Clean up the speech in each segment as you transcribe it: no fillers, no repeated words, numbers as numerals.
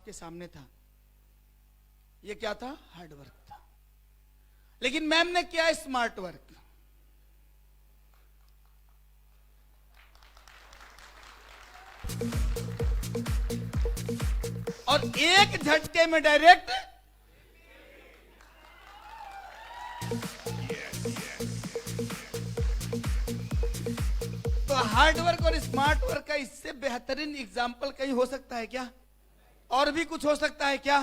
आपके सामने था, ये क्या था? हार्ड वर्क था। लेकिन मैम ने किया स्मार्ट वर्क। और एक झटके में डायरेक्ट तो हार्ड वर्क और स्मार्ट वर्क का इससे बेहतरीन एग्जाम्पल कहीं हो सकता है क्या? और भी कुछ हो सकता है क्या?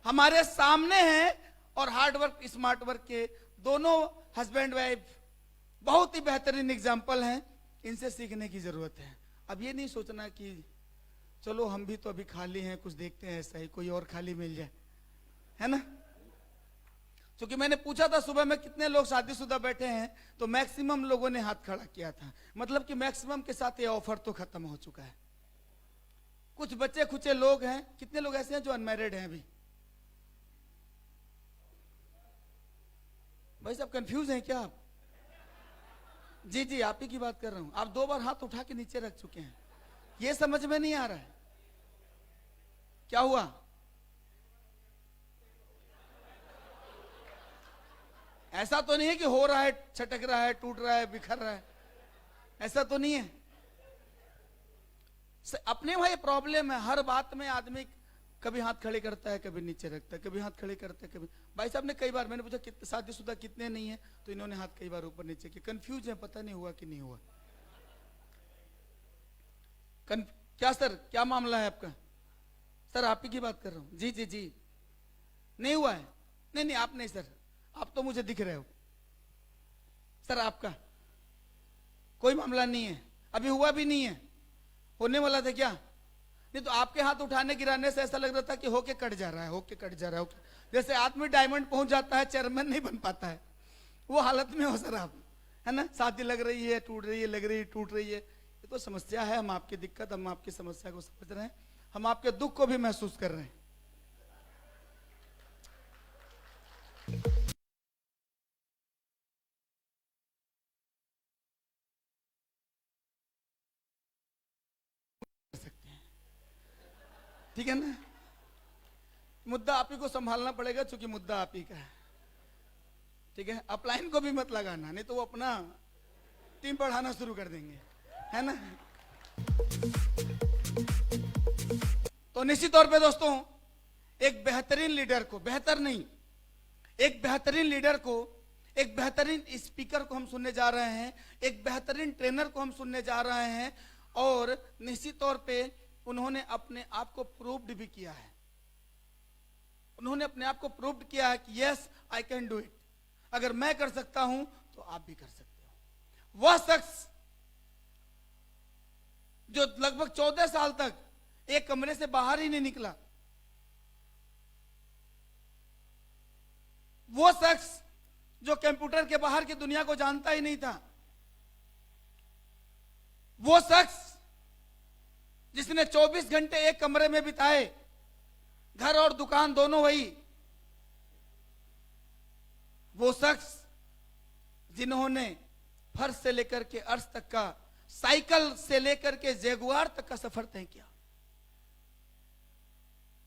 हमारे सामने है और हार्ड वर्क स्मार्ट वर्क के दोनों हस्बैंड वाइफ बहुत ही बेहतरीन एग्जाम्पल हैं, इनसे सीखने की जरूरत है। अब ये नहीं सोचना कि चलो हम भी तो अभी खाली हैं, कुछ देखते हैं, ऐसा ही कोई और खाली मिल जाए, है ना? क्योंकि मैंने पूछा था सुबह में कितने लोग शादीशुदा बैठे हैं, तो मैक्सिमम लोगों ने हाथ खड़ा किया था। मतलब कि मैक्सिमम के साथ ये ऑफर तो खत्म हो चुका है। कुछ बच्चे खुचे लोग हैं, कितने लोग ऐसे हैं जो अनमैरिड हैं अभी? भाई साहब कंफ्यूज हैं क्या आप? जी जी, आप ही की बात कर रहा हूं। आप 2 बार हाथ उठा के नीचे रख चुके हैं, ये समझ में नहीं आ रहा है क्या हुआ? ऐसा तो नहीं है कि हो रहा है, छटक रहा है, टूट रहा है, बिखर रहा है, ऐसा तो नहीं है। अपने भाई प्रॉब्लम है, हर बात में आदमी कभी हाथ खड़े करता है, कभी नीचे रखता है, कभी हाथ खड़े करता है, कभी। भाई साहब ने कई बार, मैंने पूछा शादीशुदा कितने नहीं है, तो इन्होंने हाथ कई बार ऊपर नीचे किए। कंफ्यूज है, पता नहीं हुआ कि नहीं हुआ। क्या सर, क्या मामला है आपका? सर आप ही की बात कर रहा हूं। जी जी जी, नहीं हुआ है? नहीं नहीं, आप नहीं सर, आप तो मुझे दिख रहे हो। सर आपका कोई मामला नहीं है, अभी हुआ भी नहीं है, होने वाला था क्या? नहीं तो आपके हाथ उठाने गिराने से ऐसा लग रहा था कि होके कट जा रहा है, होके कट जा रहा है, होके, जैसे आदमी डायमंड पहुंच जाता है, चेयरमैन नहीं बन पाता है, वो हालत में हो सर आप, है ना? शादी लग रही है, टूट रही है, लग रही है, टूट रही है। ये तो समस्या है, हम आपकी दिक्कत, हम आपकी समस्या को समझ रहे हैं, हम आपके दुख को भी महसूस कर रहे हैं। ठीक है ना? मुद्दा आप ही को संभालना पड़ेगा, क्योंकि मुद्दा आप ही का है। ठीक है, अपलाइन को भी मत लगाना, नहीं तो वो अपना टीम बढ़ाना शुरू कर देंगे, है ना? तो निश्चित तौर पे दोस्तों, एक बेहतरीन लीडर को, बेहतर नहीं, एक बेहतरीन लीडर को, एक बेहतरीन स्पीकर को हम सुनने जा रहे हैं, एक बेहतरीन ट्रेनर को हम सुनने जा रहे हैं, और निश्चित तौर पे उन्होंने अपने आप को प्रूव्ड भी किया है। उन्होंने अपने आप को प्रूव्ड किया है कि yes I can do it. अगर मैं कर सकता हूं तो आप भी कर सकते हो। वह शख्स जो लगभग 14 साल तक एक कमरे से बाहर ही नहीं निकला, वो शख्स जो कंप्यूटर के बाहर की दुनिया को जानता ही नहीं था, वो शख्स जिसने 24 घंटे एक कमरे में बिताए, घर और दुकान दोनों वही, वो शख्स जिन्होंने फर्श से लेकर के अर्श तक का, साइकिल से लेकर के जैगुआर तक का सफर तय किया,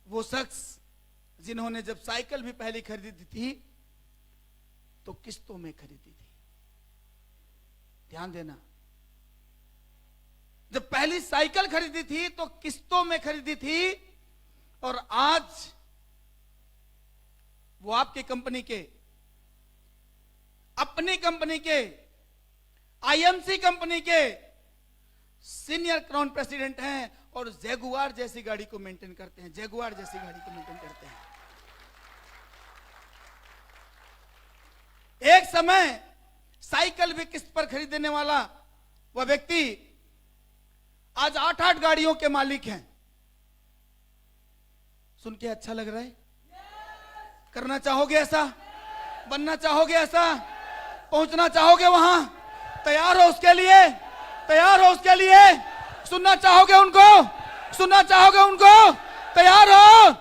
वो शख्स जिन्होंने जब साइकिल भी पहली खरीदी थी तो किस्तों में खरीदी थी। ध्यान देना, जब पहली साइकिल खरीदी थी तो किस्तों में खरीदी थी, और आज वो आपकी कंपनी के, अपनी कंपनी के, आईएमसी कंपनी के सीनियर क्राउन प्रेसिडेंट हैं, और जैगुआर जैसी गाड़ी को मेंटेन करते हैं, जैगुआर जैसी गाड़ी को मेंटेन करते हैं। एक समय साइकिल भी किस्त पर खरीदने वाला वह व्यक्ति आज 8-8 गाड़ियों के मालिक हैं। सुन के अच्छा लग रहा है? करना चाहोगे ऐसा? बनना चाहोगे ऐसा? पहुंचना चाहोगे वहां? तैयार हो उसके लिए? तैयार हो उसके लिए? सुनना चाहोगे उनको? सुनना चाहोगे उनको? तैयार हो?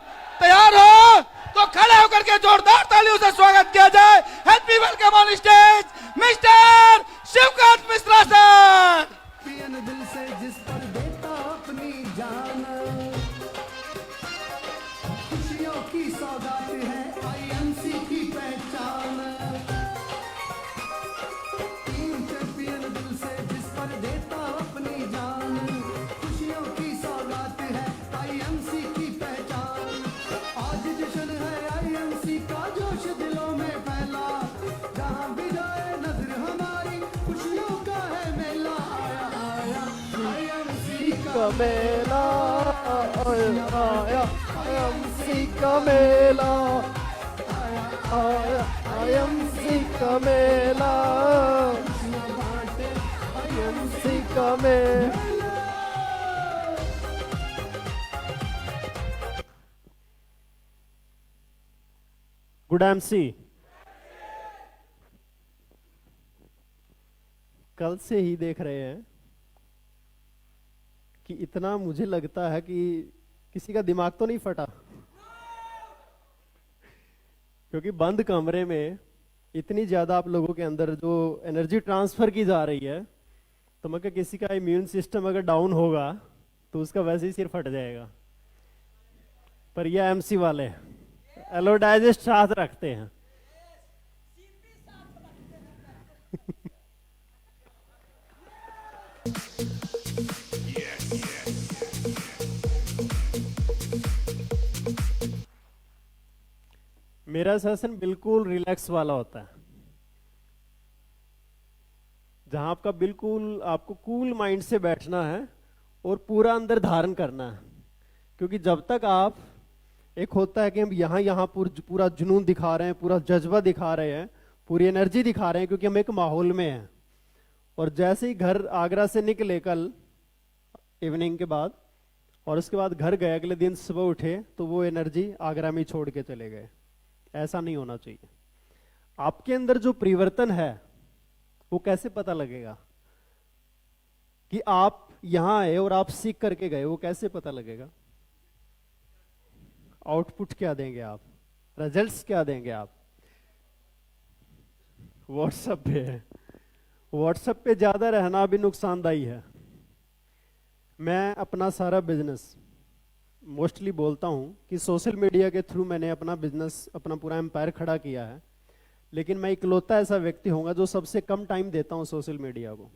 तैयार हो तो खड़े होकर के जोरदार तालियों से स्वागत किया जाए। Help me welcome on stage mister Shivkant Mishra sir. दिल से जिस पर देता अपनी जान, सौगात है आईएमसी की पहचान। टीम चैंपियन दिल से जिस पर देता अपनी जान, खुशियों की सौगात है आईएमसी की पहचान। आज जश्न है आईएमसी का, जोश दिलों में फैला, जहां भी जाए नजर हमारी खुशियों का है मेला। आया आया आईएमसी का मेला, आया आईएमसी का मेला, आया आईएमसी का मेला, आईएमसी का मेला। गुड एमसी, कल से ही देख रहे हैं कि इतना मुझे लगता है कि किसी का दिमाग तो नहीं फटा, क्योंकि बंद कमरे में इतनी ज्यादा आप लोगों के अंदर जो एनर्जी ट्रांसफर की जा रही है, तो मैं किसी का इम्यून सिस्टम अगर डाउन होगा तो उसका वैसे ही सिर फट जाएगा। पर ये एमसी वाले एलो डाइजेस्ट साथ रखते हैं। मेरा सेशन बिल्कुल रिलैक्स वाला होता है, जहां आपका बिल्कुल आपको कूल माइंड से बैठना है और पूरा अंदर धारण करना है। क्योंकि जब तक आप, एक होता है कि हम यहाँ पूरा जुनून दिखा रहे हैं, पूरा जज्बा दिखा रहे हैं, पूरी एनर्जी दिखा रहे हैं, क्योंकि हम एक माहौल में हैं। और जैसे ही घर आगरा से निकले कल इवनिंग के बाद, और उसके बाद घर गए, अगले दिन सुबह उठे तो वो एनर्जी आगरा में छोड़ के चले गए। ऐसा नहीं होना चाहिए। आपके अंदर जो परिवर्तन है वो कैसे पता लगेगा कि आप यहां आए और आप सीख करके गए? वो कैसे पता लगेगा? आउटपुट क्या देंगे आप, रिजल्ट्स क्या देंगे आप? व्हाट्सएप पे है, व्हाट्सएप पे ज्यादा रहना भी नुकसानदायी है। मैं अपना सारा बिजनेस मोस्टली बोलता हूं कि सोशल मीडिया के थ्रू मैंने अपना बिजनेस, अपना पूरा एम्पायर खड़ा किया है, लेकिन मैं इकलौता ऐसा व्यक्ति होऊंगा जो सबसे कम टाइम देता हूं सोशल मीडिया को।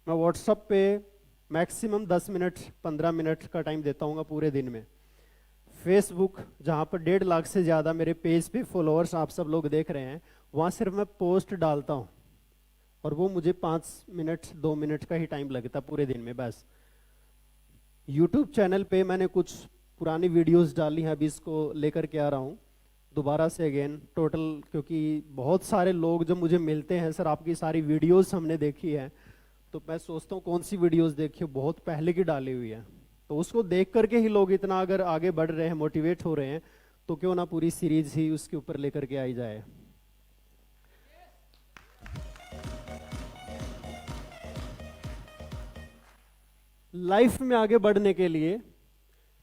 मैं व्हाट्सएप पे मैक्सिमम 10 मिनट 15 मिनट का टाइम देता हूँ पूरे दिन में। फेसबुक, जहाँ पर 1.5 लाख से ज़्यादा मेरे पेज पे फॉलोअर्स आप सब लोग देख रहे हैं, वहाँ सिर्फ मैं पोस्ट डालता हूँ और वो मुझे 5 मिनट 2 मिनट का ही टाइम लगता पूरे दिन में बस। यूट्यूब चैनल पे मैंने कुछ पुरानी वीडियोस डाली हैं, अभी इसको लेकर के आ रहा हूँ दोबारा से अगेन टोटल, क्योंकि बहुत सारे लोग जब मुझे मिलते हैं, सर आपकी सारी वीडियोस हमने देखी है, तो मैं सोचता हूँ कौन सी वीडियोस देखी, बहुत पहले की डाली हुई है, तो उसको देख करके ही लोग इतना अगर आगे बढ़ रहे हैं, मोटिवेट हो रहे हैं, तो क्यों ना पूरी सीरीज ही उसके ऊपर लेकर के आई जाए। लाइफ में आगे बढ़ने के लिए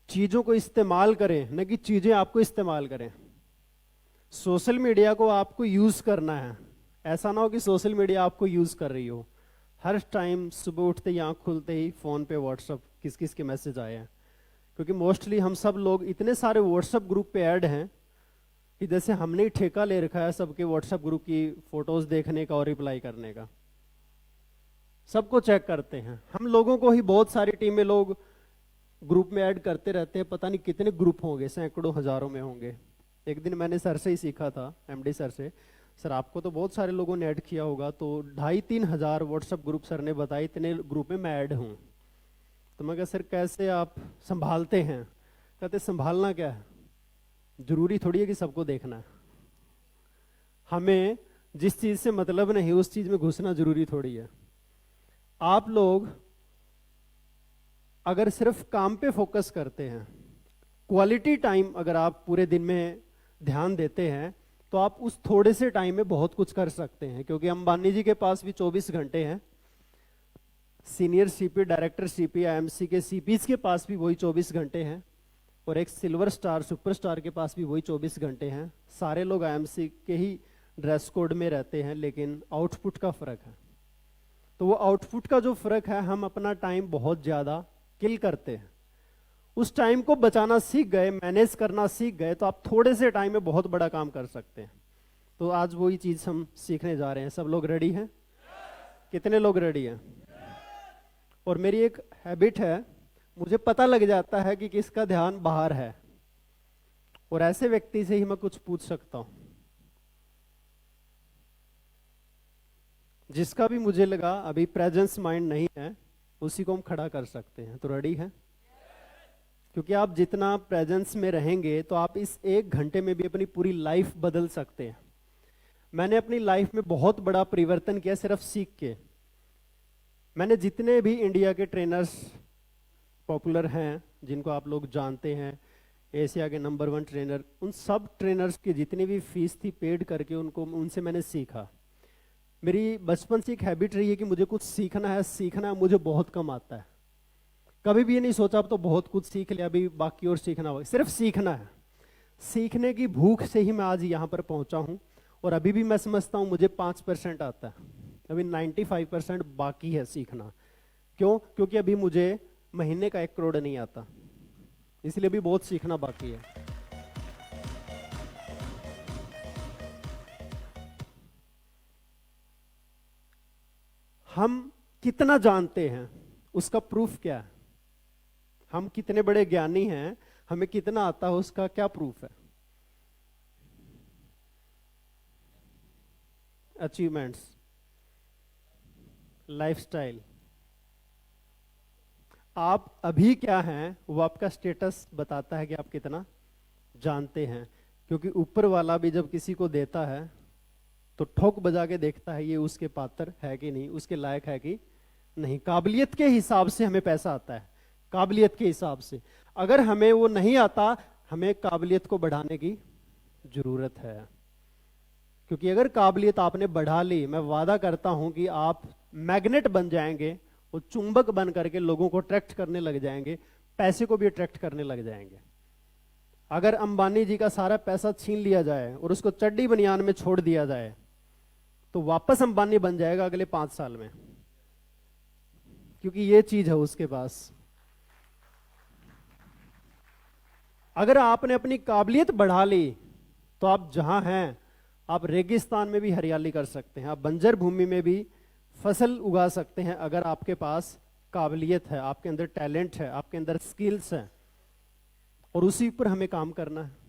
चीजों को इस्तेमाल करें, न कि चीजें आपको इस्तेमाल करें। सोशल मीडिया को आपको यूज करना है, ऐसा ना हो कि सोशल मीडिया आपको यूज कर रही हो। हर टाइम सुबह उठते ही आंख खुलते ही फोन पे व्हाट्सअप किस किस के मैसेज आए हैं, क्योंकि मोस्टली हम सब लोग इतने सारे व्हाट्सअप ग्रुप पे ऐड हैं कि जैसे हमने ही ठेका ले रखा है सबके व्हाट्सअप ग्रुप की फोटोज देखने का और रिप्लाई करने का। सबको चेक करते हैं हम, लोगों को ही बहुत सारी टीमें लोग ग्रुप में ऐड करते रहते हैं, पता नहीं कितने ग्रुप होंगे, सैकड़ों हजारों में होंगे। एक दिन मैंने सर से ही सीखा था, एमडी सर से, सर आपको तो बहुत सारे लोगों ने ऐड किया होगा, तो 2,500-3 हजार व्हाट्सएप ग्रुप सर ने बताया, इतने ग्रुप में मैं ऐड हूँ। तो मैं कहा सर कैसे आप संभालते हैं? कहते संभालना क्या है, जरूरी थोड़ी है कि सबको देखना है, हमें जिस चीज से मतलब नहीं उस चीज में घुसना जरूरी थोड़ी है। आप लोग अगर सिर्फ काम पे फोकस करते हैं, क्वालिटी टाइम अगर आप पूरे दिन में ध्यान देते हैं, तो आप उस थोड़े से टाइम में बहुत कुछ कर सकते हैं। क्योंकि अंबानी जी के पास भी 24 घंटे हैं, senior CP, director CP, IMC के सीपीज के पास भी वही 24 घंटे हैं, और एक सिल्वर स्टार सुपरस्टार के पास भी वही 24 घंटे हैं। सारे लोग आईएमसी के ही ड्रेस कोड में रहते हैं, लेकिन आउटपुट का फर्क है। तो वो आउटपुट का जो फर्क है, हम अपना टाइम बहुत ज्यादा किल करते हैं, उस टाइम को बचाना सीख गए, मैनेज करना सीख गए, तो आप थोड़े से टाइम में बहुत बड़ा काम कर सकते हैं। तो आज वही चीज हम सीखने जा रहे हैं। सब लोग रेडी हैं? कितने लोग रेडी हैं? और मेरी एक हैबिट है, मुझे पता लग जाता है कि किसका ध्यान बाहर है, और ऐसे व्यक्ति से ही मैं कुछ पूछ सकता हूं। जिसका भी मुझे लगा अभी प्रेजेंस माइंड नहीं है, उसी को हम खड़ा कर सकते हैं। तो रेडी है? क्योंकि आप जितना प्रेजेंस में रहेंगे तो आप इस 1 घंटे में भी अपनी पूरी लाइफ बदल सकते हैं। मैंने अपनी लाइफ में बहुत बड़ा परिवर्तन किया सिर्फ सीख के। मैंने जितने भी इंडिया के ट्रेनर्स पॉपुलर हैं, जिनको आप लोग जानते हैं, एशिया के नंबर 1 ट्रेनर, उन सब ट्रेनर्स की जितनी भी फीस थी पेड करके उनसे मैंने सीखा। मेरी बचपन से एक हैबिट रही है कि मुझे कुछ सीखना है, मुझे बहुत कम आता है। कभी भी ये नहीं सोचा अब तो बहुत कुछ सीख लिया, अभी बाकी और सीखना होगा। सिर्फ सीखना है। सीखने की भूख से ही मैं आज यहाँ पर पहुंचा हूँ, और अभी भी मैं समझता हूँ मुझे 5% आता है, अभी 95% बाकी है सीखना। क्यों? क्योंकि अभी मुझे महीने का 1 करोड़ नहीं आता, इसलिए भी बहुत सीखना बाकी है। हम कितना जानते हैं उसका प्रूफ क्या है? हम कितने बड़े ज्ञानी हैं, हमें कितना आता है उसका क्या प्रूफ है? Achievements, lifestyle. आप अभी क्या हैं वो आपका स्टेटस बताता है कि आप कितना जानते हैं। क्योंकि ऊपर वाला भी जब किसी को देता है तो ठोक बजा के देखता है ये उसके पात्र है कि नहीं, उसके लायक है कि नहीं। काबिलियत के हिसाब से हमें पैसा आता है, काबिलियत के हिसाब से। अगर हमें वो नहीं आता, हमें काबिलियत को बढ़ाने की जरूरत है। क्योंकि अगर काबिलियत आपने बढ़ा ली, मैं वादा करता हूं कि आप मैग्नेट बन जाएंगे, वो चुंबक बन करके लोगों को अट्रैक्ट करने लग जाएंगे, पैसे को भी अट्रैक्ट करने लग जाएंगे। अगर अंबानी जी का सारा पैसा छीन लिया जाए और उसको चड्डी बनियान में छोड़ दिया जाए, तो वापस अंबानी बन जाएगा अगले 5 साल में, क्योंकि ये चीज है उसके पास। अगर आपने अपनी काबिलियत बढ़ा ली तो आप जहां हैं, आप रेगिस्तान में भी हरियाली कर सकते हैं, आप बंजर भूमि में भी फसल उगा सकते हैं। अगर आपके पास काबिलियत है, आपके अंदर टैलेंट है, आपके अंदर स्किल्स है, और उसी पर हमें काम करना है।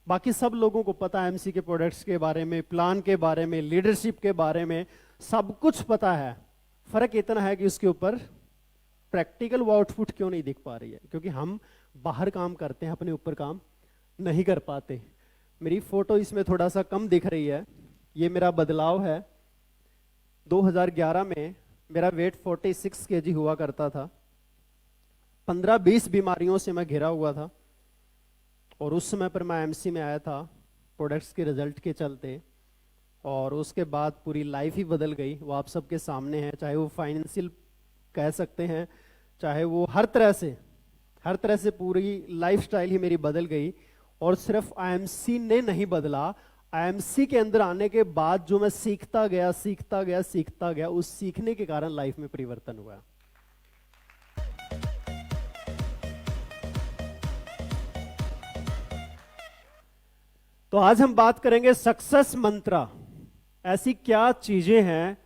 बाकी सब लोगों को पता है एमसी के प्रोडक्ट्स के बारे में, प्लान के बारे में, लीडरशिप के बारे में, सब कुछ पता है। फर्क इतना है कि उसके ऊपर प्रैक्टिकल वो आउटपुट क्यों नहीं दिख पा रही है, क्योंकि हम बाहर काम करते हैं, अपने ऊपर काम नहीं कर पाते। मेरी फोटो इसमें थोड़ा सा कम दिख रही है, ये मेरा बदलाव है। 2011 में मेरा वेट 46 kg हुआ करता था, 15-20 बीमारियों से मैं घिरा हुआ था, और उस समय पर मैं एमसी में आया था प्रोडक्ट्स के रिजल्ट के चलते, और उसके बाद पूरी लाइफ ही बदल गई। वो आप सबके सामने है, चाहे वो फाइनेंशियल कह सकते हैं, चाहे वो हर तरह से पूरी लाइफस्टाइल ही मेरी बदल गई। और सिर्फ आईएमसी ने नहीं बदला, आईएमसी के अंदर आने के बाद जो मैं सीखता गया, उस सीखने के कारण लाइफ में परिवर्तन हुआ। तो आज हम बात करेंगे सक्सेस मंत्रा। ऐसी क्या चीजें हैं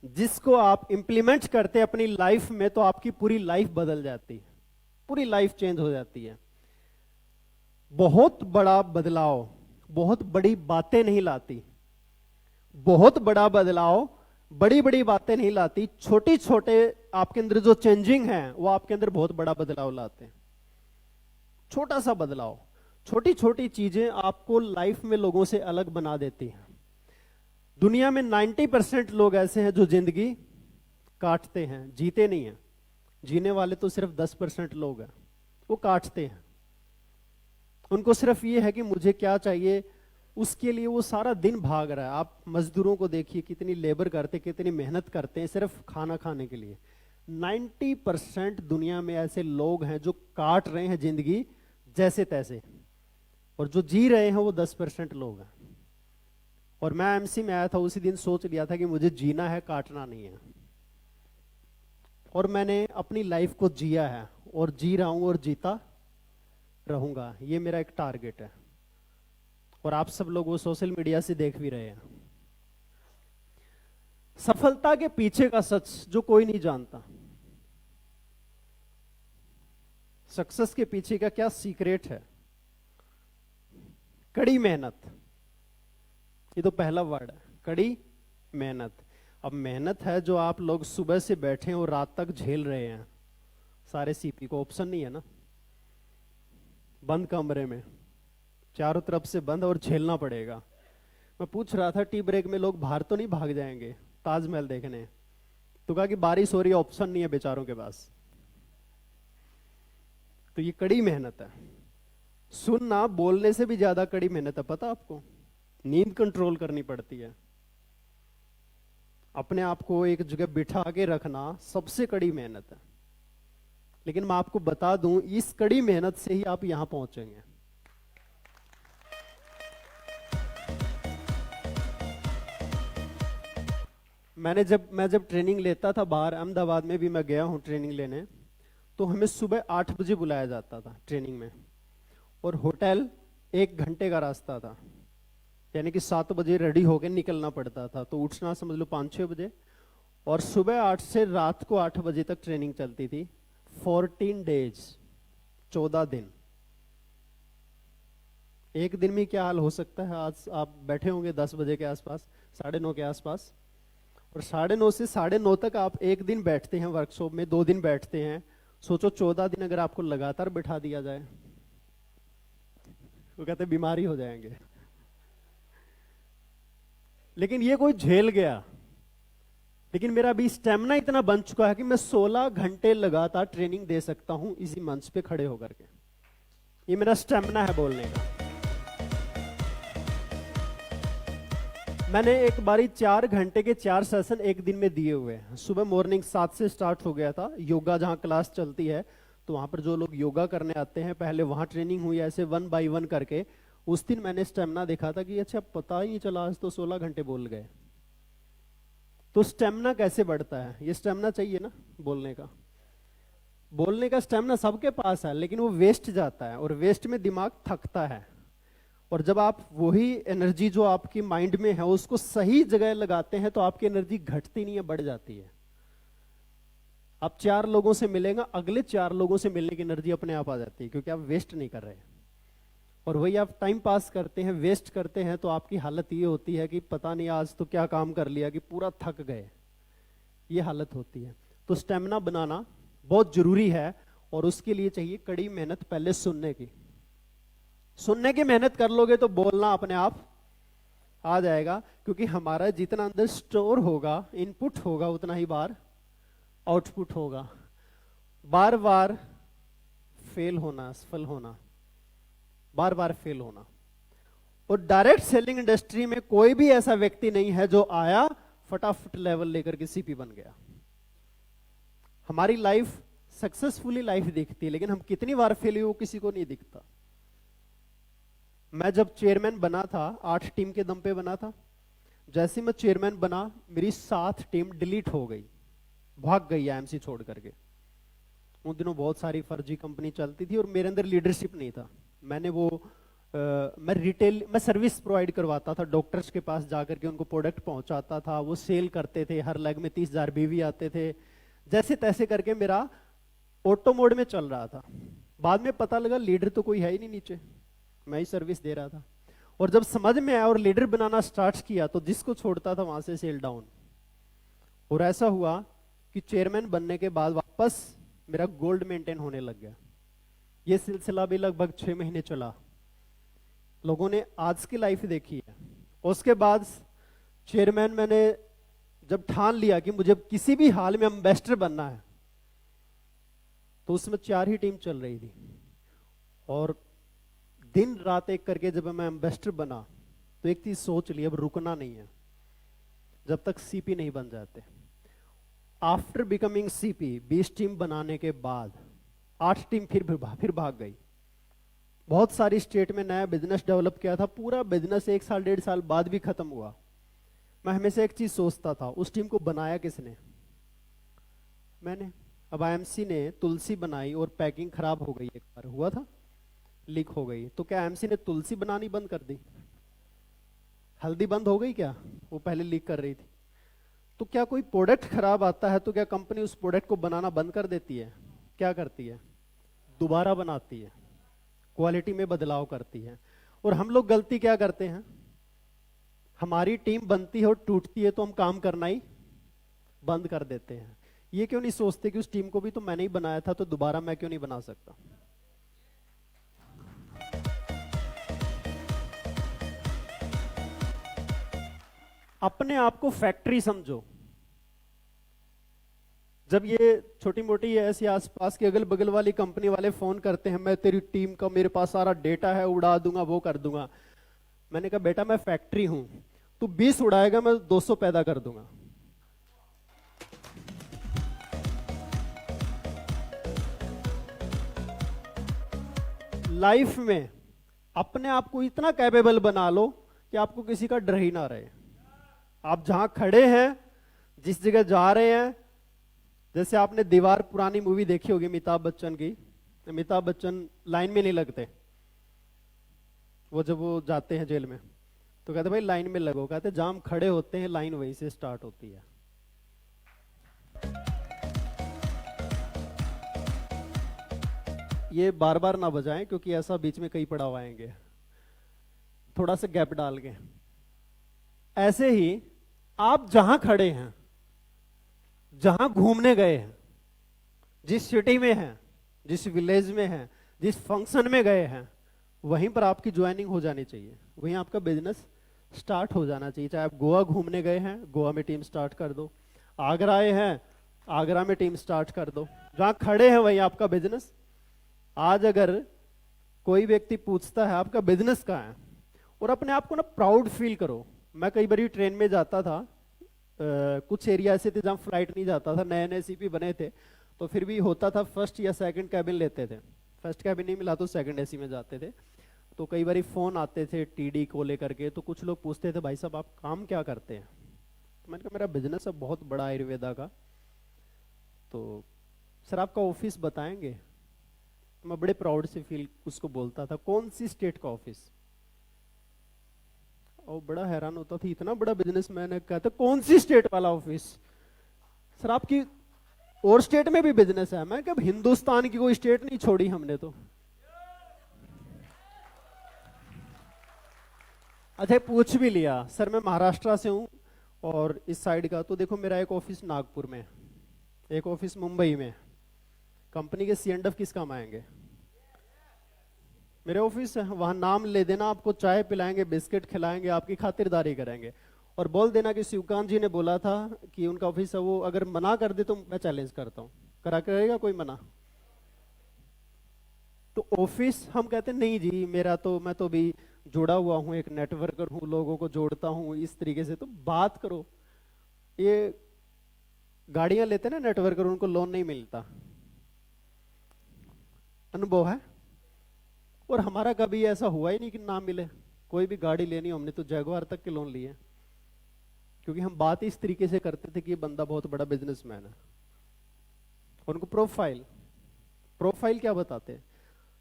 जिसको आप इंप्लीमेंट करते हैं अपनी लाइफ में तो आपकी पूरी लाइफ बदल जाती है, पूरी लाइफ चेंज हो जाती है। बहुत बड़ा बदलाव बहुत बड़ी बातें नहीं लाती, बहुत बड़ा बदलाव बड़ी बड़ी बातें नहीं लाती, छोटे छोटे आपके अंदर जो चेंजिंग है वो आपके अंदर बहुत बड़ा बदलाव लाते हैं। छोटा सा बदलाव, छोटी छोटी चीजें आपको लाइफ में लोगों से अलग बना देती हैं। दुनिया में 90% लोग ऐसे हैं जो जिंदगी काटते हैं, जीते नहीं हैं। जीने वाले तो सिर्फ 10% लोग हैं, वो काटते हैं। उनको सिर्फ ये है कि मुझे क्या चाहिए, उसके लिए वो सारा दिन भाग रहा है। आप मजदूरों को देखिए, कितनी लेबर करते, कितनी मेहनत करते हैं सिर्फ खाना खाने के लिए। 90% दुनिया में ऐसे लोग हैं जो काट रहे हैं जिंदगी जैसे तैसे, और जो जी रहे हैं वो 10% लोग हैं। और मैं एमसी में आया था, उसी दिन सोच लिया था कि मुझे जीना है, काटना नहीं है। और मैंने अपनी लाइफ को जिया है, और जी रहा हूं और जीता रहूंगा। ये मेरा एक टारगेट है और आप सब लोग वो सोशल मीडिया से देख भी रहे हैं। सफलता के पीछे का सच जो कोई नहीं जानता, सक्सेस के पीछे का क्या सीक्रेट है? कड़ी मेहनत। ये तो पहला वर्ड है, कड़ी मेहनत। अब मेहनत है जो आप लोग सुबह से बैठे हैं और रात तक झेल रहे हैं सारे सीपी को। ऑप्शन नहीं है ना, बंद कमरे में चारों तरफ से बंद और झेलना पड़ेगा। मैं पूछ रहा था टी ब्रेक में लोग बाहर तो नहीं भाग जाएंगे ताजमहल देखने? तो कहा कि बारिश हो रही है, ऑप्शन नहीं है बेचारों के पास। तो ये कड़ी मेहनत है। सुनना बोलने से भी ज्यादा कड़ी मेहनत है, पता आपको? नींद कंट्रोल करनी पड़ती है, अपने आप को एक जगह बिठा के रखना सबसे कड़ी मेहनत है। लेकिन मैं आपको बता दूं, इस कड़ी मेहनत से ही आप यहां पहुंचेंगे। मैं जब ट्रेनिंग लेता था बाहर, अहमदाबाद में भी मैं गया हूं ट्रेनिंग लेने, तो हमें सुबह 8 बजे बुलाया जाता था ट्रेनिंग में, और होटल 1 घंटे का रास्ता था, यानी कि 7 बजे रेडी होकर निकलना पड़ता था। तो उठना समझ लो 5-6 बजे, और सुबह 8 से रात को 8 बजे तक ट्रेनिंग चलती थी। 14 डेज, 14 दिन। एक दिन में क्या हाल हो सकता है? आज आप बैठे होंगे 10 बजे के आसपास, 9:30 के आसपास, और 9:30 से 9:30 तक आप एक दिन बैठते हैं वर्कशॉप में, 2 दिन बैठते हैं। सोचो 14 दिन अगर आपको लगातार बिठा दिया जाए, वो कहते बीमारी हो जाएंगे। लेकिन ये कोई झेल गया। लेकिन मेरा अभी स्टेमिना इतना बन चुका है कि मैं 16 घंटे लगातार ट्रेनिंग दे सकता हूं इसी मंच पे खड़े होकर के। ये मेरा स्टेमिना है बोलने का। मैंने एक बारी 4 घंटे के 4 सेशन एक दिन में दिए हुए हैं। सुबह मॉर्निंग 7 से स्टार्ट हो गया था योगा, जहां क्लास चलती है, तो वहां पर जो लोग योगा करने आते हैं, पहले वहां ट्रेनिंग हुई ऐसे 1 बाय 1 करके। उस दिन मैंने स्टेमिना देखा था कि अच्छा पता ही नहीं चला, आज तो 16 घंटे बोल गए। तो स्टेमिना कैसे बढ़ता है? ये स्टेमिना चाहिए ना बोलने का। बोलने का स्टेमिना सबके पास है, लेकिन वो वेस्ट जाता है, और वेस्ट में दिमाग थकता है। और जब आप वही एनर्जी जो आपकी माइंड में है उसको सही जगह लगाते हैं, तो आपकी एनर्जी घटती नहीं है, बढ़ जाती है। आप 4 लोगों से मिलेंगे, अगले 4 लोगों से मिलने की एनर्जी अपने आप आ जाती है, क्योंकि आप वेस्ट नहीं कर रहे। और वही आप टाइम पास करते हैं, वेस्ट करते हैं, तो आपकी हालत ये होती है कि पता नहीं आज तो क्या काम कर लिया कि पूरा थक गए। ये हालत होती है। तो स्टेमिना बनाना बहुत जरूरी है, और उसके लिए चाहिए कड़ी मेहनत। पहले सुनने की मेहनत कर लोगे तो बोलना अपने आप आ जाएगा, क्योंकि हमारा जितना अंदर स्टोर होगा, इनपुट होगा, उतना ही बार आउटपुट होगा। बार बार फेल होना, असफल होना, बार बार फेल होना। और डायरेक्ट सेलिंग इंडस्ट्री में कोई भी ऐसा व्यक्ति नहीं है जो आया फटाफट लेवल लेकर के सीपी बन गया। हमारी लाइफ सक्सेसफुली लाइफ दिखती है, लेकिन हम कितनी बार फेल हुए वो किसी को नहीं दिखता। मैं जब चेयरमैन बना था, 8 टीम के दम पे बना था। जैसे मैं चेयरमैन बना, मेरी 7 टीम डिलीट हो गई, भाग गई आईएमसी छोड़ करके। उन दिनों बहुत सारी फर्जी कंपनी चलती थी और मेरे अंदर लीडरशिप नहीं था। मैंने मैं सर्विस प्रोवाइड करवाता था, डॉक्टर्स के पास जाकर के उनको प्रोडक्ट पहुंचाता था, वो सेल करते थे, हर लेग में 30,000 बीवी आते थे। जैसे तैसे करके मेरा ऑटो मोड में चल रहा था। बाद में पता लगा लीडर तो कोई है ही नहीं नीचे, मैं ही सर्विस दे रहा था। और जब समझ में आया और लीडर बनाना स्टार्ट किया, तो जिसको छोड़ता था वहां से सेल डाउन। और ऐसा हुआ कि चेयरमैन बनने के बाद वापस मेरा गोल्ड मेंटेन होने लग गया। ये सिलसिला भी लगभग 6 महीने चला। लोगों ने आज की लाइफ देखी है। उसके बाद चेयरमैन मैंने जब ठान लिया कि मुझे किसी भी हाल में एम्बेसडर बनना है, तो उसमें 4 ही टीम चल रही थी। और दिन रात एक करके जब मैं एम्बेसडर बना, तो एक चीज सोच ली, अब रुकना नहीं है जब तक सीपी नहीं बन जाते। आफ्टर बिकमिंग सीपी 20 टीम बनाने के बाद 8 टीम फिर भाग गई। बहुत सारी स्टेट में नया बिजनेस डेवलप किया था, पूरा बिजनेस 1 साल 1.5 साल बाद भी खत्म हुआ। मैं हमेशा एक चीज सोचता था, उस टीम को बनाया किसने? मैंने। अब आईएमसी ने तुलसी बनाई और पैकिंग खराब हो गई, एक बार हुआ था, लीक हो गई, तो क्या आईएमसी ने तुलसी बनानी बंद कर दी? हल्दी बंद हो गई क्या? वो पहले लीक कर रही थी। तो क्या कोई प्रोडक्ट खराब आता है तो क्या कंपनी उस प्रोडक्ट को बनाना बंद कर देती है? क्या करती है? दोबारा बनाती है, क्वालिटी में बदलाव करती है। और हम लोग गलती क्या करते हैं, हमारी टीम बनती है और टूटती है तो हम काम करना ही बंद कर देते हैं। ये क्यों नहीं सोचते कि उस टीम को भी तो मैंने ही बनाया था, तो दोबारा मैं क्यों नहीं बना सकता? अपने आप को फैक्ट्री समझो। जब ये छोटी मोटी ऐसी आसपास के अगल बगल वाली कंपनी वाले फोन करते हैं, मैं तेरी टीम का, मेरे पास सारा डेटा है, उड़ा दूंगा, वो कर दूंगा, मैंने कहा बेटा मैं फैक्ट्री हूं, तू 20 उड़ाएगा, मैं 200 पैदा कर दूंगा। लाइफ में अपने आप को इतना कैपेबल बना लो कि आपको किसी का डर ही ना रहे। आप जहां खड़े हैं, जिस जगह जा रहे हैं, जैसे आपने दीवार पुरानी मूवी देखी होगी अमिताभ बच्चन की, अमिताभ बच्चन लाइन में नहीं लगते, वो जब वो जाते हैं जेल में तो कहते भाई लाइन में लगो, कहते जहां हम खड़े होते हैं लाइन वहीं से स्टार्ट होती है। ये बार बार ना बजाएं क्योंकि ऐसा बीच में कई पड़ाव आएंगे, थोड़ा सा गैप डाल के। ऐसे ही आप जहां खड़े हैं, जहां घूमने गए हैं, जिस सिटी में हैं, जिस विलेज में हैं, जिस फंक्शन में गए हैं, वहीं पर आपकी ज्वाइनिंग हो जानी चाहिए, वहीं आपका बिजनेस स्टार्ट हो जाना चाहिए। चाहे आप गोवा घूमने गए हैं, गोवा में टीम स्टार्ट कर दो, आगरा आए हैं, आगरा में टीम स्टार्ट कर दो, जहां खड़े हैं वहीं आपका बिजनेस। आज अगर कोई व्यक्ति पूछता है आपका बिजनेस कहाँ है, और अपने आप को ना प्राउड फील करो। मैं कई बार ट्रेन में जाता था, कुछ एरिया ऐसे थे जहां फ्लाइट नहीं जाता था, नए नए सीपी बने थे, तो फिर भी होता था फर्स्ट या सेकंड कैबिन लेते थे, फर्स्ट कैबिन नहीं मिला तो सेकंड एसी में जाते थे। तो कई बार फोन आते थे टीडी को लेकर के, तो कुछ लोग पूछते थे भाई साहब आप काम क्या करते हैं? तो मैंने कहा मेरा बिजनेस है बहुत बड़ा आयुर्वेदा का। तो सर आपका ऑफिस बताएंगे? तो मैं बड़े प्राउड से फील उसको बोलता था कौन सी स्टेट का ऑफिस? और बड़ा हैरान होता था, इतना बड़ा बिजनेस मैंने कहता कौन सी स्टेट वाला ऑफिस? सर आपकी और स्टेट में भी बिजनेस है? मैं कब हिंदुस्तान की कोई स्टेट नहीं छोड़ी हमने तो। अच्छा पूछ भी लिया, सर मैं महाराष्ट्र से हूं और इस साइड का, तो देखो मेरा एक ऑफिस नागपुर में, एक ऑफिस मुंबई में, कंपनी के C&F किस काम आएंगे? मेरे ऑफिस है, वहां नाम ले देना, आपको चाय पिलाएंगे, बिस्किट खिलाएंगे, आपकी खातिरदारी करेंगे, और बोल देना कि शिवकांत जी ने बोला था कि उनका ऑफिस है, वो अगर मना कर दे तो मैं चैलेंज करता हूं, करा करेगा कोई मना? तो ऑफिस हम कहते नहीं जी मेरा तो, मैं तो भी जुड़ा हुआ हूं, एक नेटवर्कर हूं, लोगों को जोड़ता हूं इस तरीके से। तो बात करो, ये गाड़ियां लेते ना नेटवर्कर, उनको लोन नहीं मिलता, अनुभव है। और हमारा कभी ऐसा हुआ ही नहीं कि ना मिले, कोई भी गाड़ी लेनी हमने तो जैगवार तक के लोन लिए, क्योंकि हम बात इस तरीके से करते थे कि ये बंदा बहुत बड़ा बिजनेसमैन है। और उनको प्रोफाइल क्या बताते हैं?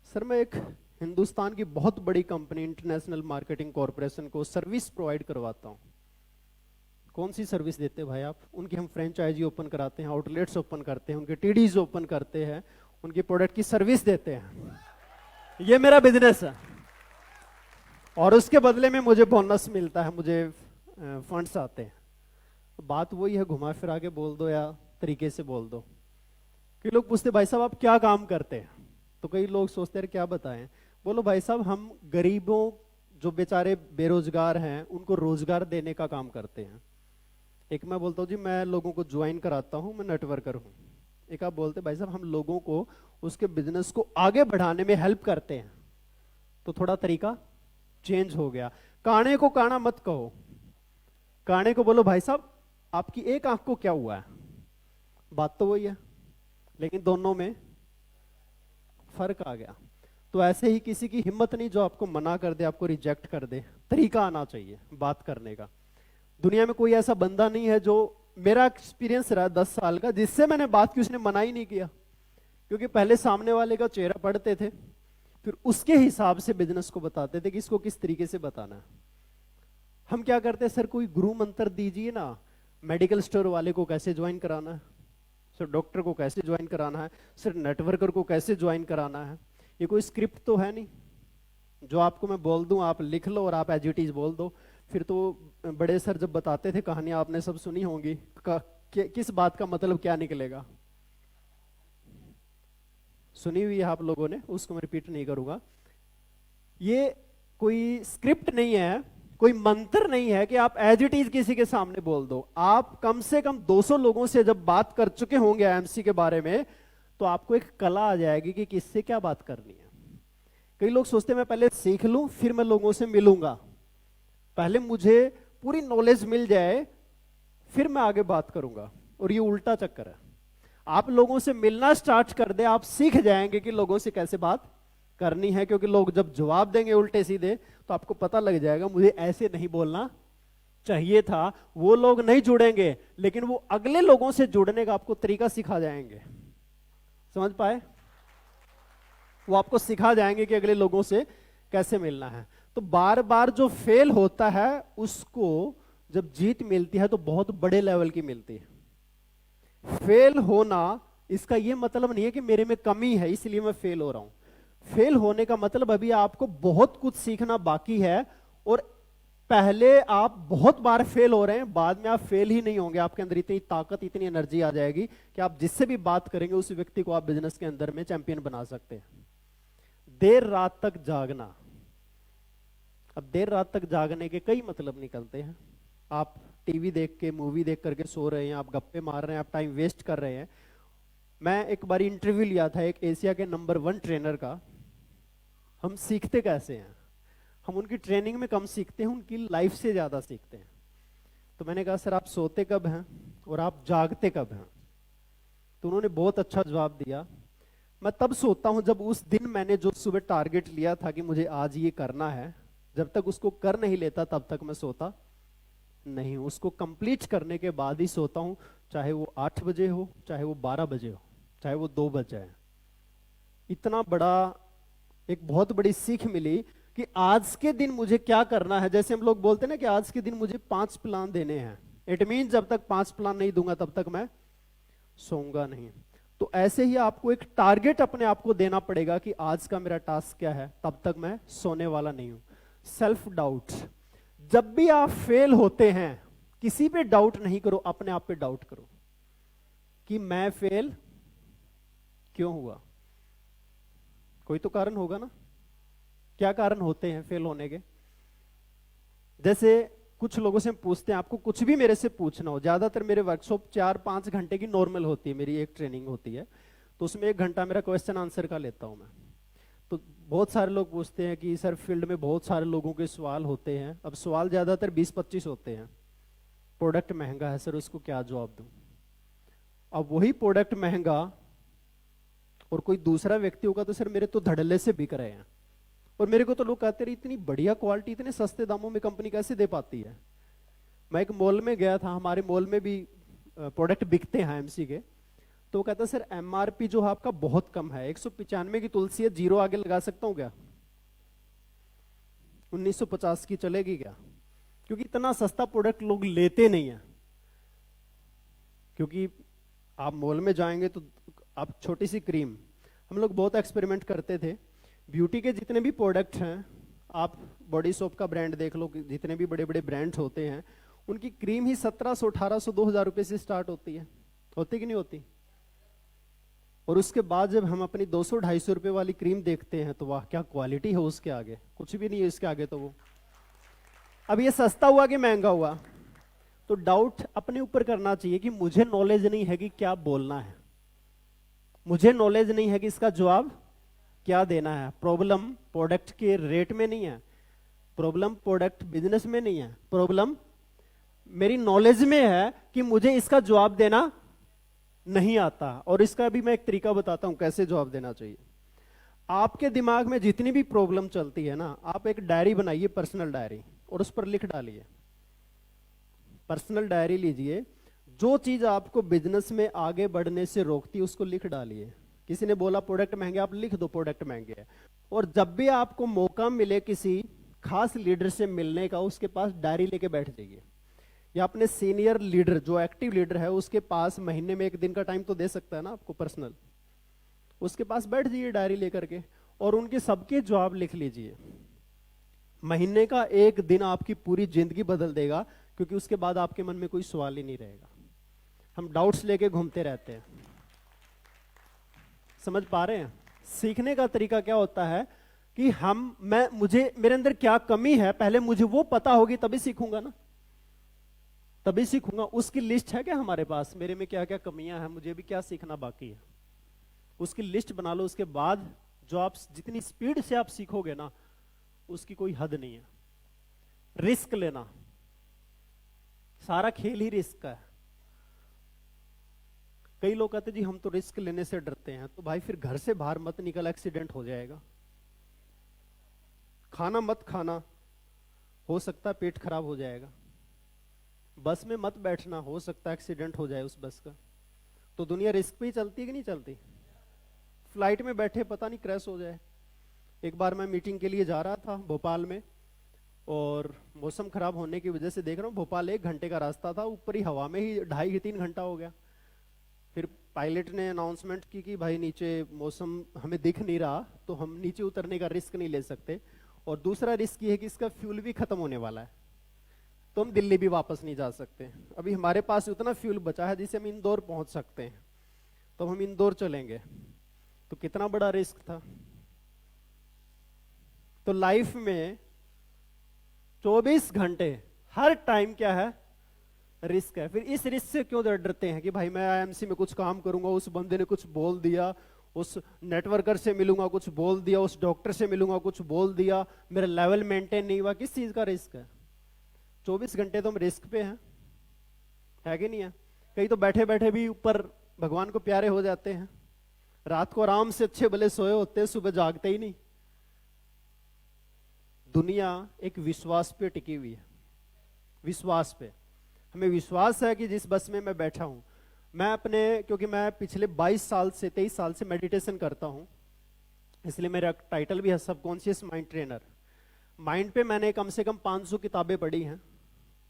सर मैं एक हिंदुस्तान की बहुत बड़ी कंपनी इंटरनेशनल मार्केटिंग कॉर्पोरेशन को सर्विस प्रोवाइड करवाता हूं। कौन सी सर्विस देते हैं भाई आप? उनकी हम फ्रेंचाइजी ओपन कराते हैं, आउटलेट्स ओपन करते हैं, उनके टीडीज ओपन करते हैं, उनकी प्रोडक्ट की सर्विस देते हैं। ये मेरा बिजनेस है, और उसके बदले में मुझे बोनस मिलता है, मुझे फंड्स आते हैं। तो बात वही है, घुमा फिरा के बोल दो या तरीके से बोल दो। कि लोग पूछते भाई साहब आप क्या काम करते हैं? तो कई लोग सोचते हैं क्या बताएं, बोलो भाई साहब हम गरीबों जो बेचारे बेरोजगार हैं उनको रोजगार देने का काम करते हैं। एक मैं बोलता हूँ जी मैं लोगों को ज्वाइन कराता हूँ, मैं नेटवर्कर हूँ। एक आप बोलते भाई साहब हम लोगों को उसके बिजनेस को आगे बढ़ाने में हेल्प करते हैं। तो थोड़ा तरीका चेंज हो गया। काणे को काना मत कहो, काणे को बोलो भाई साहब आपकी एक आंख को क्या हुआ है? बात तो वही है, लेकिन दोनों में फर्क आ गया। तो ऐसे ही किसी की हिम्मत नहीं जो आपको मना कर दे, आपको रिजेक्ट कर दे। तरीका आना चाहिए बात करने का। दुनिया में कोई ऐसा बंदा नहीं है जो मेरा एक्सपीरियंस रहा 10 साल का, जिससे मैंने बात की उसने मना ही नहीं किया, क्योंकि पहले सामने वाले का चेहरा पढ़ते थे, फिर उसके हिसाब से बिजनेस को बताते थे कि इसको किस तरीके से बताना है। हम क्या करते हैं, सर कोई गुरु मंत्र दीजिए ना, मेडिकल स्टोर वाले को कैसे ज्वाइन कराना है, सर डॉक्टर को कैसे ज्वाइन कराना है, सर नेटवर्कर को कैसे ज्वाइन कराना है। ये कोई स्क्रिप्ट तो है नहीं, जो आपको मैं बोल दूं आप लिख लो और आप एज इट इज बोल दो। फिर तो बड़े सर जब बताते थे कहानियां, आपने सब सुनी होंगी, किस बात का मतलब क्या निकलेगा, सुनी हुई है आप लोगों ने, उसको मैं रिपीट नहीं करूंगा। ये कोई स्क्रिप्ट नहीं है, कोई मंत्र नहीं है कि आप एज इट इज किसी के सामने बोल दो। आप कम से कम 200 लोगों से जब बात कर चुके होंगे एमसी के बारे में, तो आपको एक कला आ जाएगी कि किससे क्या बात करनी है। कई लोग सोचते हैं मैं पहले सीख लूं फिर मैं लोगों से मिलूंगा, पहले मुझे पूरी नॉलेज मिल जाए फिर मैं आगे बात करूंगा, और ये उल्टा चक्कर है। आप लोगों से मिलना स्टार्ट कर दे, आप सीख जाएंगे कि लोगों से कैसे बात करनी है, क्योंकि लोग जब जवाब देंगे उल्टे सीधे तो आपको पता लग जाएगा मुझे ऐसे नहीं बोलना चाहिए था। वो लोग नहीं जुड़ेंगे, लेकिन वो अगले लोगों से जुड़ने का आपको तरीका सिखा जाएंगे। समझ पाए? वो आपको सिखा जाएंगे कि अगले लोगों से कैसे मिलना है। तो बार बार जो फेल होता है उसको जब जीत मिलती है तो बहुत बड़े लेवल की मिलती है। फेल होना इसका यह मतलब नहीं है कि मेरे में कमी है इसलिए मैं फेल हो रहा हूं। फेल होने का मतलब अभी आपको बहुत कुछ सीखना बाकी है, और पहले आप बहुत बार फेल हो रहे हैं, बाद में आप फेल ही नहीं होंगे। आपके अंदर इतनी ताकत, इतनी एनर्जी आ जाएगी कि आप जिससे भी बात करेंगे उस व्यक्ति को आप बिजनेस के अंदर में चैंपियन बना सकते हैं। देर रात तक जागना, अब देर रात तक जागने के कई मतलब निकलते हैं। आप टीवी देख के, मूवी देख करके सो रहे हैं, आप गप्पे मार रहे हैं, आप टाइम वेस्ट कर रहे हैं। मैं एक बार इंटरव्यू लिया था एक एशिया के नंबर 1 ट्रेनर का। हम सीखते कैसे हैं? हम उनकी ट्रेनिंग में कम सीखते हैं, उनकी लाइफ से ज्यादा सीखते हैं। तो मैंने कहा सर आप सोते कब हैं और आप जागते कब हैं? तो उन्होंने बहुत अच्छा जवाब दिया, मैं तब सोता हूं जब उस दिन मैंने जो सुबह टारगेट लिया था कि मुझे आज ये करना है, जब तक उसको कर नहीं लेता तब तक मैं सोता नहीं। उसको कंप्लीट करने के बाद ही सोता हूं, चाहे वो 8 बजे हो, चाहे वो 12 बजे हो, चाहे वो 2 बजे है। इतना बड़ा, एक बहुत बड़ी सीख मिली कि आज के दिन मुझे क्या करना है। जैसे हम लोग बोलते हैं ना कि आज के दिन मुझे 5 प्लान देने हैं, इट मीन जब तक 5 प्लान नहीं दूंगा तब तक मैं सोऊंगा नहीं। तो ऐसे ही आपको एक टारगेट अपने आप को देना पड़ेगा कि आज का मेरा टास्क क्या है, तब तक मैं सोने वाला नहीं हूं। सेल्फ डाउट, जब भी आप फेल होते हैं किसी पे डाउट नहीं करो, अपने आप पे डाउट करो कि मैं फेल क्यों हुआ। कोई तो कारण होगा ना, क्या कारण होते हैं फेल होने के? जैसे कुछ लोगों से हम पूछते हैं, आपको कुछ भी मेरे से पूछना हो, ज्यादातर मेरे वर्कशॉप 4-5 घंटे की नॉर्मल होती है, मेरी एक ट्रेनिंग होती है, तो उसमें 1 घंटा मेरा क्वेश्चन आंसर का लेता हूं मैं। तो बहुत सारे लोग पूछते हैं कि सर फील्ड में बहुत सारे लोगों के सवाल होते हैं। अब सवाल ज्यादातर 20-25 होते हैं, प्रोडक्ट महंगा है सर, उसको क्या जवाब दूं? अब वही प्रोडक्ट महंगा और कोई दूसरा व्यक्ति होगा तो सर मेरे तो धड़ल्ले से बिक रहे हैं, और मेरे को तो लोग कहते रहे इतनी बढ़िया क्वालिटी इतने सस्ते दामों में कंपनी कैसे दे पाती है। मैं एक मॉल में गया था, हमारे मॉल में भी प्रोडक्ट बिकते हैं एमसी के, तो वो कहता सर एमआरपी जो है आपका बहुत कम है, 195 की तुलसी है, 0 आगे लगा सकता हूं क्या? 1950 की चलेगी क्या? क्योंकि इतना सस्ता प्रोडक्ट लोग लेते नहीं है। क्योंकि आप मॉल में जाएंगे तो आप छोटी सी क्रीम, हम लोग बहुत एक्सपेरिमेंट करते थे, ब्यूटी के जितने भी प्रोडक्ट हैं, आप बॉडी सोप का ब्रांड देख लो, जितने भी बड़े बड़े ब्रांड्स होते हैं उनकी क्रीम ही 1700, 1800, 2000 रुपए से स्टार्ट होती है, होती कि नहीं होती? और उसके बाद जब हम अपनी 200-250 रुपए वाली क्रीम देखते हैं तो वाह क्या क्वालिटी है उसके आगे, कुछ भी नहीं है इसके आगे। तो वो अब ये सस्ता हुआ कि महंगा हुआ? तो डाउट अपने ऊपर करना चाहिए कि मुझे नॉलेज नहीं है कि क्या बोलना है, मुझे नॉलेज नहीं है कि इसका जवाब क्या देना है। प्रॉब्लम प्रोडक्ट के रेट में नहीं है, प्रॉब्लम प्रोडक्ट बिजनेस में नहीं है, प्रॉब्लम मेरी नॉलेज में है कि मुझे इसका जवाब देना नहीं आता। और इसका भी मैं एक तरीका बताता हूं कैसे जवाब देना चाहिए। आपके दिमाग में जितनी भी प्रॉब्लम चलती है ना, आप एक डायरी बनाइए, पर्सनल डायरी, और उस पर लिख डालिए। पर्सनल डायरी लीजिए, जो चीज आपको बिजनेस में आगे बढ़ने से रोकती है उसको लिख डालिए। किसी ने बोला प्रोडक्ट महंगे, आप लिख दो प्रोडक्ट महंगे है। और जब भी आपको मौका मिले किसी खास लीडर से मिलने का, उसके पास डायरी लेके बैठ जाइए, या अपने सीनियर लीडर जो एक्टिव लीडर है उसके पास महीने में 1 दिन का टाइम तो दे सकता है ना आपको पर्सनल, उसके पास बैठ जाइए डायरी लेकर के और उनके सबके जवाब लिख लीजिए। महीने का 1 दिन आपकी पूरी जिंदगी बदल देगा, क्योंकि उसके बाद आपके मन में कोई सवाल ही नहीं रहेगा। हम डाउट्स लेके घूमते रहते हैं। समझ पा रहे हैं? सीखने का तरीका क्या होता है कि मेरे अंदर क्या कमी है, पहले मुझे वो पता होगी तभी सीखूंगा ना, तभी सीखूंगा। उसकी लिस्ट है क्या हमारे पास, मेरे में क्या क्या कमियां हैं, मुझे भी क्या सीखना बाकी है, उसकी लिस्ट बना लो। उसके बाद जो आप जितनी स्पीड से आप सीखोगे ना, उसकी कोई हद नहीं है। रिस्क लेना, सारा खेल ही रिस्क का है। कई लोग कहते जी हम तो रिस्क लेने से डरते हैं, तो भाई फिर घर से बाहर मत निकल, एक्सीडेंट हो जाएगा। खाना मत खाना, हो सकता है पेट खराब हो जाएगा। बस में मत बैठना, हो सकता है एक्सीडेंट हो जाए उस बस का। तो दुनिया रिस्क पे ही चलती है कि नहीं चलती? फ्लाइट में बैठे पता नहीं क्रैश हो जाए। एक बार मैं मीटिंग के लिए जा रहा था भोपाल में, और मौसम खराब होने की वजह से देख रहा हूँ भोपाल 1 घंटे का रास्ता था, ऊपर ही हवा में ही 2.5-3 घंटा हो गया। फिर पायलट ने अनाउंसमेंट की कि भाई नीचे मौसम हमें दिख नहीं रहा, तो हम नीचे उतरने का रिस्क नहीं ले सकते, और दूसरा रिस्क ये है कि इसका फ्यूल भी खत्म होने वाला है, तो हम दिल्ली भी वापस नहीं जा सकते। अभी हमारे पास उतना फ्यूल बचा है जिससे हम इंदौर पहुंच सकते हैं, तो हम इंदौर चलेंगे। तो कितना बड़ा रिस्क था। तो लाइफ में 24 घंटे हर टाइम क्या है, रिस्क है। फिर इस रिस्क से क्यों डरते हैं कि भाई मैं आईएमसी में कुछ काम करूंगा, उस बंदे ने कुछ बोल दिया, उस नेटवर्कर से मिलूंगा कुछ बोल दिया, उस डॉक्टर से मिलूंगा कुछ बोल दिया, मेरा लेवल मेंटेन नहीं हुआ। किस चीज का रिस्क है? 24 घंटे तो हम रिस्क पे हैं, है कि नहीं है? कई तो बैठे बैठे भी ऊपर भगवान को प्यारे हो जाते हैं, रात को आराम से अच्छे भले सोए होते हैं, सुबह जागते ही नहीं। दुनिया एक विश्वास पे टिकी हुई है, विश्वास पे। हमें विश्वास है कि जिस बस में मैं बैठा हूं, क्योंकि मैं पिछले 23 साल से मेडिटेशन करता हूं, इसलिए मेरा टाइटल भी है सबकॉन्शियस माइंड ट्रेनर। माइंड पे मैंने कम से कम 500 किताबें पढ़ी हैं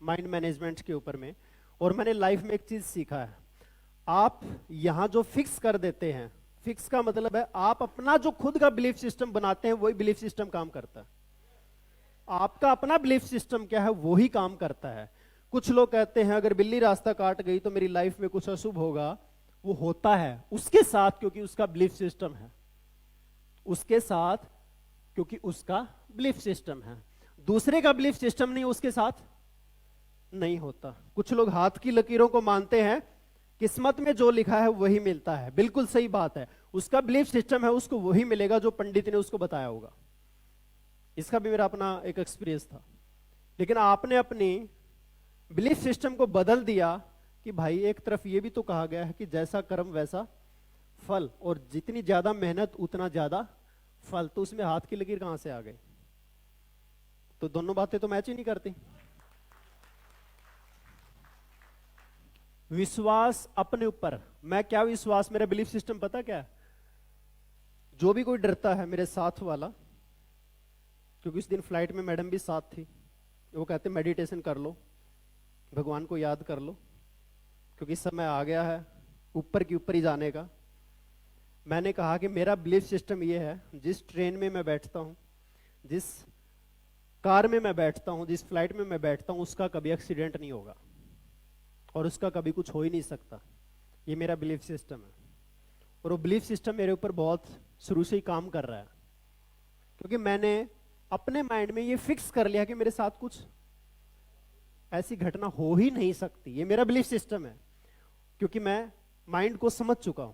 माइंड मैनेजमेंट के ऊपर में, और मैंने लाइफ में एक चीज सीखा है, आप यहां जो फिक्स कर देते हैं, फिक्स का मतलब है आप अपना जो खुद का बिलीफ सिस्टम बनाते हैं वही बिलीफ सिस्टम काम करता है। आपका अपना बिलीफ सिस्टम क्या है वही काम करता है। कुछ लोग कहते हैं अगर बिल्ली रास्ता काट गई तो मेरी लाइफ में कुछ अशुभ होगा, वो होता है उसके साथ क्योंकि उसका बिलीफ सिस्टम है, उसके साथ क्योंकि उसका बिलीफ सिस्टम है। दूसरे का बिलीफ सिस्टम नहीं उसके साथ नहीं होता। कुछ लोग हाथ की लकीरों को मानते हैं, किस्मत में जो लिखा है वही मिलता है, बिल्कुल सही बात है। उसका बिलीफ सिस्टम है, उसको वही मिलेगा जो पंडित ने उसको बताया होगा। इसका भी मेरा अपना एक एक्सपीरियंस था। लेकिन आपने अपनी बिलीफ सिस्टम को बदल दिया कि भाई एक तरफ ये भी तो कहा गया है कि जैसा कर्म वैसा फल, और जितनी ज्यादा मेहनत उतना ज्यादा फल, तो उसमें हाथ की लकीर कहां से आ गई? तो दोनों बातें तो मैच ही नहीं करती। विश्वास अपने ऊपर, मैं क्या विश्वास, मेरा बिलीफ सिस्टम पता क्या है? जो भी कोई डरता है मेरे साथ वाला, क्योंकि उस दिन फ्लाइट में मैडम भी साथ थी, वो कहते मेडिटेशन कर लो, भगवान को याद कर लो, क्योंकि समय आ गया है ऊपर की ऊपर ही जाने का। मैंने कहा कि मेरा बिलीफ सिस्टम ये है, जिस ट्रेन में मैं बैठता हूं, जिस कार में मैं बैठता हूं, जिस फ्लाइट में मैं बैठता हूं, उसका कभी एक्सीडेंट नहीं होगा और उसका कभी कुछ हो ही नहीं सकता। ये मेरा बिलीफ सिस्टम है, और वो बिलीफ सिस्टम मेरे ऊपर बहुत शुरू से ही काम कर रहा है, क्योंकि मैंने अपने माइंड में ये फिक्स कर लिया कि मेरे साथ कुछ ऐसी घटना हो ही नहीं सकती। ये मेरा बिलीफ सिस्टम है, क्योंकि मैं माइंड को समझ चुका हूं।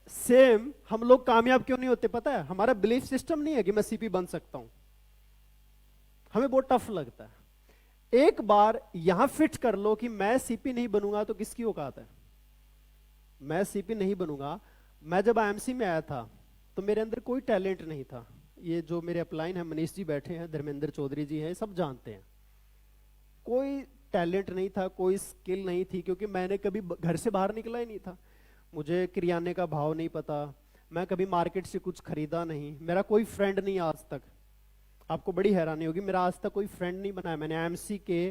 सेम हम लोग कामयाब क्यों नहीं होते पता है? हमारा बिलीफ सिस्टम नहीं है कि मैं सीपी बन सकता हूं, हमें बहुत टफ लगता है। एक बार यहां फिट कर लो कि मैं सीपी नहीं बनूंगा तो किसकी औकात है? मैं सीपी नहीं बनूंगा। मैं जब आईएमसी में आया था तो मेरे अंदर कोई टैलेंट नहीं था। ये जो मेरे अपलाइन है, मनीष जी बैठे हैं, धर्मेंद्र चौधरी जी हैं, सब जानते हैं, कोई टैलेंट नहीं था, कोई स्किल नहीं थी, क्योंकि मैंने कभी घर से बाहर निकला ही नहीं था। मुझे किराने का भाव नहीं पता, मैं कभी मार्केट से कुछ खरीदा नहीं, मेरा कोई फ्रेंड नहीं आज तक। आपको बड़ी हैरानी होगी, मेरा आज तक कोई फ्रेंड नहीं बनाया मैंने आईएमसी के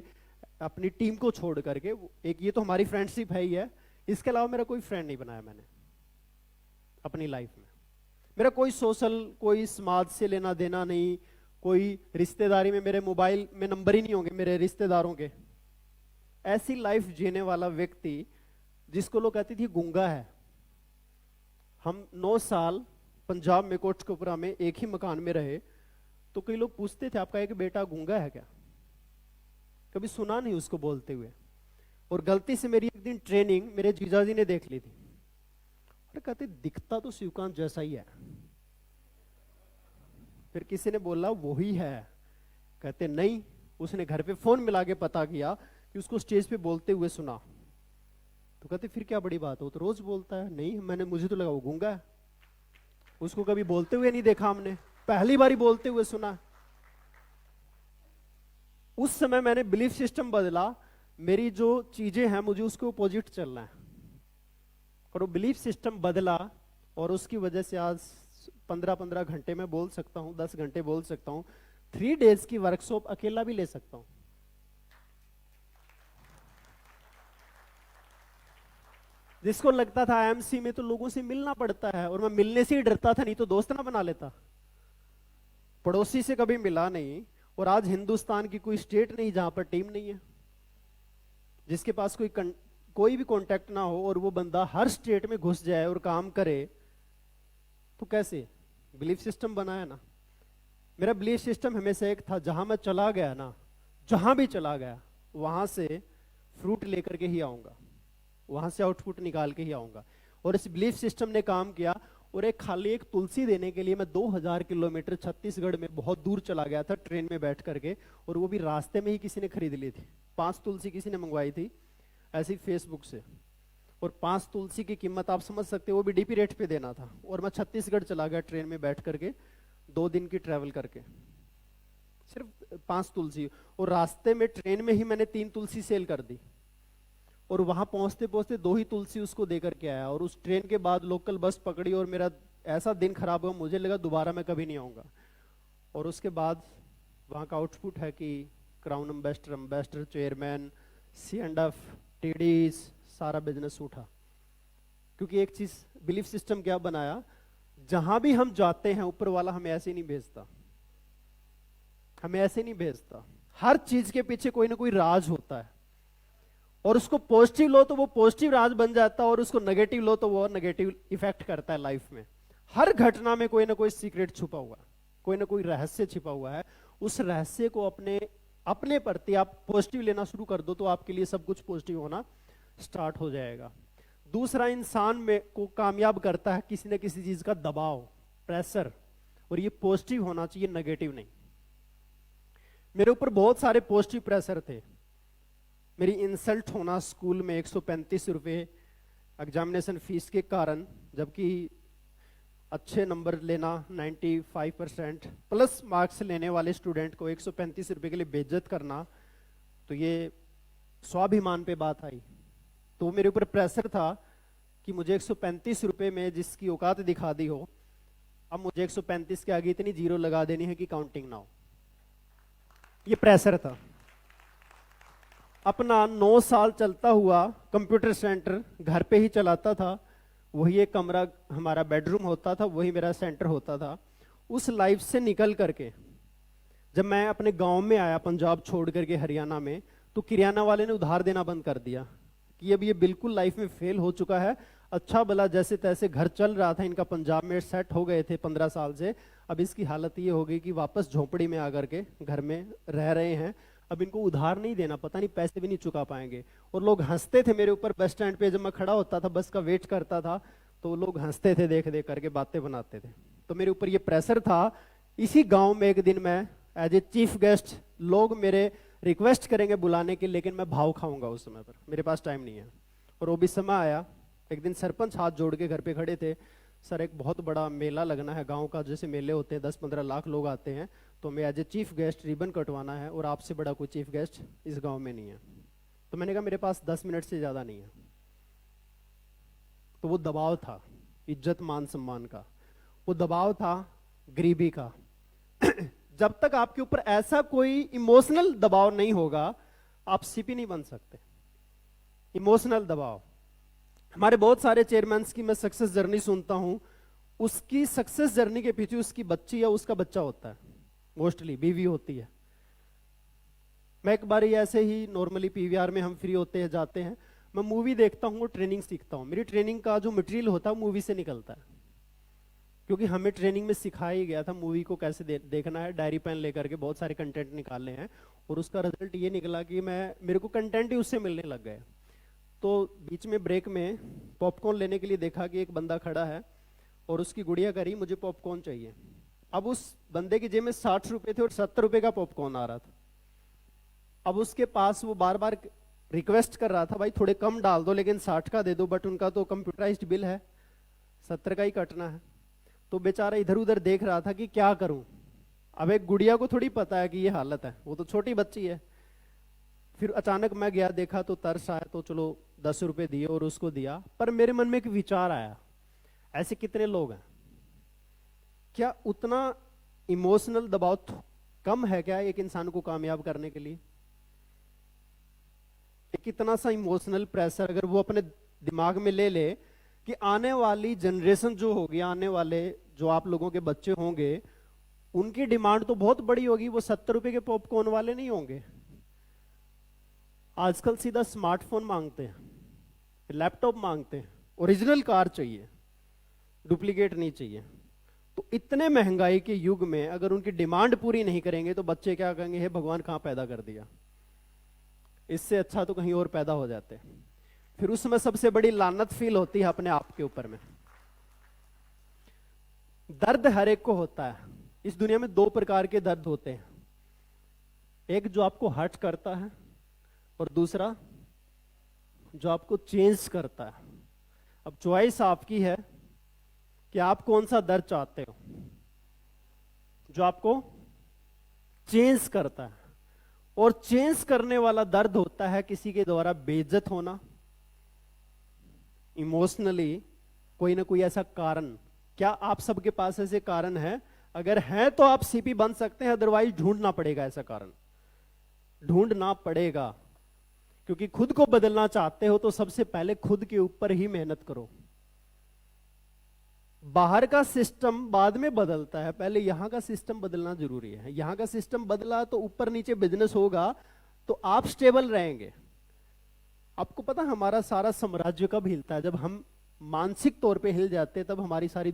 अपनी टीम को छोड़ करके। एक ये तो हमारी फ्रेंडशिप है ही है, इसके अलावा मेरा कोई फ्रेंड नहीं बनाया मैंने अपनी लाइफ में। मेरा कोई सोशल, कोई समाज से लेना देना नहीं, कोई रिश्तेदारी में मेरे मोबाइल में नंबर ही नहीं होंगे मेरे रिश्तेदारों के। ऐसी लाइफ जीने वाला व्यक्ति जिसको लोग कहते थे गूंगा है। हम 9 साल पंजाब में कोटकपुरा में एक ही मकान में रहे, तो कई लोग पूछते थे आपका एक बेटा गूंगा है क्या? कभी सुना नहीं उसको बोलते हुए। और गलती से मेरी एक दिन ट्रेनिंग मेरे जीजाजी ने देख ली थी, और कहते दिखता तो शिवकांत जैसा ही है। फिर किसी ने बोला वही है, कहते नहीं, उसने घर पे फोन मिला के पता किया कि उसको स्टेज पे बोलते हुए सुना। तो कहते फिर क्या बड़ी बात हो, तो रोज बोलता है। नहीं, मुझे तो लगा वो गूंगा है, उसको कभी बोलते हुए नहीं देखा हमने, पहली बारी बोलते हुए सुना। उस समय मैंने बिलीफ सिस्टम बदला, मेरी जो चीजें हैं मुझे उसके अपोजिट चलना है, और वो बिलीफ सिस्टम बदला, और उसकी वजह से आज 15-15 घंटे में बोल सकता हूं, 10 घंटे बोल सकता हूं, 3 डेज की वर्कशॉप अकेला भी ले सकता हूं। जिसको लगता था आईएमसी में तो लोगों से मिलना पड़ता है, और मैं मिलने से ही डरता था, नहीं तो दोस्त ना बना लेता। पड़ोसी से कभी मिला नहीं, और आज हिंदुस्तान की कोई स्टेट नहीं जहां पर टीम नहीं है, जिसके पास कोई भी कांटेक्ट ना हो, और वो बंदा हर स्टेट में घुस जाए और काम करे। तो कैसे? बिलीफ सिस्टम बनाया ना। मेरा बिलीफ सिस्टम हमेशा एक था, जहां मैं चला गया ना, जहां भी चला गया वहां से फ्रूट लेकर के ही आऊंगा, वहां से आउटपुट निकाल के ही आऊंगा। और इस बिलीफ सिस्टम ने काम किया। और खाली एक तुलसी देने के लिए मैं 2000 किलोमीटर छत्तीसगढ़ में बहुत दूर चला गया था ट्रेन में बैठ करके, और वो भी रास्ते में ही किसी ने खरीद ली थी। 5 तुलसी किसी ने मंगवाई थी ऐसी फेसबुक से, और 5 तुलसी की कीमत आप समझ सकते हो, वो भी डीपी रेट पे देना था। और मैं छत्तीसगढ़ चला गया ट्रेन में बैठ करके, 2 दिन की ट्रेवल करके, सिर्फ 5 तुलसी। और रास्ते में ट्रेन में ही मैंने 3 तुलसी सेल कर दी, और वहां पहुंचते पहुंचते 2 ही तुलसी उसको दे करके आया। और उस ट्रेन के बाद लोकल बस पकड़ी, और मेरा ऐसा दिन खराब हुआ, मुझे लगा दोबारा मैं कभी नहीं आऊंगा। और उसके बाद वहां का आउटपुट है कि crown ambassador, chairman, C&F, TDs, सारा बिजनेस उठा। क्योंकि एक चीज बिलीफ सिस्टम क्या बनाया, जहां भी हम जाते हैं ऊपर वाला हमें ऐसे नहीं भेजता, हमें ऐसे नहीं भेजता। हर चीज के पीछे कोई ना कोई राज होता है, और उसको पॉजिटिव लो तो वो पॉजिटिव राज बन जाता है, और उसको नेगेटिव लो तो वो नेगेटिव इफेक्ट करता है लाइफ में। हर घटना में कोई ना कोई सीक्रेट छुपा हुआ है, कोई ना कोई रहस्य छिपा हुआ है। उस रहस्य को अपने प्रति आप पॉजिटिव लेना शुरू कर दो, तो आपके लिए सब कुछ पॉजिटिव होना स्टार्ट हो जाएगा। दूसरा, इंसान में को कामयाब करता है किसी न किसी चीज का दबाव, प्रेशर, और ये पॉजिटिव होना चाहिए, नेगेटिव नहीं। मेरे ऊपर बहुत सारे पॉजिटिव प्रेशर थे। मेरी इंसल्ट होना स्कूल में 135 रुपए एग्जामिनेशन फीस के कारण, जबकि अच्छे नंबर लेना 95% प्लस मार्क्स लेने वाले स्टूडेंट को 135 रुपए के लिए बेइज्जत करना, तो ये स्वाभिमान पे बात आई। तो मेरे ऊपर प्रेशर था कि मुझे 135 रुपए में जिसकी औकात दिखा दी हो, अब मुझे 135 के आगे इतनी जीरो लगा देनी है कि काउंटिंग ना हो। ये प्रेशर था। अपना 9 साल चलता हुआ कंप्यूटर सेंटर घर पे ही चलाता था, वही एक कमरा हमारा बेडरूम होता था, वही मेरा सेंटर होता था। उस लाइफ से निकल करके जब मैं अपने गांव में आया, पंजाब छोड़ करके हरियाणा में, तो किराना वाले ने उधार देना बंद कर दिया कि अब ये बिल्कुल लाइफ में फेल हो चुका है। अच्छा भला जैसे तैसे घर चल रहा था इनका, पंजाब में सेट हो गए थे 15 साल से, अब इसकी हालत ये हो गई कि वापस झोपड़ी में आकर के घर में रह रहे हैं। अब इनको उधार नहीं देना, पता नहीं पैसे भी नहीं चुका पाएंगे। और लोग हंसते थे मेरे ऊपर। बस स्टैंड पे जब मैं खड़ा होता था, बस का वेट करता था, तो लोग हंसते थे, देख देख करके बातें बनाते थे। तो मेरे ऊपर ये प्रेशर था। इसी गांव में एक दिन मैं एज ए चीफ गेस्ट, लोग मेरे रिक्वेस्ट करेंगे बुलाने के, लेकिन मैं भाव खाऊंगा उस समय पर, मेरे पास टाइम नहीं है। और वो भी समय आया, एक दिन सरपंच हाथ जोड़ के घर पे खड़े थे, सर एक बहुत बड़ा मेला लगना है गांव का, जैसे मेले होते हैं 10-15 लाख लोग आते हैं, तो मैं as a chief guest ribbon कटवाना है, और आपसे बड़ा कोई चीफ गेस्ट इस गांव में नहीं है। तो मैंने कहा मेरे पास 10 मिनट से ज्यादा नहीं है। तो वो दबाव था इज्जत मान सम्मान का, वो दबाव था गरीबी का। जब तक आपके ऊपर ऐसा कोई इमोशनल दबाव नहीं होगा, आप सीपी नहीं बन सकते। इमोशनल दबाव, हमारे बहुत सारे चेयरमैन्स की मैं सक्सेस जर्नी सुनता हूं, उसकी सक्सेस जर्नी के पीछे उसकी बच्ची या उसका बच्चा होता है, मोस्टली बीवी होती है। मैं एक बार ऐसे ही नॉर्मली पीवीआर में हम फ्री होते हैं, जाते हैं, मैं मूवी देखता हूँ, ट्रेनिंग सीखता हूँ। मेरी ट्रेनिंग का जो मटेरियल होता है मूवी से निकलता है, क्योंकि हमें ट्रेनिंग में सिखाया ही गया था मूवी को कैसे देखना है। डायरी पेन लेकर के बहुत सारे कंटेंट निकालने हैं, और उसका रिजल्ट ये निकला कि मेरे को कंटेंट ही उससे मिलने लग गए। तो बीच में ब्रेक में पॉपकॉर्न लेने के लिए देखा कि एक बंदा खड़ा है और उसकी गुड़िया करी मुझे पॉपकॉर्न चाहिए। अब उस बंदे की जेब में 60 रुपए थे और 70 रुपए का पॉपकॉर्न आ रहा था। अब उसके पास वो बार बार रिक्वेस्ट कर रहा था, भाई थोड़े कम डाल दो लेकिन 60 का दे दो, बट उनका तो कंप्यूटराइज्ड बिल है, 70 का ही कटना है। तो बेचारा इधर उधर देख रहा था कि क्या करूं। अब एक गुड़िया को थोड़ी पता है कि ये हालत है, वो तो छोटी बच्ची है। फिर अचानक मैं गया, देखा तो तरस आया, तो चलो 10 रुपए दिए और उसको दिया। पर मेरे मन में एक विचार आया, ऐसे कितने लोग हैं, क्या उतना इमोशनल दबाव कम है क्या एक इंसान को कामयाब करने के लिए? कितना सा इमोशनल प्रेशर अगर वो अपने दिमाग में ले ले कि आने वाली जनरेशन जो होगी, आने वाले जो आप लोगों के बच्चे होंगे, उनकी डिमांड तो बहुत बड़ी होगी, वो 70 रुपए के पॉपकॉर्न वाले नहीं होंगे। आजकल सीधा स्मार्टफोन मांगते हैं, लैपटॉप मांगते हैं, ओरिजिनल कार चाहिए, डुप्लीकेट नहीं चाहिए। तो इतने महंगाई के युग में अगर उनकी डिमांड पूरी नहीं करेंगे तो बच्चे क्या कहेंगे, हे भगवान कहां पैदा कर दिया, इससे अच्छा तो कहीं और पैदा हो जाते। फिर उसमें सबसे बड़ी लानत फील होती है अपने आप के ऊपर में। दर्द हर एक को होता है। इस दुनिया में 2 प्रकार के दर्द होते हैं, एक जो आपको हर्ट करता है और दूसरा जो आपको चेंज करता है। अब चॉइस आपकी है कि आप कौन सा दर्द चाहते हो, जो आपको चेंज करता है। और चेंज करने वाला दर्द होता है किसी के द्वारा बेइज्जत होना, इमोशनली कोई ना कोई ऐसा कारण। क्या आप सबके पास ऐसे कारण है? अगर है तो आप सीपी बन सकते हैं, अदरवाइज ढूंढना पड़ेगा, ऐसा कारण ढूंढना पड़ेगा। क्योंकि खुद को बदलना चाहते हो तो सबसे पहले खुद के ऊपर ही मेहनत करो। बाहर का सिस्टम बाद में बदलता है, पहले यहां का सिस्टम बदलना जरूरी है। यहां का सिस्टम बदला तो ऊपर नीचे बिजनेस होगा, तो आप स्टेबल रहेंगे। आपको पता हमारा सारा साम्राज्य कब हिलता है? जब हम मानसिक तौर पे हिल जाते हैं, तब हमारी सारी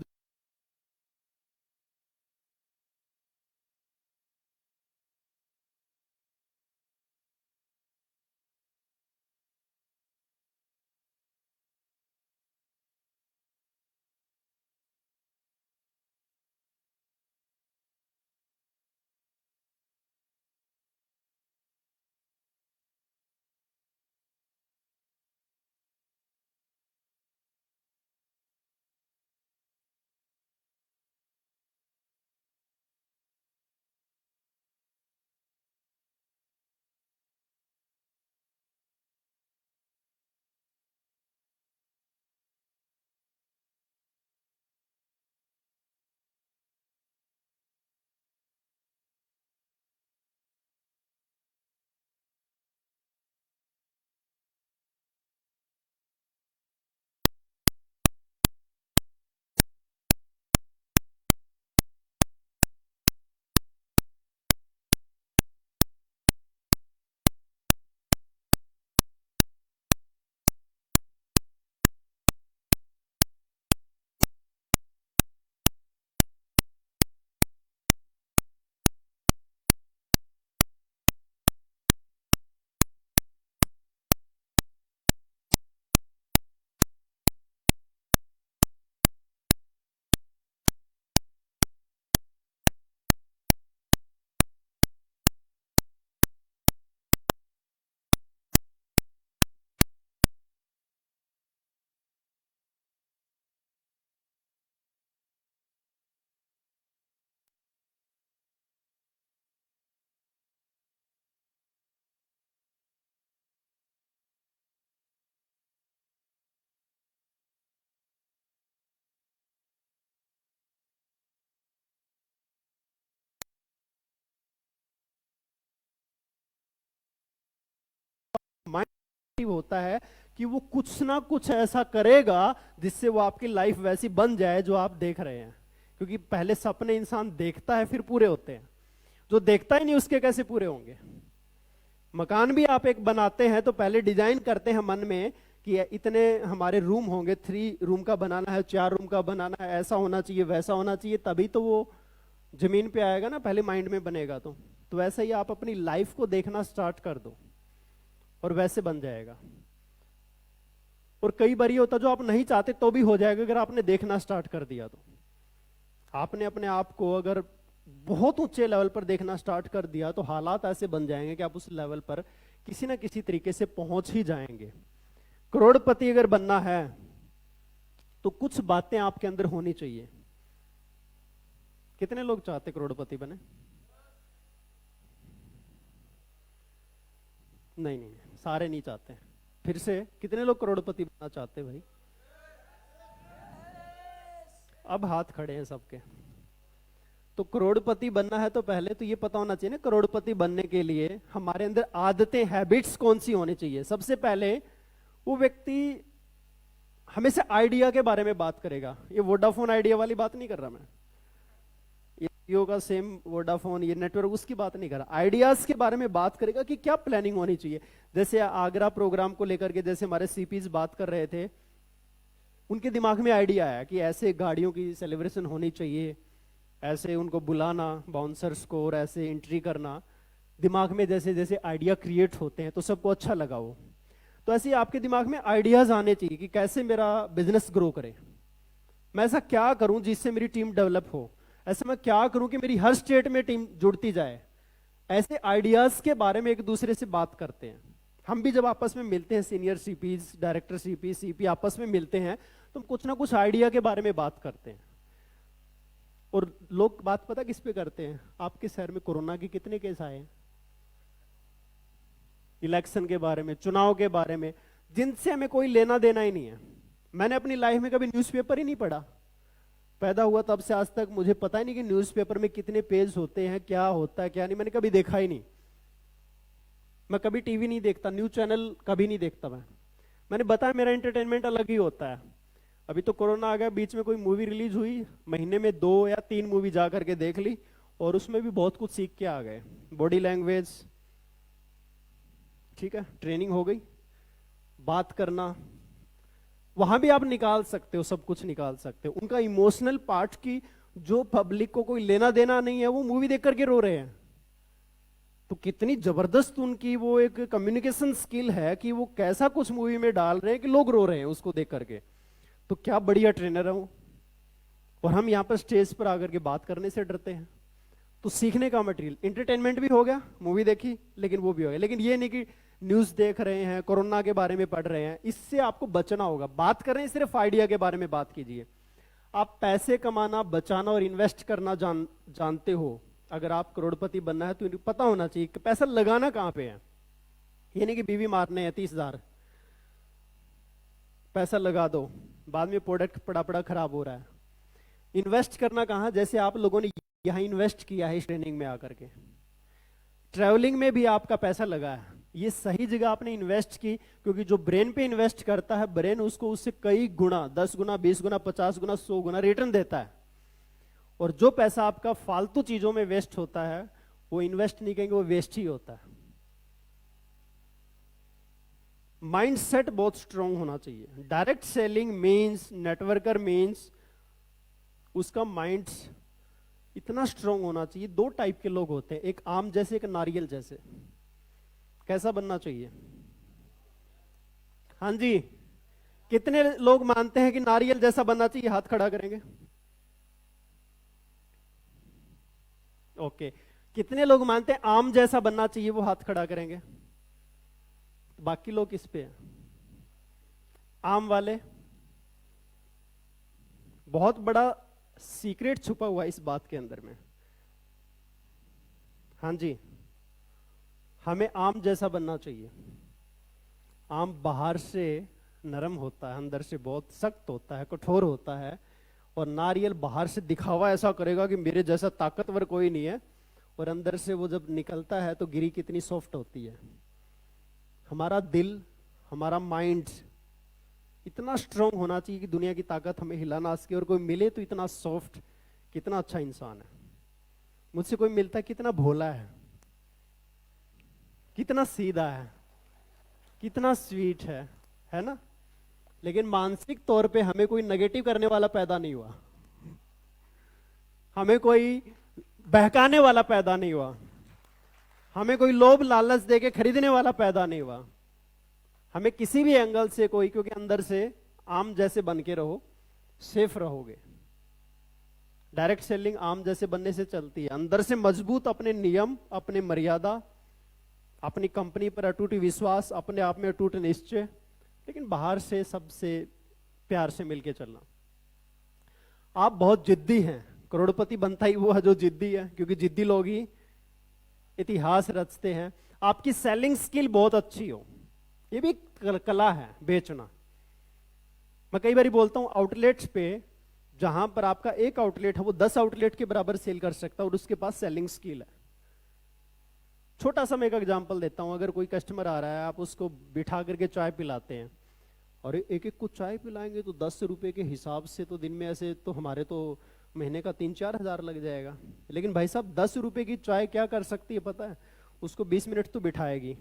ऑब्जेक्टिव होता है कि वो कुछ ना कुछ ऐसा करेगा जिससे वो आपकी लाइफ वैसी बन जाए जो आप देख रहे हैं। क्योंकि पहले सपने इंसान देखता है फिर पूरे होते हैं, जो देखता ही नहीं उसके कैसे पूरे होंगे। मकान भी आप एक बनाते हैं तो पहले डिजाइन करते हैं मन में कि इतने हमारे रूम होंगे, 3 रूम का बनाना है, 4 रूम का बनाना है, ऐसा होना चाहिए, वैसा होना चाहिए, तभी तो वो जमीन पे आएगा ना, पहले माइंड में बनेगा। तो वैसे ही आप अपनी लाइफ को देखना स्टार्ट कर दो और वैसे बन जाएगा। और कई बार ये होता जो आप नहीं चाहते तो भी हो जाएगा अगर आपने देखना स्टार्ट कर दिया। तो आपने अपने आप को अगर बहुत ऊंचे लेवल पर देखना स्टार्ट कर दिया तो हालात ऐसे बन जाएंगे कि आप उस लेवल पर किसी ना किसी तरीके से पहुंच ही जाएंगे। करोड़पति अगर बनना है तो कुछ बातें आपके अंदर होनी चाहिए। कितने लोग चाहते करोड़पति बने? नहीं नहीं, सारे नहीं चाहते। फिर से, कितने लोग करोड़पति बनना चाहते भाई? अब हाथ खड़े हैं सबके। तो करोड़पति बनना है तो पहले तो ये पता होना चाहिए ना, करोड़पति बनने के लिए हमारे अंदर आदतें, हैबिट्स कौन सी होनी चाहिए। सबसे पहले वो व्यक्ति हमेशा आइडिया के बारे में बात करेगा। ये वोडाफोन आइडिया वाली बात नहीं कर रहा मैं, ये जियो का सेम वोडाफोन, ये नेटवर्क, उसकी बात नहीं कर रहा। आइडियाज के बारे में बात करेगा कि क्या प्लानिंग होनी चाहिए। जैसे आगरा प्रोग्राम को लेकर के जैसे हमारे सीपीज बात कर रहे थे, उनके दिमाग में आइडिया आया कि ऐसे गाड़ियों की सेलिब्रेशन होनी चाहिए, ऐसे उनको बुलाना बाउंसर्स को और ऐसे एंट्री करना। दिमाग में जैसे जैसे आइडिया क्रिएट होते हैं तो सबको अच्छा लगा वो। तो ऐसे ही आपके दिमाग में आइडियाज आने चाहिए कि कैसे मेरा बिजनेस ग्रो करे, मैं ऐसा क्या करूं जिससे मेरी टीम डेवलप हो, ऐसा मैं क्या करूं कि मेरी हर स्टेट में टीम जुड़ती जाए। ऐसे आइडियाज के बारे में एक दूसरे से बात करते हैं। हम भी जब आपस में मिलते हैं, senior CPs, director CP, CP आपस में मिलते हैं तो हम कुछ ना कुछ आइडिया के बारे में बात करते हैं। और लोग बात पता किस पे करते हैं? आपके शहर में कोरोना के कितने केस आए हैं? इलेक्शन के बारे में, चुनाव के बारे में, जिनसे हमें कोई लेना देना ही नहीं है। मैंने अपनी लाइफ में कभी न्यूज़पेपर ही नहीं पढ़ा। पैदा हुआ तब से आज तक मुझे पता ही नहीं कि न्यूज़पेपर में कितने पेज होते हैं, क्या होता है क्या नहीं, मैंने कभी देखा ही नहीं। मैं कभी टीवी नहीं देखता, न्यूज चैनल कभी नहीं देखता। मैंने बताया मेरा एंटरटेनमेंट अलग ही होता है। अभी तो कोरोना आ गया, बीच में कोई मूवी रिलीज हुई, महीने में 2 या 3 मूवी जा करके देख ली और उसमें भी बहुत कुछ सीख के आ गए। बॉडी लैंग्वेज, ठीक है, ट्रेनिंग हो गई, बात करना, वहां भी आप निकाल सकते हो, सब कुछ निकाल सकते हो। उनका इमोशनल पार्ट की जो पब्लिक को कोई लेना देना नहीं है, वो मूवी देख करके रो रहे हैं। तो कितनी जबरदस्त उनकी वो एक कम्युनिकेशन स्किल है कि वो कैसा कुछ मूवी में डाल रहे हैं कि लोग रो रहे हैं उसको देख करके। तो क्या बढ़िया ट्रेनर है वो। और हम यहाँ पर स्टेज पर आकर के बात करने से डरते हैं। तो सीखने का मटेरियल, एंटरटेनमेंट भी हो गया, मूवी देखी, लेकिन वो भी हो गया। लेकिन ये नहीं कि न्यूज देख रहे हैं, कोरोना के बारे में पढ़ रहे हैं, इससे आपको बचना होगा। बात कर रहे हैं सिर्फ आइडिया के बारे में बात कीजिए। आप पैसे कमाना, बचाना और इन्वेस्ट करना जानते हो। अगर आप करोड़पति बनना है तो इनको पता होना चाहिए कि पैसा लगाना कहां पे है। ये नहीं कि बीवी मारने हैं 30,000 पैसा लगा दो, बाद में प्रोडक्ट पड़ा पड़ा खराब हो रहा है। इन्वेस्ट करना कहां? जैसे आप लोगों ने यहां इन्वेस्ट किया है इस ट्रेनिंग में आकर के, ट्रैवलिंग में भी आपका पैसा लगा है, ये सही जगह आपने इन्वेस्ट की। क्योंकि जो ब्रेन पे इन्वेस्ट करता है, ब्रेन उसको उससे कई गुना, 10 गुना, 20 गुना, 50 गुना, 100 गुना रिटर्न देता है। और जो पैसा आपका फालतू चीजों में वेस्ट होता है, वो इन्वेस्ट नहीं कहेंगे, वो वेस्ट ही होता है। माइंडसेट बहुत स्ट्रांग होना चाहिए। Direct selling means, networker means, उसका माइंड इतना स्ट्रांग होना चाहिए। 2 टाइप के लोग होते हैं, एक आम जैसे, एक नारियल जैसे। कैसा बनना चाहिए? हाँ जी, कितने लोग मानते हैं कि नारियल जैसा बनना चाहिए? हाथ खड़ा करेंगे। ओके, कितने लोग मानते हैं आम जैसा बनना चाहिए? वो हाथ खड़ा करेंगे। बाकी लोग किस पे हैं? आम वाले। बहुत बड़ा सीक्रेट छुपा हुआ है इस बात के अंदर में। हाँ जी, हमें आम जैसा बनना चाहिए। आम बाहर से नरम होता है, अंदर से बहुत सख्त होता है, कठोर होता है। और नारियल बाहर से दिखावा ऐसा करेगा कि मेरे जैसा ताकतवर कोई नहीं है, और अंदर से वो जब निकलता है तो गिरी कितनी सॉफ्ट होती है। हमारा दिल, हमारा माइंड इतना स्ट्रांग होना चाहिए कि दुनिया की ताकत हमें हिला ना सके, और कोई मिले तो इतना सॉफ्ट, कितना अच्छा इंसान है। मुझसे कोई मिलता है कितना भोला है, कितना सीधा है, कितना स्वीट है ना। लेकिन मानसिक तौर पे हमें कोई नेगेटिव करने वाला पैदा नहीं हुआ, हमें कोई बहकाने वाला पैदा नहीं हुआ, हमें कोई लोभ लालच देके खरीदने वाला पैदा नहीं हुआ, हमें किसी भी एंगल से कोई, क्योंकि अंदर से आम जैसे बन के रहो, सेफ रहोगे। डायरेक्ट सेलिंग आम जैसे बनने से चलती है, अंदर से मजबूत अपने नियम, अपने मर्यादा, अपनी कंपनी पर अटूट विश्वास, अपने आप में अटूट निश्चय, लेकिन बाहर से सबसे प्यार से मिलके चलना। आप बहुत जिद्दी हैं, करोड़पति बनता ही वो है जो जिद्दी है, क्योंकि जिद्दी लोग ही इतिहास रचते हैं। आपकी सेलिंग स्किल बहुत अच्छी हो, ये भी कला है बेचना। मैं कई बार बोलता हूं आउटलेट्स पे, जहां पर आपका एक आउटलेट है वो 10 आउटलेट के बराबर सेल कर सकता है, और उसके पास सेलिंग स्किल है। छोटा सा मैं एक एग्जांपल देता हूं। अगर कोई कस्टमर आ रहा है, आप उसको बिठा करके चाय पिलाते हैं, और एक एक को चाय पिलाएंगे तो 10 रुपए के हिसाब से तो दिन में ऐसे तो हमारे तो महीने का 3-4 हजार लग जाएगा। लेकिन भाई साहब 10 रुपए की चाय क्या कर सकती है पता है? उसको 20 मिनट तो बिठाएगी।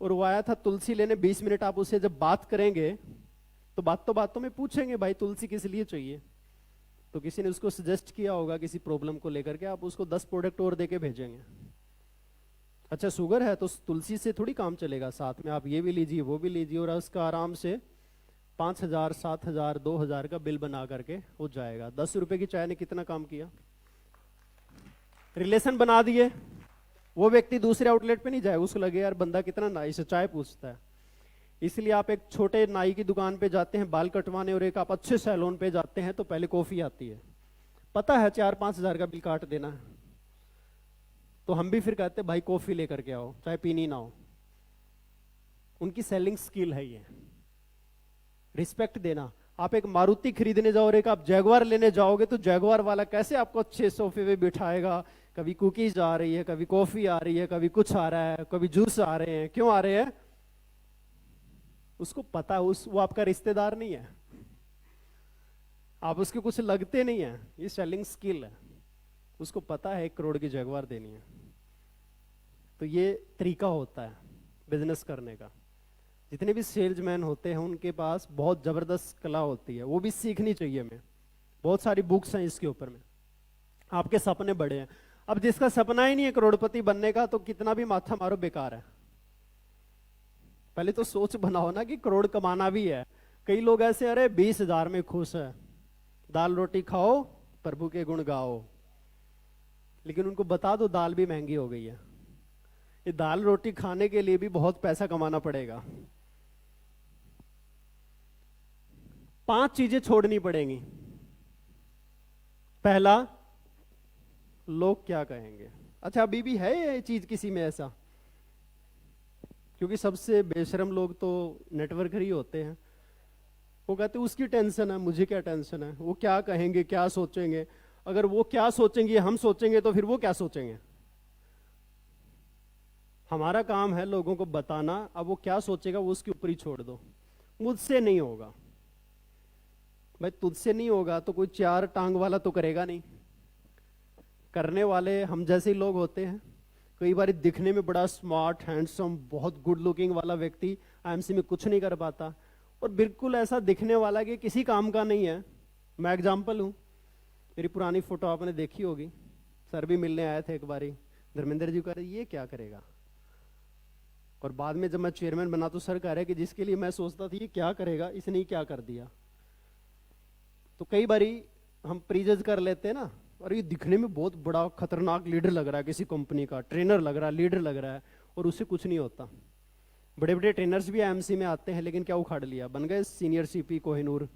और वो आया था तुलसी लेने, 20 मिनट आप उसे जब बात करेंगे तो बातों में पूछेंगे भाई तुलसी किस लिए चाहिए, तो किसी ने उसको सजेस्ट किया होगा किसी प्रॉब्लम को लेकर के, आप उसको 10 प्रोडक्ट और देके भेजेंगे। अच्छा शुगर है तो तुलसी से थोड़ी काम चलेगा, साथ में आप ये भी लीजिए वो भी लीजिए, और उसका आराम से 5,000 7,000 2,000 का बिल बना करके हो जाएगा। 10 रुपए की चाय ने कितना काम किया, रिलेशन बना दिए। वो व्यक्ति दूसरे आउटलेट पे नहीं जाए, उसको लगे यार बंदा कितना नाइस है, चाय पूछता है। इसलिए आप एक छोटे नाई की दुकान पे जाते हैं बाल कटवाने, और एक आप अच्छे सैलून पे जाते हैं तो पहले कॉफी आती है, पता है 4-5 हजार का बिल काट देना है, तो हम भी फिर कहते हैं भाई कॉफी लेकर के आओ, चाहे पीनी ना हो। उनकी सेलिंग स्किल है ये, रिस्पेक्ट देना। आप एक मारुति खरीदने जाओ और एक आप जैगवार लेने जाओगे, तो जैगवार वाला कैसे आपको अच्छे सोफे पे बिठाएगा, कभी कुकीज आ रही है, कभी कॉफी आ रही है, कभी कुछ आ रहा है, कभी जूस आ रहे हैं, क्यों आ रहे हैं? उसको पता है वो आपका रिश्तेदार नहीं है, आप उसके कुछ लगते नहीं है, ये सेलिंग स्किल है। उसको पता है 1 करोड़ की जगवार देनी है। तो ये तरीका होता है बिजनेस करने का। जितने भी सेल्समैन होते हैं उनके पास बहुत जबरदस्त कला होती है, वो भी सीखनी चाहिए हमें। बहुत सारी बुक्स हैं इसके ऊपर में। आपके सपने बड़े हैं, अब जिसका सपना ही नहीं है करोड़पति बनने का, तो कितना भी माथा मारो बेकार है। पहले तो सोच बनाओ ना कि करोड़ कमाना भी है। कई लोग ऐसे, अरे 20,000 में खुश है, दाल रोटी खाओ प्रभु के गुण गाओ, लेकिन उनको बता दो दाल भी महंगी हो गई है। ये दाल रोटी खाने के लिए भी बहुत पैसा कमाना पड़ेगा। 5 चीजें छोड़नी पड़ेंगी। पहला, लोग क्या कहेंगे। अच्छा अभी भी है ये चीज किसी में ऐसा? क्योंकि सबसे बेशरम लोग तो नेटवर्कर ही होते हैं। वो कहते हैं उसकी टेंशन है, मुझे क्या टेंशन है, वो क्या कहेंगे क्या सोचेंगे। अगर वो क्या सोचेंगे हम सोचेंगे तो फिर वो क्या सोचेंगे। हमारा काम है लोगों को बताना, अब वो क्या सोचेगा वो उसके ऊपर ही छोड़ दो। मुझसे नहीं होगा भाई, तुझसे नहीं होगा तो कोई 4 टांग वाला तो करेगा नहीं। करने वाले हम जैसे ही लोग होते हैं। कई बार दिखने में बड़ा स्मार्ट हैंडसम बहुत गुड लुकिंग वाला व्यक्ति आईएमसी में कुछ नहीं कर पाता, और बिल्कुल ऐसा दिखने वाला कि किसी काम का नहीं है। मैं एग्जाम्पल हूं, मेरी पुरानी फोटो आपने देखी होगी, सर भी मिलने आए थे एक बारी, धर्मेंद्र जी कह रहे ये क्या करेगा, और बाद में जब मैं चेयरमैन बना तो सर कह रहे कि जिसके लिए मैं सोचता था ये क्या करेगा इसने ही क्या कर दिया। तो कई बारी हम प्रीजज कर लेते हैं ना, और ये दिखने में बहुत बड़ा खतरनाक लीडर लग रहा है, किसी कंपनी का ट्रेनर लग रहा है, लीडर लग रहा है, और उससे कुछ नहीं होता। बड़े बड़े ट्रेनर्स भी आईएमसी में आते हैं, लेकिन क्या उखाड़ लिया, बन गए सीनियर सीपी कोहिनूर,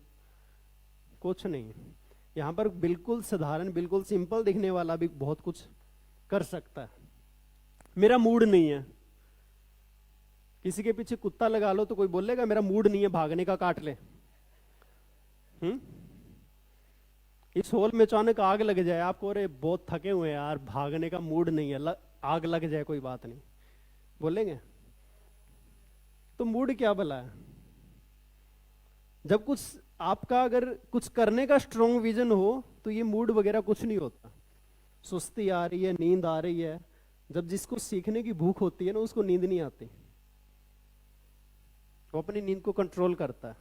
कुछ नहीं। यहाँ पर बिल्कुल साधारण बिल्कुल सिंपल दिखने वाला भी बहुत कुछ कर सकता है। मेरा मूड नहीं है, किसी के पीछे कुत्ता लगा लो तो कोई बोलेगा मेरा मूड नहीं है भागने का, काट ले। इस हॉल में अचानक आग लग जाए, आपको अरे बहुत थके हुए हैं यार, भागने का मूड नहीं है, आग लग जाए कोई बात नहीं, बोलेंगे? तो मूड क्या भला है? जब कुछ आपका अगर कुछ करने का स्ट्रॉन्ग विजन हो तो ये मूड वगैरह कुछ नहीं होता। सुस्ती आ रही है, नींद आ रही है, जब जिसको सीखने की भूख होती है ना उसको नींद नहीं आती, वो अपनी नींद को कंट्रोल करता है।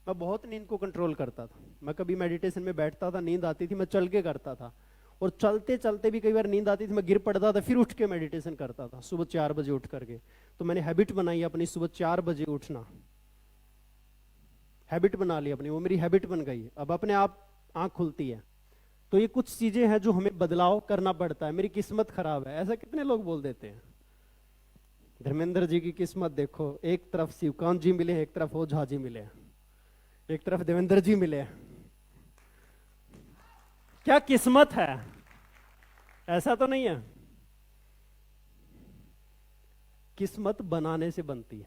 मैं बहुत नींद को कंट्रोल करता था। मैं कभी मेडिटेशन में बैठता था, नींद आती थी, मैं चल के करता था, और चलते चलते भी कई बार नींद आती थी, मैं गिर पड़ता था, फिर उठ के मेडिटेशन करता था सुबह 4 बजे उठ करके। तो मैंने हैबिट बनाई अपनी सुबह 4 बजे उठना, हैबिट बना ली अपनी, वो मेरी हैबिट बन गई। अब अपने आप आंख खुलती है। तो ये कुछ चीजें हैं जो हमें बदलाव करना पड़ता है। मेरी किस्मत खराब है, ऐसा कितने लोग बोल देते हैं। धर्मेंद्र जी की किस्मत देखो, एक तरफ शिवकांत जी मिले, एक तरफ ओझा जी मिले, एक तरफ देवेंद्र जी मिले, क्या किस्मत है? ऐसा तो नहीं है। किस्मत बनाने से बनती है।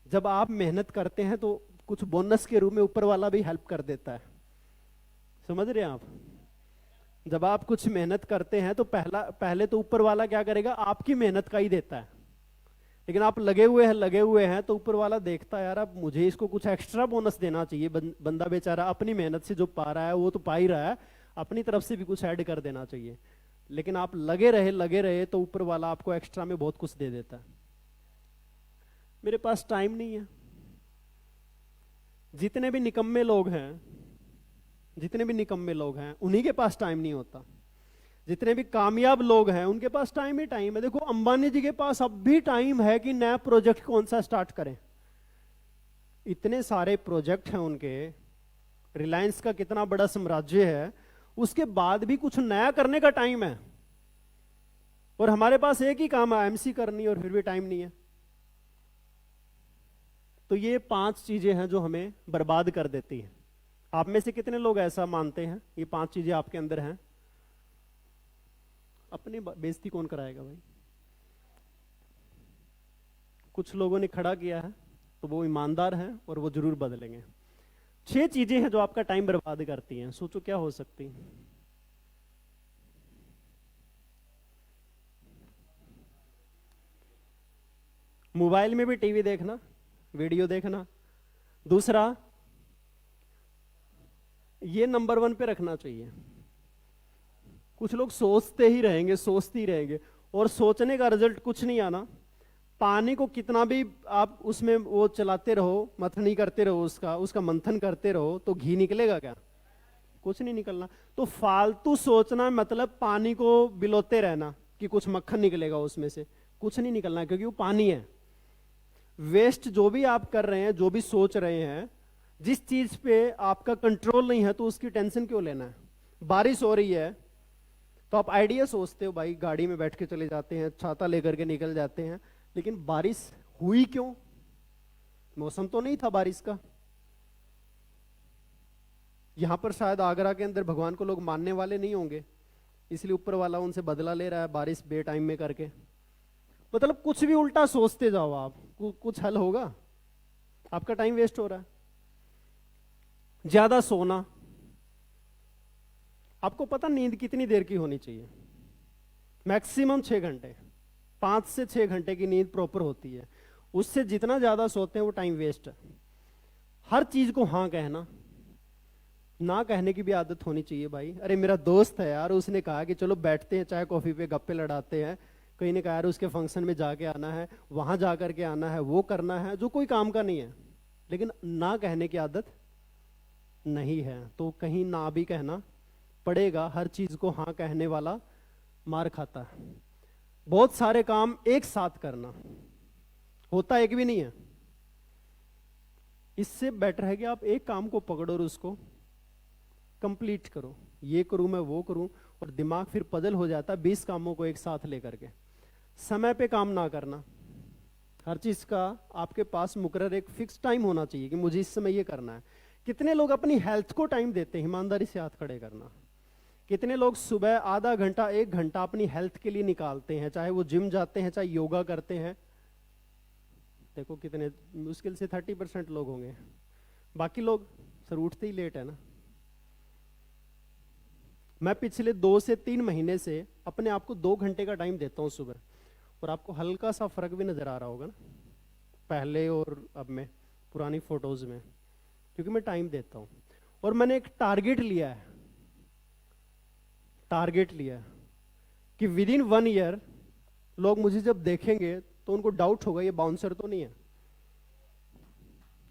जब आप मेहनत करते हैं तो कुछ बोनस के रूप में ऊपर वाला भी हेल्प कर देता है, समझ रहे हैं आप? जब आप कुछ मेहनत करते हैं तो पहले तो ऊपर वाला क्या करेगा, आपकी मेहनत का ही देता है। लेकिन आप लगे हुए हैं तो ऊपर वाला देखता है, यार अब मुझे इसको कुछ एक्स्ट्रा बोनस देना चाहिए। बंदा बेचारा अपनी मेहनत से जो पा रहा है वो तो पा ही रहा है, अपनी तरफ से भी कुछ ऐड कर देना चाहिए। लेकिन आप लगे रहे तो ऊपर वाला आपको एक्स्ट्रा में बहुत कुछ दे देता है। मेरे पास टाइम नहीं है। जितने भी निकम्मे लोग हैं उन्हीं के पास टाइम नहीं होता। जितने भी कामयाब लोग हैं उनके पास टाइम ही टाइम है। देखो अंबानी जी के पास अब भी टाइम है कि नया प्रोजेक्ट कौन सा स्टार्ट करें। इतने सारे प्रोजेक्ट हैं उनके, रिलायंस का कितना बड़ा साम्राज्य है, उसके बाद भी कुछ नया करने का टाइम है। और हमारे पास एक ही काम है, एमसी करनी, और फिर भी टाइम नहीं है। तो ये 5 चीजें हैं जो हमें बर्बाद कर देती हैं। आप में से कितने लोग ऐसा मानते हैं ये 5 चीजें आपके अंदर हैं? अपनी बेइज्जती कौन कराएगा भाई? कुछ लोगों ने खड़ा किया है तो वो ईमानदार हैं और वो जरूर बदलेंगे। 6 चीजें हैं जो आपका टाइम बर्बाद करती हैं। सोचो क्या हो सकती है। मोबाइल में भी टीवी देखना, वीडियो देखना। दूसरा, ये नंबर 1 पे रखना चाहिए। कुछ लोग सोचते ही रहेंगे और सोचने का रिजल्ट कुछ नहीं आना। पानी को कितना भी आप उसमें वो चलाते रहो, मथनी करते रहो, उसका मंथन करते रहो, तो घी निकलेगा क्या? कुछ नहीं निकलना। तो फालतू सोचना मतलब पानी को बिलोते रहना कि कुछ मक्खन निकलेगा उसमें से, कुछ नहीं निकलना, क्योंकि वो पानी है। वेस्ट जो भी आप कर रहे हैं, जो भी सोच रहे हैं, जिस चीज पे आपका कंट्रोल नहीं है तो उसकी टेंशन क्यों लेना है? बारिश हो रही है तो आप आइडिया सोचते हो, भाई गाड़ी में बैठ के चले जाते हैं, छाता लेकर के निकल जाते हैं, लेकिन बारिश हुई क्यों? मौसम तो नहीं था बारिश का। यहां पर शायद आगरा के अंदर भगवान को लोग मानने वाले नहीं होंगे, इसलिए ऊपर वाला उनसे बदला ले रहा है बारिश बे टाइम में करके। मतलब कुछ भी उल्टा सोचते जाओ आप, कुछ हल होगा? आपका टाइम वेस्ट हो रहा है। ज्यादा सोना, आपको पता नींद कितनी देर की होनी चाहिए? मैक्सिमम 6 घंटे, 5 से 6 घंटे की नींद प्रॉपर होती है। उससे जितना ज्यादा सोते हैं वो टाइम वेस्ट है। हर चीज को हाँ कहना, ना कहने की भी आदत होनी चाहिए भाई। अरे मेरा दोस्त है यार, उसने कहा कि चलो बैठते हैं, चाय कॉफी पे गप्पे लड़ाते हैं। कहीं ने कहा यार उसके फंक्शन में जाके आना है, वहां जा करके आना है, वो करना है, जो कोई काम का नहीं है, लेकिन ना कहने की आदत नहीं है, तो कहीं ना भी कहना पड़ेगा। हर चीज को हाँ कहने वाला मार खाता है। बहुत सारे काम एक साथ करना, होता एक भी नहीं है। इससे बेटर है कि आप एक काम को पकड़ो और उसको कंप्लीट करो। ये करूं मैं, वो करूं, और दिमाग फिर पजल हो जाता है 20 कामों को एक साथ लेकर के। समय पे काम ना करना, हर चीज का आपके पास मुकर्रर एक फिक्स टाइम होना चाहिए कि मुझे इस समय ये करना है। कितने लोग अपनी हेल्थ को टाइम देते हैं? ईमानदारी से हाथ खड़े करना। कितने लोग सुबह आधा घंटा 1 घंटा अपनी हेल्थ के लिए निकालते हैं, चाहे वो जिम जाते हैं, चाहे योगा करते हैं? देखो कितने मुश्किल से 30% लोग होंगे। बाकी लोग सर उठते ही लेट है ना। मैं पिछले 2 से 3 महीने से अपने आप को 2 घंटे का टाइम देता हूं सुबह, और आपको हल्का सा फर्क भी नजर आ रहा होगा ना। पहले और अब में, पुरानी फोटोज में, क्योंकि मैं टाइम देता हूं। और मैंने एक टारगेट लिया है कि विद इन 1 ईयर लोग मुझे जब देखेंगे तो उनको डाउट होगा ये बाउंसर तो नहीं है।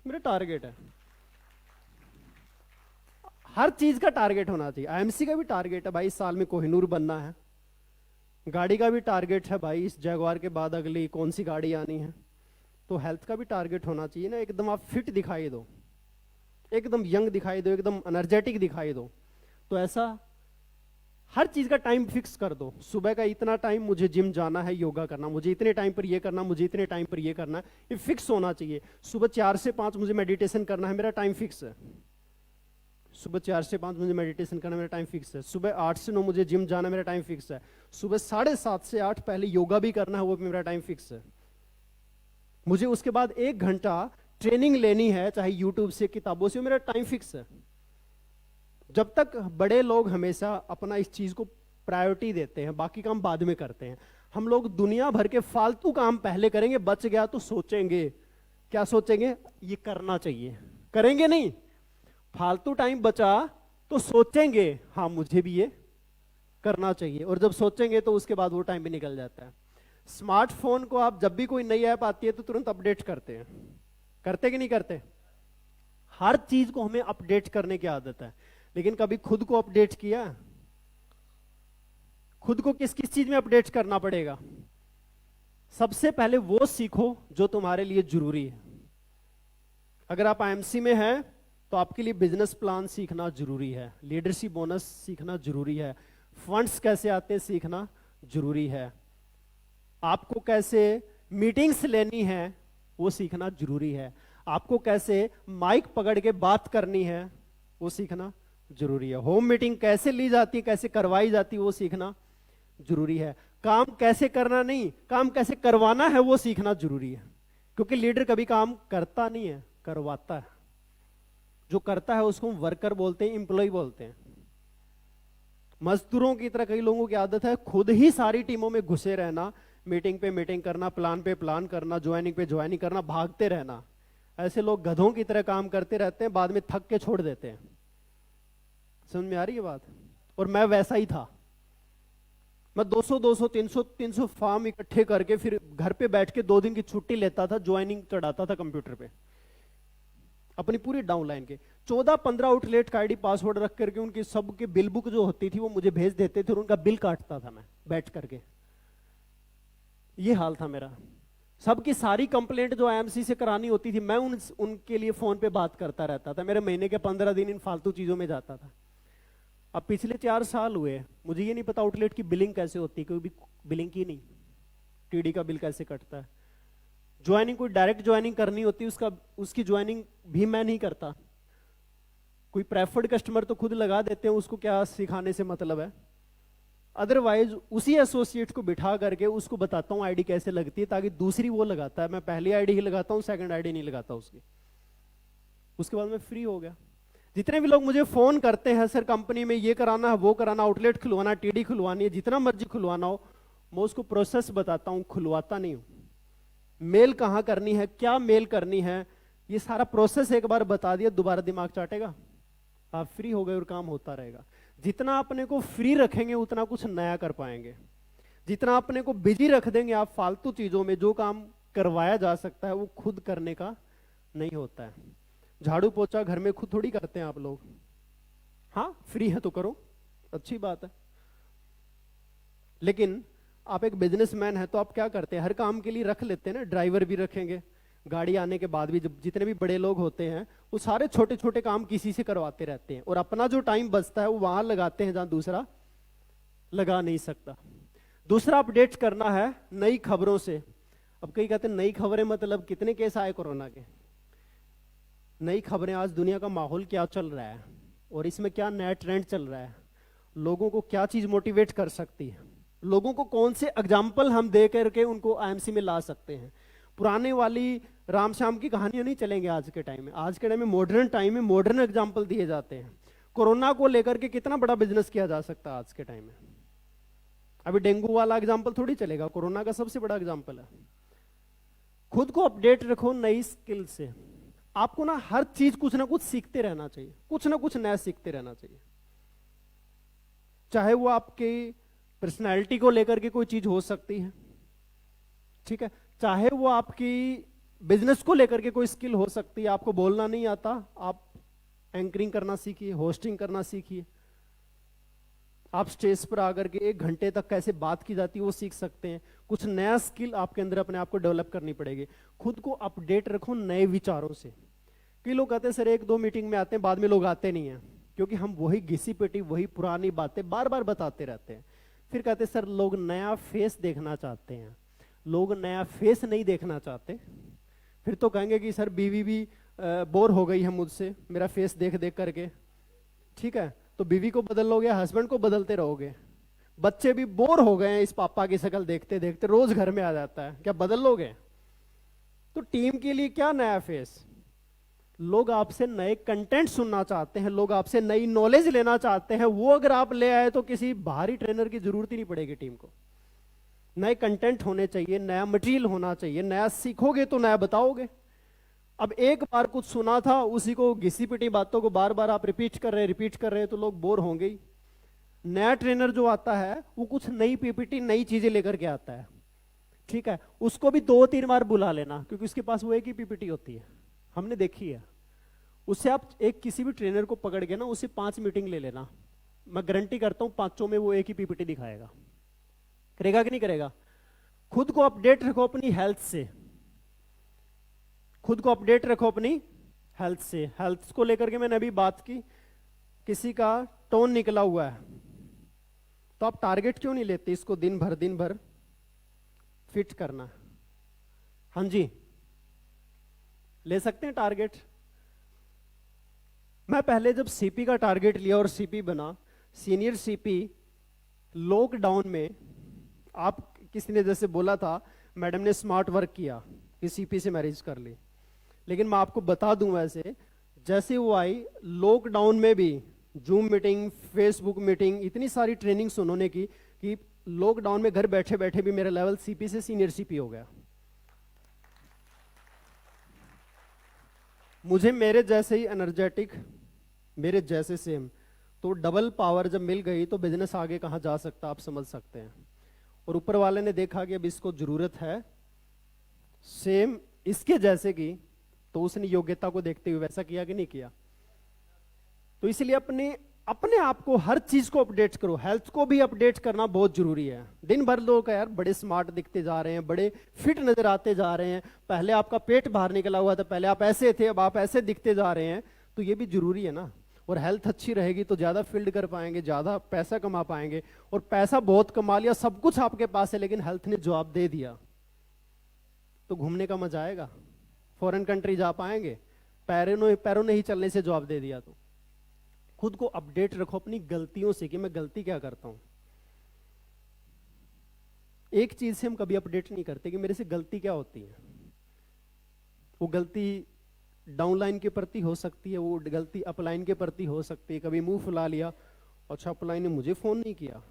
मेरा टारगेट है, हर चीज का टारगेट होना चाहिए। आईएमसी का भी टारगेट है भाई, इस साल में कोहिनूर बनना है। गाड़ी का भी टारगेट है भाई, इस जैगवार के बाद अगली कौन सी गाड़ी आनी है। तो हेल्थ का भी टारगेट होना चाहिए ना, एकदम आप फिट दिखाई दो, एकदम यंग दिखाई दो, एकदम एनर्जेटिक दिखाई दो। तो ऐसा हर चीज का टाइम फिक्स कर दो। सुबह का इतना टाइम मुझे जिम जाना है, योगा करना, मुझे इतने टाइम पर ये करना, मुझे इतने टाइम पर ये करना, ये फिक्स होना चाहिए। सुबह 4 से 5 मुझे मेडिटेशन करना है, मेरा टाइम फिक्स है। सुबह 4 से 5 मुझे मेडिटेशन करना, मेरा टाइम फिक्स है। सुबह 8 से 9 मुझे जिम जाना, मेरा टाइम फिक्स है। सुबह 7:30 से 8 पहले योगा भी करना है, वो भी मेरा टाइम फिक्स है। मुझे उसके बाद 1 घंटा ट्रेनिंग लेनी है, चाहे यूट्यूब से, किताबों से, मेरा टाइम फिक्स है। जब तक बड़े लोग हमेशा अपना इस चीज को प्रायोरिटी देते हैं, बाकी काम बाद में करते हैं। हम लोग दुनिया भर के फालतू काम पहले करेंगे, बच गया तो सोचेंगे, क्या सोचेंगे, ये करना चाहिए, करेंगे नहीं। फालतू टाइम बचा तो सोचेंगे हाँ मुझे भी ये करना चाहिए, और जब सोचेंगे तो उसके बाद वो टाइम भी निकल जाता है। स्मार्टफोन को आप जब भी कोई नई ऐप आती है तो तुरंत अपडेट करते हैं, करते कि नहीं करते? हर चीज को हमें अपडेट करने की आदत है, लेकिन कभी खुद को अपडेट किया? खुद को किस किस चीज में अपडेट करना पड़ेगा? सबसे पहले वो सीखो जो तुम्हारे लिए जरूरी है। अगर आप आईएमसी में हैं तो आपके लिए बिजनेस प्लान सीखना जरूरी है, लीडरशिप बोनस सीखना जरूरी है, फंड्स कैसे आते हैं सीखना जरूरी है, आपको कैसे मीटिंग्स लेनी है वो सीखना जरूरी है, आपको कैसे माइक पकड़ के बात करनी है वो सीखना जरूरी है, होम मीटिंग कैसे ली जाती, कैसे करवाई जाती वो सीखना जरूरी है, काम कैसे करना नहीं, काम कैसे करवाना है वो सीखना जरूरी है। क्योंकि लीडर कभी काम करता नहीं है, करवाता है। जो करता है उसको हम वर्कर बोलते हैं, एम्प्लॉय बोलते हैं। मजदूरों की तरह कई लोगों की आदत है खुद ही सारी टीमों में घुसे रहना, मीटिंग पे मीटिंग करना, प्लान पे प्लान करना, ज्वाइनिंग पे ज्वाइनिंग करना, भागते रहना। ऐसे लोग गधों की तरह काम करते रहते हैं, बाद में थक के छोड़ देते हैं। समझ में आ रही है बात? और मैं वैसा ही था। मैं 200 300 फॉर्म इकट्ठे करके फिर घर पे बैठ के 2 दिन की छुट्टी लेता था, ज्वाइनिंग चढ़ाता था कंप्यूटर पे अपनी पूरी डाउनलाइन के। 14-15 आउटलेट का आईडी पासवर्ड रख करके उनकी सबके बिल बुक जो होती थी वो मुझे भेज देते थे और उनका बिल काटता था मैं बैठ करके। ये हाल था मेरा। सबकी सारी कंप्लेंट जो आईएमसी से करानी होती थी मैं उनके लिए फोन पे बात करता रहता था। मेरे महीने के 15 दिन इन फालतू चीजों में जाता था। अब पिछले 4 साल हुए, मुझे ये नहीं पता आउटलेट की बिलिंग कैसे होती है, कोई भी बिलिंग की नहीं, टीडी का बिल कैसे कटता है। ज्वाइनिंग कोई डायरेक्ट ज्वाइनिंग करनी होती है, उसकी ज्वाइनिंग भी मैं नहीं करता। कोई प्रेफर्ड कस्टमर तो खुद लगा देते हैं, उसको क्या सिखाने से मतलब है। अदरवाइज उसी एसोसिएट को बिठा करके उसको बताता हूँ आईडी कैसे लगती है, ताकि दूसरी वो लगाता है, मैं पहली आईडी ही लगाता हूँ, सेकंड आईडी नहीं लगाता उसकी। उसके बाद मैं फ्री हो गया। जितने भी लोग मुझे फोन करते हैं, सर कंपनी में ये कराना है, वो कराना, आउटलेट खुलवाना, टीडी खुलवानी है, जितना मर्जी खुलवाना हो, मैं उसको प्रोसेस बताता हूँ, खुलवाता नहीं हूँ। मेल कहाँ करनी है, क्या मेल करनी है, ये सारा प्रोसेस एक बार बता दिया, दोबारा दिमाग चाटेगा? आप फ्री हो गए और काम होता रहेगा। जितना अपने को फ्री रखेंगे उतना कुछ नया कर पाएंगे। जितना अपने को बिजी रख देंगे आप फालतू चीजों में, जो काम करवाया जा सकता है वो खुद करने का नहीं होता है। झाड़ू पोछा घर में खुद थोड़ी करते हैं आप लोग। हाँ फ्री है तो करो, अच्छी बात है। लेकिन आप एक बिजनेसमैन है तो आप क्या करते हैं, हर काम के लिए रख लेते हैं ना, ड्राइवर भी रखेंगे। गाड़ी आने के बाद भी जब जितने भी बड़े लोग होते हैं वो सारे छोटे छोटे काम किसी से करवाते रहते हैं, और अपना जो टाइम बचता है वो वहां लगाते हैं जहां दूसरा लगा नहीं सकता। दूसरा अपडेट करना है नई खबरों से। अब कई कहते हैं नई खबरें मतलब कितने केस आए कोरोना के। नई खबरें, आज दुनिया का माहौल क्या चल रहा है और इसमें क्या नया ट्रेंड चल रहा है, लोगों को क्या चीज मोटिवेट कर सकती है, लोगों को कौन से एग्जाम्पल हम दे करके उनको आईएमसी में ला सकते हैं। पुराने वाली राम श्याम की कहानियां नहीं चलेंगे आज के टाइम में। आज के टाइम में मॉडर्न टाइम में मॉडर्न एग्जाम्पल दिए जाते हैं। कोरोना को लेकर के कितना बड़ा बिजनेस किया जा सकता है आज के टाइम में। अभी डेंगू वाला एग्जाम्पल थोड़ी चलेगा, कोरोना का सबसे बड़ा एग्जाम्पल है। खुद को अपडेट रखो नई स्किल से। आपको ना हर चीज कुछ ना कुछ सीखते रहना चाहिए, कुछ ना कुछ नया सीखते रहना चाहिए। चाहे वो आपकी पर्सनैलिटी को लेकर के कोई चीज हो सकती है, ठीक है, चाहे वो आपकी बिजनेस को लेकर के कोई स्किल हो सकती है। आपको बोलना नहीं आता, आप एंकरिंग करना सीखिए, होस्टिंग करना सीखिए। आप स्टेज पर आकर के 1 घंटे तक कैसे बात की जाती है वो सीख सकते हैं। कुछ नया स्किल आपके अंदर अपने आप को डेवलप करनी पड़ेगी। खुद को अपडेट रखो नए विचारों से। कई लोग कहते हैं सर 1-2 मीटिंग में आते हैं, बाद में लोग आते नहीं हैं, क्योंकि हम वही घिसी पिटी वही पुरानी बातें बार बार बताते रहते हैं। फिर कहते हैं सर लोग नया फेस देखना चाहते हैं। लोग नया फेस नहीं देखना चाहते। फिर तो कहेंगे कि सर बीवी भी बोर हो गई है मुझसे मेरा फेस देख देख करके, ठीक है, तो बीवी को बदल लोगे, हस्बैंड को बदलते रहोगे। बच्चे भी बोर हो गए हैं इस पापा की शक्ल देखते देखते, रोज घर में आ जाता है, क्या बदल लोगे? तो टीम के लिए क्या नया फेस? लोग आपसे नए कंटेंट सुनना चाहते हैं, लोग आपसे नई नॉलेज लेना चाहते हैं। वो अगर आप ले आए तो किसी बाहरी ट्रेनर की जरूरत ही नहीं पड़ेगी टीम को। नए कंटेंट होने चाहिए, नया मटेरियल होना चाहिए, नया सीखोगे तो नया बताओगे। अब एक बार कुछ सुना था, उसी को घिसी पिटी बातों को बार बार आप रिपीट कर रहे हैं तो लोग बोर होंगे ही। नया ट्रेनर जो आता है वो कुछ नई पीपीटी नई चीजें लेकर के आता है, ठीक है, उसको भी 2-3 बार बुला लेना, क्योंकि उसके पास वो एक ही पीपीटी होती है, हमने देखी है। उससे आप एक किसी भी ट्रेनर को पकड़ के ना उससे 5 मीटिंग ले लेना, मैं गारंटी करता हूं 5 में वो एक ही पीपीटी दिखाएगा। करेगा कि नहीं करेगा? खुद को अपडेट रखो अपनी हेल्थ से। खुद को अपडेट रखो अपनी हेल्थ से। हेल्थ को लेकर के मैंने अभी बात की, किसी का टोन निकला हुआ है तो आप टारगेट क्यों नहीं लेते इसको दिन भर फिट करना? हाँ जी, ले सकते हैं टारगेट। मैं पहले जब सीपी का टारगेट लिया और सीपी बना, सीनियर सीपी, लॉकडाउन में आप किसी ने जैसे बोला था मैडम ने स्मार्ट वर्क किया कि सीपी से मैरिज कर ली, लेकिन मैं आपको बता दूं वैसे जैसे वो आई लॉकडाउन में भी जूम मीटिंग, फेसबुक मीटिंग, इतनी सारी ट्रेनिंग्स उन्होंने की कि लॉकडाउन में घर बैठे बैठे भी मेरा लेवल सीपी से सीनियर सीपी हो गया। मुझे मेरे जैसे ही एनर्जेटिक, मेरे जैसे सेम, तो डबल पावर जब मिल गई तो बिजनेस आगे कहां जा सकता आप समझ सकते हैं। और ऊपर वाले ने देखा कि अब इसको जरूरत है सेम इसके जैसे की, तो उसने योग्यता को देखते हुए वैसा किया कि नहीं किया? तो इसलिए अपने आप को हर चीज को अपडेट करो। हेल्थ को भी अपडेट करना बहुत जरूरी है। दिन भर लोग यार बड़े स्मार्ट दिखते जा रहे हैं, बड़े फिट नजर आते जा रहे हैं। पहले आपका पेट बाहर निकला हुआ था, पहले आप ऐसे थे, अब आप ऐसे दिखते जा रहे हैं, तो ये भी जरूरी है ना। और हेल्थ अच्छी रहेगी तो ज्यादा फील्ड कर पाएंगे, ज्यादा पैसा कमा पाएंगे। और पैसा बहुत कमा लिया, सब कुछ आपके पास है, लेकिन हेल्थ ने जवाब दे दिया तो घूमने का मजा आएगा? फॉरेन कंट्री जा पाएंगे? पैरों ने ही चलने से जवाब दे दिया। तो खुद को अपडेट रखो अपनी गलतियों से कि मैं गलती क्या करता हूं। एक चीज से हम कभी अपडेट नहीं करते कि मेरे से गलती क्या होती है। वो गलती डाउनलाइन के प्रति हो सकती है, वो गलती अपलाइन के प्रति हो सकती है। कभी मुंह फुला लिया, अच्छा अपलाइन ने मुझे फोन नहीं किया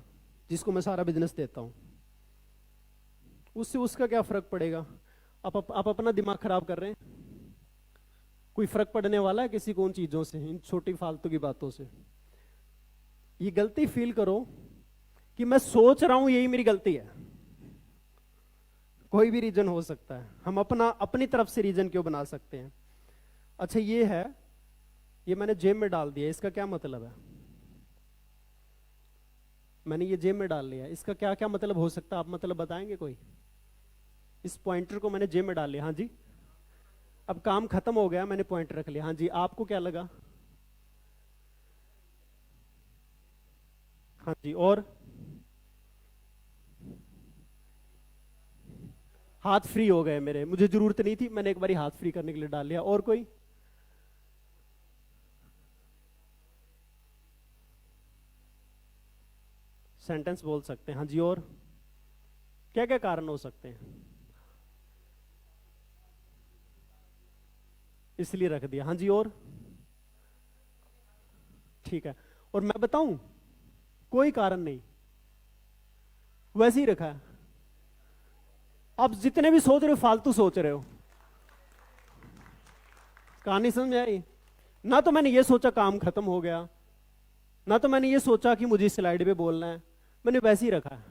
जिसको मैं सारा बिजनेस देता हूं, उससे उसका क्या फर्क पड़ेगा? आप अपना दिमाग खराब कर रहे हैं। कोई फर्क पड़ने वाला है किसी को उन चीजों से, इन छोटी फालतू की बातों से? ये गलती फील करो कि मैं सोच रहा हूं यही मेरी गलती है। कोई भी रीजन हो सकता है, हम अपनी तरफ से रीजन क्यों बना सकते हैं? अच्छा ये है, ये मैंने जेब में डाल दिया, इसका क्या मतलब है? मैंने ये जेब में डाल लिया, इसका क्या क्या मतलब हो सकता है? आप मतलब बताएंगे कोई? इस पॉइंटर को मैंने जेब में डाल लिया। हाँ जी, अब काम खत्म हो गया, मैंने पॉइंटर रख लिया। हाँ जी, आपको क्या लगा? हाँ जी, और हाथ फ्री हो गए मेरे, मुझे जरूरत नहीं थी, मैंने एक बारी हाथ फ्री करने के लिए डाल लिया। और कोई? सेंटेंस बोल सकते हैं। हाँ जी, और क्या क्या कारण हो सकते हैं? इसलिए रख दिया। हाँ जी, और ठीक है। और मैं बताऊं, कोई कारण नहीं, वैसे ही रखा है। आप जितने भी सोच रहे हो फालतू सोच रहे हो। कहानी समझ में आई? ना तो मैंने ये सोचा काम खत्म हो गया, ना तो मैंने ये सोचा कि मुझे स्लाइड पे बोलना है, मैंने वैसे ही रखा है,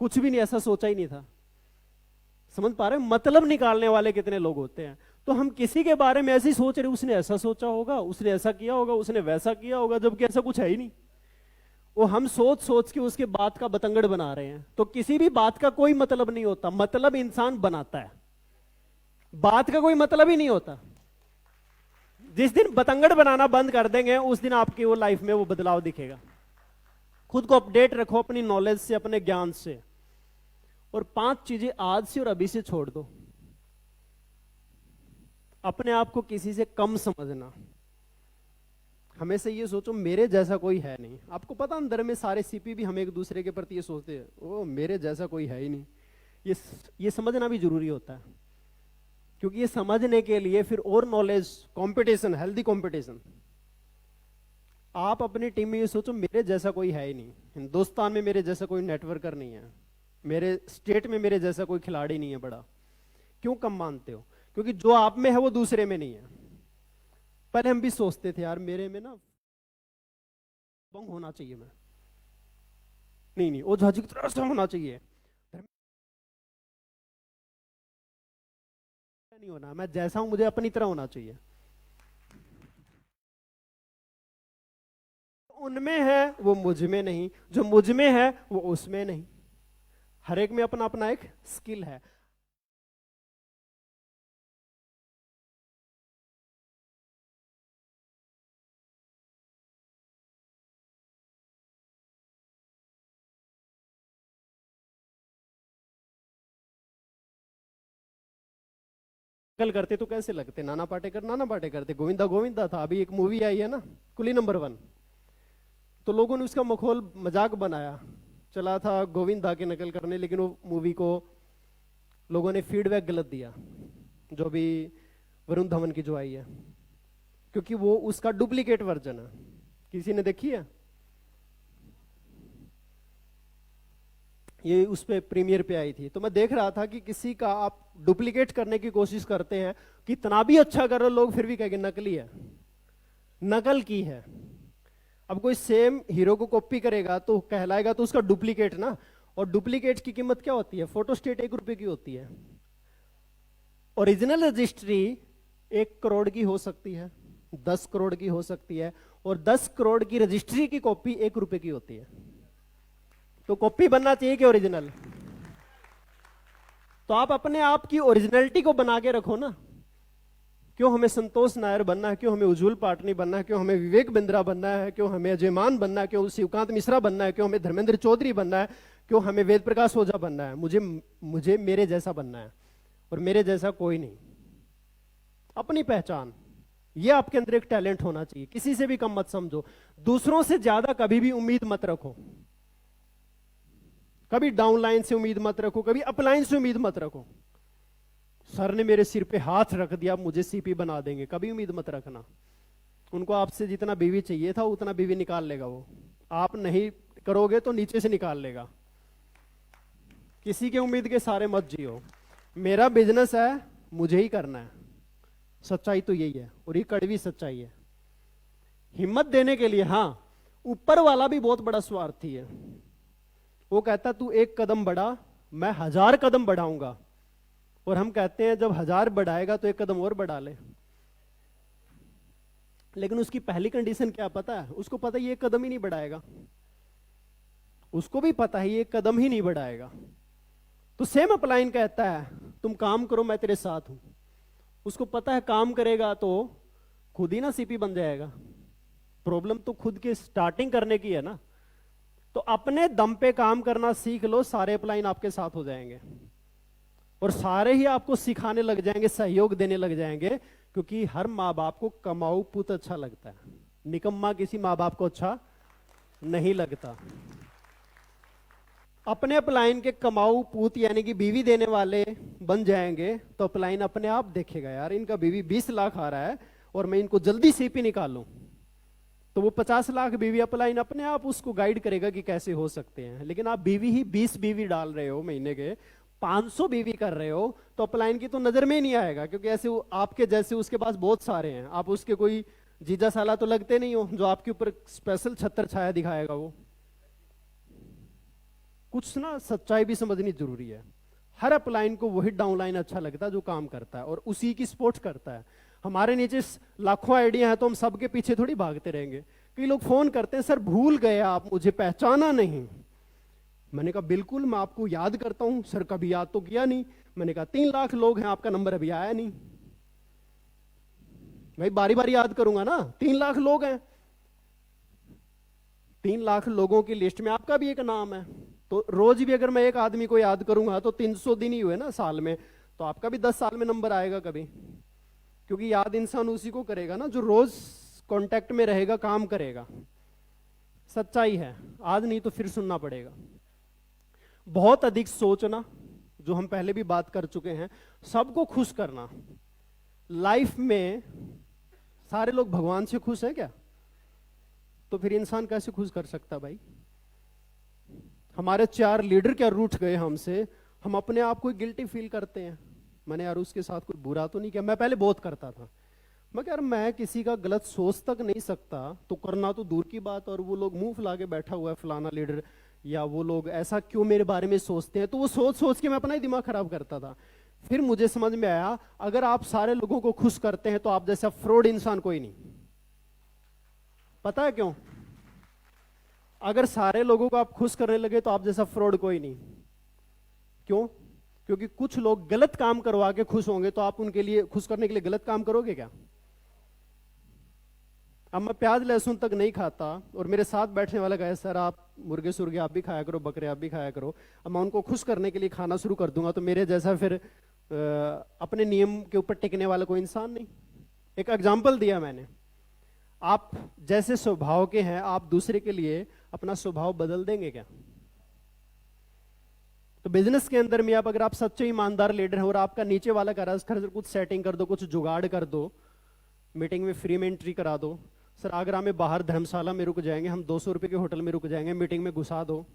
कुछ भी नहीं, ऐसा सोचा ही नहीं था। समझ पा रहे हैं? मतलब निकालने वाले कितने लोग होते हैं। तो हम किसी के बारे में ऐसे ही सोच रहे, उसने ऐसा सोचा होगा, उसने ऐसा किया होगा, उसने वैसा किया होगा, जबकि ऐसा कुछ है ही नहीं। वो हम सोच सोच के उसके बात का बतंगड़ बना रहे हैं। तो किसी भी बात का कोई मतलब नहीं होता, मतलब इंसान बनाता है, बात का कोई मतलब ही नहीं होता। जिस दिन बतंगड़ बनाना बंद कर देंगे उस दिन आपकी वो लाइफ में वो बदलाव दिखेगा। खुद को अपडेट रखो अपनी नॉलेज से, अपने ज्ञान से, और 5 चीजें आज से और अभी से छोड़ दो। अपने आप को किसी से कम समझना, हमेशा ये सोचो मेरे जैसा कोई है नहीं। आपको पता अंदर में सारे सीपी भी हम एक दूसरे के प्रति ये सोचते हैं, ओ मेरे जैसा कोई है ही नहीं। ये समझना भी जरूरी होता है, क्योंकि ये समझने के लिए फिर और नॉलेज, कंपटीशन, हेल्दी कंपटीशन। आप अपनी टीम में ये सोचो मेरे जैसा कोई है ही नहीं, हिंदुस्तान में मेरे जैसा कोई नेटवर्कर नहीं है, मेरे स्टेट में मेरे जैसा कोई खिलाड़ी नहीं है बड़ा। क्यों कम मानते हो? क्योंकि जो आप में है वो दूसरे में नहीं है। पहले हम भी सोचते थे यार मेरे में ना बंग होना चाहिए, मैं नहीं वो झाजी की तरह से होना चाहिए, नहीं होना, मैं जैसा हूं मुझे अपनी तरह होना चाहिए। उनमें है वो मुझ में नहीं, जो मुझ में है वो उसमें नहीं। हर एक में अपना अपना एक स्किल है। नकल करते तो कैसे लगते? नाना पाटेकर थे, गोविंदा गोविंदा था। अभी एक मूवी आई है ना, कुली नंबर 1, तो लोगों ने उसका मखौल मजाक बनाया, चला था गोविंदा की नकल करने, लेकिन वो मूवी को लोगों ने फीडबैक गलत दिया, जो भी वरुण धवन की जो आई है, क्योंकि वो उसका डुप्लीकेट वर्जन है। किसी ने देखी है? ये उस पे प्रीमियर पे आई थी, तो मैं देख रहा था कि किसी का आप डुप्लीकेट करने की कोशिश करते हैं, कितना भी अच्छा करो लोग फिर भी कहेंगे नकली है, नकल की है। अब कोई सेम हीरो को कॉपी करेगा तो कहलाएगा तो उसका डुप्लीकेट ना। और डुप्लीकेट की कीमत क्या होती है? फोटोस्टेट 1 रुपए की होती है। ओरिजिनल रजिस्ट्री 1 करोड़ की हो सकती है, 10 करोड़ की हो सकती है, और 10 करोड़ की रजिस्ट्री की कॉपी 1 रुपए की होती है। तो कॉपी बनना चाहिए कि ओरिजिनल? तो आप अपने आप की ओरिजिनलिटी को बना के रखो ना। क्यों हमें संतोष नायर बनना है? क्यों हमें उज्जवल पाटनी बनना है? क्यों हमें विवेक बिंद्रा बनना है? क्यों हमें अजय मान बनना है? क्यों शिवकांत मिश्रा बनना है? क्यों हमें धर्मेंद्र चौधरी बनना है? क्यों हमें वेद प्रकाश ओझा बनना है? मुझे मेरे जैसा बनना है, और मेरे जैसा कोई नहीं। अपनी पहचान, ये आपके अंदर एक टैलेंट होना चाहिए। किसी से भी कम मत समझो, दूसरों से ज्यादा कभी भी उम्मीद मत रखो। कभी डाउनलाइन से उम्मीद मत रखो, कभी अपलाइन से उम्मीद मत रखो। सर ने मेरे सिर पे हाथ रख दिया मुझे सीपी बना देंगे, कभी उम्मीद मत रखना। उनको आपसे जितना बीवी चाहिए था उतना बीवी निकाल लेगा वो, आप नहीं करोगे तो नीचे से निकाल लेगा। किसी के उम्मीद के सारे मत जियो। मेरा बिजनेस है, मुझे ही करना है, सच्चाई तो यही है, और ये कड़वी सच्चाई है। हिम्मत देने के लिए, हाँ, ऊपर वाला भी बहुत बड़ा स्वार्थी है। वो कहता तू 1 कदम बढ़ा, मैं 1000 कदम बढ़ाऊंगा। और हम कहते हैं जब 1000 बढ़ाएगा तो 1 कदम और बढ़ा ले। लेकिन उसकी पहली कंडीशन क्या पता है? उसको पता है ये 1 कदम ही नहीं बढ़ाएगा, उसको भी पता है ये 1 कदम ही नहीं बढ़ाएगा। तो सेम अपलाइन कहता है तुम काम करो मैं तेरे साथ हूं। उसको पता है काम करेगा तो खुद ही ना सीपी बन जाएगा। प्रॉब्लम तो खुद के स्टार्टिंग करने की है ना। तो अपने दम पे काम करना सीख लो, सारे अपलाइन आपके साथ हो जाएंगे, और सारे ही आपको सिखाने लग जाएंगे, सहयोग देने लग जाएंगे। क्योंकि हर माँ बाप को कमाऊ पुत अच्छा लगता है, निकम्मा किसी माँ बाप को अच्छा नहीं लगता। अपने अपलाइन के कमाऊ पूत यानी कि बीवी देने वाले बन जाएंगे तो अपलाइन अपने आप देखेगा यार इनका बीवी 20 लाख आ रहा है और मैं इनको जल्दी सीपी निकालूं, तो वो 50 लाख बीवी अपलाइन अपने आप उसको गाइड करेगा कि कैसे हो सकते हैं। लेकिन आप बीवी ही 20 बीवी डाल रहे हो महीने के, 500 बीवी कर रहे हो तो अपलाइन की तो नजर में ही नहीं आएगा, क्योंकि ऐसे आपके जैसे उसके पास बहुत सारे हैं। आप उसके कोई जीजा साला तो लगते नहीं हो जो आपके ऊपर स्पेशल छत्र छाया दिखाएगा। वो कुछ ना सच्चाई भी समझनी जरूरी है। हर अपलाइन को वही डाउनलाइन अच्छा लगता है जो काम करता है और उसी की सपोर्ट करता है। हमारे नीचे लाखों आइडिया हैं तो हम सबके पीछे थोड़ी भागते रहेंगे। कई लोग फोन करते हैं, सर भूल गए आप मुझे, पहचाना नहीं। मैंने कहा बिल्कुल मैं आपको याद करता हूं। सर कभी याद तो किया नहीं। मैंने कहा 3 लाख लोग हैं, आपका नंबर अभी आया नहीं। भाई बारी बारी याद करूंगा ना, 3 लाख लोग हैं, 3 लाख लोगों की लिस्ट में आपका भी एक नाम है। तो रोज भी अगर मैं एक आदमी को याद करूंगा तो 300 दिन ही हुए ना साल में, तो आपका भी 10 साल में नंबर आएगा कभी। क्योंकि याद इंसान उसी को करेगा ना जो रोज कांटेक्ट में रहेगा, काम करेगा। सच्चाई है, आज नहीं तो फिर सुनना पड़ेगा। बहुत अधिक सोचना, जो हम पहले भी बात कर चुके हैं, सबको खुश करना। लाइफ में सारे लोग भगवान से खुश है क्या? तो फिर इंसान कैसे खुश कर सकता भाई? हमारे 4 लीडर क्या रूठ गए हमसे, हम अपने आप को गिल्टी फील करते हैं। मैंने यार उसके साथ कोई बुरा तो नहीं किया। मैं पहले बहुत करता था, मैं यार मैं किसी का गलत सोच तक नहीं सकता तो करना तो दूर की बात। और वो लोग मुंह फुला के बैठा हुआ है फलाना लीडर, या वो लोग ऐसा क्यों मेरे बारे में सोचते हैं, तो वो सोच सोच के मैं अपना ही दिमाग खराब करता था। फिर मुझे समझ में आया, अगर आप सारे लोगों को खुश करते हैं तो आप जैसा फ्रॉड इंसान कोई नहीं। पता है क्यों? अगर सारे लोगों को आप खुश करने लगे तो आप जैसा फ्रॉड कोई नहीं। क्यों? क्योंकि कुछ लोग गलत काम करवा के खुश होंगे, तो आप उनके लिए खुश करने के लिए गलत काम करोगे क्या? अब मैं प्याज लहसुन तक नहीं खाता और मेरे साथ बैठने वाला कहे सर आप मुर्गे सुर्गे आप भी खाया करो, बकरे आप भी खाया करो, अब मैं उनको खुश करने के लिए खाना शुरू कर दूंगा, तो मेरे जैसा फिर अपने नियम के ऊपर टिकने वाला कोई इंसान नहीं। एक एग्जाम्पल दिया मैंने, आप जैसे स्वभाव के हैं आप दूसरे के लिए अपना स्वभाव बदल देंगे क्या? तो बिजनेस के अंदर में आप अगर आप सच्चे ईमानदार लीडर हैं और आपका नीचे वाला कह रहा है सर कुछ सेटिंग कर दो, कुछ जुगाड़ कर दो, मीटिंग में फ्री में एंट्री करा दो, सर आगरा में बाहर धर्मशाला में रुक जाएंगे, हम 200 रुपए के होटल में रुक जाएंगे, मीटिंग में घुसा दो,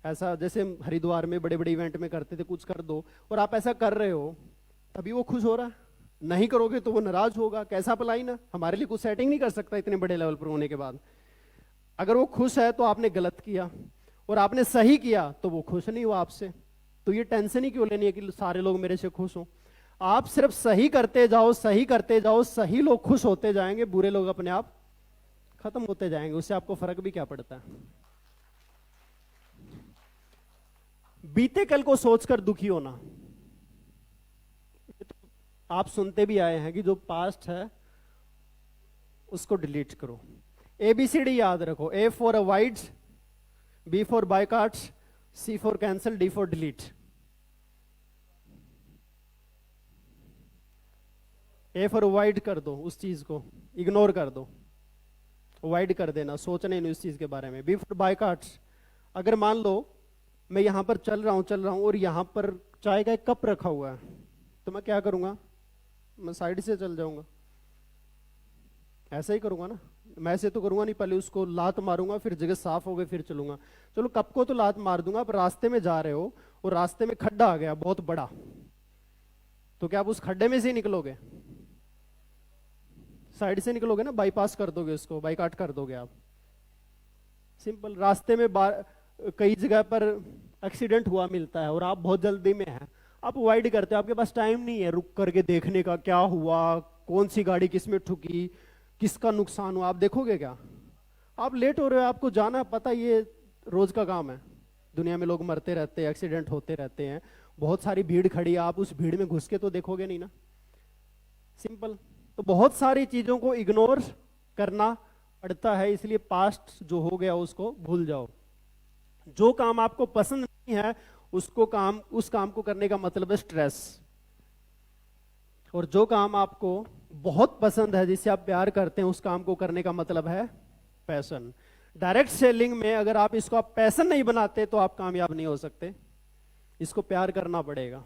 ऐसा जैसे हरिद्वार में बड़े बड़े इवेंट में करते थे, कुछ कर दो, और आप ऐसा कर रहे हो, तभी वो खुश हो रहा है। नहीं करोगे तो वो नाराज होगा। कैसा भलाई ना, हमारे लिए कुछ सेटिंग नहीं कर सकता इतने बड़े लेवल पर होने के बाद। अगर वो खुश है तो आपने गलत किया, और आपने सही किया तो वो खुश नहीं हुआ आपसे। तो ये टेंशन ही क्यों लेनी है कि सारे लोग मेरे से खुश हों? आप सिर्फ सही करते जाओ, सही करते जाओ, सही लोग खुश होते जाएंगे, बुरे लोग अपने आप खत्म होते जाएंगे। उससे आपको फर्क भी क्या पड़ता है? बीते कल को सोचकर दुखी होना, आप सुनते भी आए हैं कि जो पास्ट है उसको डिलीट करो। ABCD याद रखो, A for avoid, B for boycott, C for cancel, D for delete. A for avoid कर दो, उस चीज को इग्नोर कर दो, अवॉइड कर देना, सोचने नहीं उस चीज के बारे में। B फॉर बायकॉट, अगर मान लो मैं यहां पर चल रहा हूं और यहां पर चाय का एक कप रखा हुआ है, तो मैं क्या करूंगा? मैं साइड से चल जाऊंगा, ऐसा ही करूंगा ना। मैं ऐसे तो करूंगा नहीं, पहले उसको लात मारूंगा, फिर जगह साफ हो गई फिर चलूंगा। चलो कप को तो लात मार दूंगा, पर रास्ते में जा रहे हो और रास्ते में खड्डा आ गया बहुत बड़ा, तो क्या आप उस खड्डे में से ही निकलोगे? साइड से निकलोगे ना, बाईपास कर दोगे उसको, बाईकाट कर दोगे आप। सिंपल। रास्ते में कई जगह पर एक्सीडेंट हुआ मिलता है और आप बहुत जल्दी में हैं, आप अवॉइड करते हो, आपके पास टाइम नहीं है रुक करके देखने का क्या हुआ, कौन सी गाड़ी किस में ठुकी, किसका नुकसान हुआ। आप देखोगे क्या? आप लेट हो रहे हो, आपको जाना है, पता ये रोज का काम है, दुनिया में लोग मरते रहते हैं, एक्सीडेंट होते रहते हैं, बहुत सारी भीड़ खड़ी है, आप उस भीड़ में घुस के तो देखोगे नहीं ना। सिंपल। तो बहुत सारी चीजों को इग्नोर करना पड़ता है, इसलिए पास्ट जो हो गया उसको भूल जाओ। जो काम आपको पसंद नहीं है उस काम को करने का मतलब है स्ट्रेस, और जो काम आपको बहुत पसंद है, जिससे आप प्यार करते हैं, उस काम को करने का मतलब है पैशन। डायरेक्ट सेलिंग में अगर आप इसको आप पैशन नहीं बनाते तो आप कामयाब नहीं हो सकते, इसको प्यार करना पड़ेगा।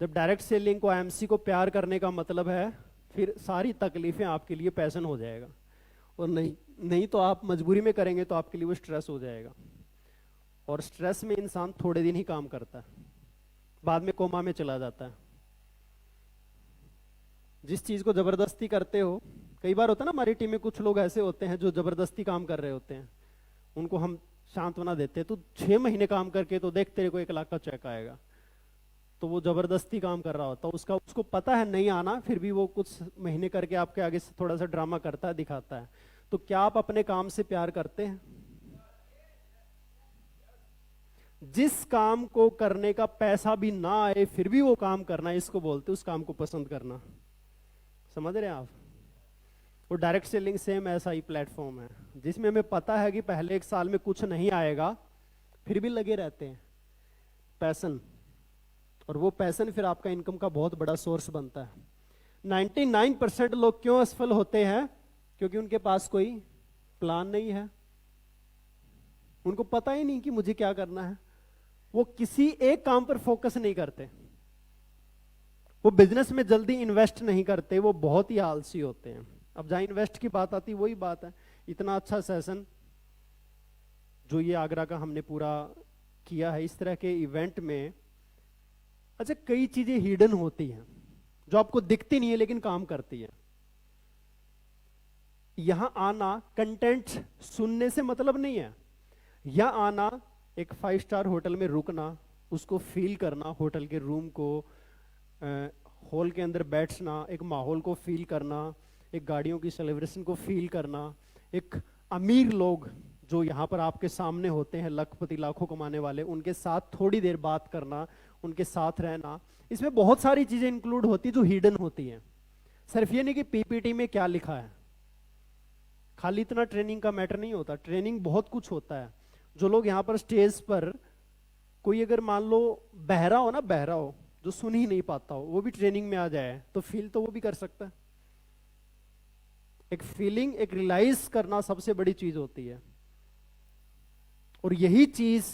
जब डायरेक्ट सेलिंग को, IMC को प्यार करने का मतलब है, फिर सारी तकलीफें आपके लिए पैशन हो जाएगा, और नहीं तो आप मजबूरी में करेंगे तो आपके लिए वो स्ट्रेस हो जाएगा। और स्ट्रेस में इंसान थोड़े दिन ही काम करता है, बाद में कोमा में चला जाता है। जिस चीज को जबरदस्ती करते हो, कई बार होता है ना हमारी टीम में कुछ लोग ऐसे होते हैं जो जबरदस्ती काम कर रहे होते हैं, उनको हम सांत्वना देते हैं, तो 6 महीने काम करके तो देख तेरे को 1 लाख का चेक आएगा। तो वो जबरदस्ती काम कर रहा होता है, उसको पता है नहीं आना, फिर भी वो कुछ महीने करके आपके आगे से थोड़ा सा ड्रामा करता है, दिखाता है। तो क्या आप अपने काम से प्यार करते हैं? जिस काम को करने का पैसा भी ना आए फिर भी वो काम करना, इसको बोलते उस काम को पसंद करना। समझ रहे हैं आप? वो डायरेक्ट सेलिंग सेम ऐसा ही प्लेटफॉर्म है जिसमें हमें पता है कि पहले 1 साल में कुछ नहीं आएगा, फिर भी लगे रहते हैं। पैशन, और वो पैशन फिर आपका इनकम का बहुत बड़ा सोर्स बनता है। 99% लोग क्यों असफल होते हैं? क्योंकि उनके पास कोई प्लान नहीं है, उनको पता ही नहीं कि मुझे क्या करना है। वो किसी एक काम पर फोकस नहीं करते, वो बिजनेस में जल्दी इन्वेस्ट नहीं करते, वो बहुत ही आलसी होते हैं। अब जहां इन्वेस्ट की बात आती, वही बात है। इतना अच्छा सेशन जो ये आगरा का हमने पूरा किया है, इस तरह के इवेंट में अच्छा कई चीजें हिडन होती हैं जो आपको दिखती नहीं है लेकिन काम करती है। यहां आना कंटेंट सुनने से मतलब नहीं है, यहां आना एक 5 स्टार होटल में रुकना, उसको फील करना, होटल के रूम को, हॉल के अंदर बैठना, एक माहौल को फील करना, एक गाड़ियों की सेलिब्रेशन को फील करना, एक अमीर लोग जो यहाँ पर आपके सामने होते हैं, लखपति लाखों कमाने वाले, उनके साथ थोड़ी देर बात करना, उनके साथ रहना, इसमें बहुत सारी चीजें इंक्लूड होती है जो हिडन होती हैं। सिर्फ ये नहीं कि पीपीटी में क्या लिखा है, खाली इतना ट्रेनिंग का मैटर नहीं होता, ट्रेनिंग बहुत कुछ होता है। जो लोग यहाँ पर स्टेज पर, कोई अगर मान लो बहरा हो ना, बहरा हो जो सुन ही नहीं पाता हो, वो भी ट्रेनिंग में आ जाए तो फील तो वो भी कर सकता है। एक फीलिंग, एक रियलाइज करना सबसे बड़ी चीज होती है, और यही चीज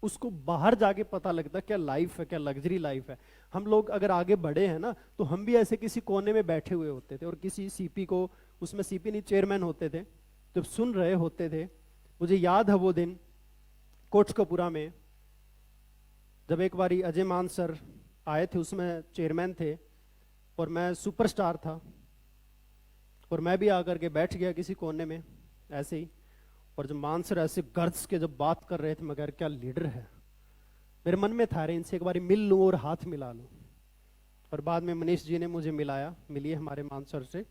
उसको बाहर जाके पता लगता है क्या लाइफ है, क्या लग्जरी लाइफ है। हम लोग अगर आगे बढ़े हैं ना, तो हम भी ऐसे किसी कोने में बैठे हुए होते थे और किसी सीपी को, उसमें सीपी नहीं चेयरमैन होते थे, जब सुन रहे होते थे। मुझे याद है वो दिन कोटकपुरा में, जब एक बारी अजय मान सर आए थे, उसमें चेयरमैन थे और मैं सुपरस्टार था, और मैं भी आकर के बैठ गया किसी कोने में ऐसे ही, और जब मान सर ऐसे गर्ज के जब बात कर रहे थे, मैं कह रहा क्या लीडर है। मेरे मन में था, इनसे एक बारी मिल लूं और हाथ मिला लूं। और बाद में मनीष जी ने मुझे मिलिए हमारे मान सर से,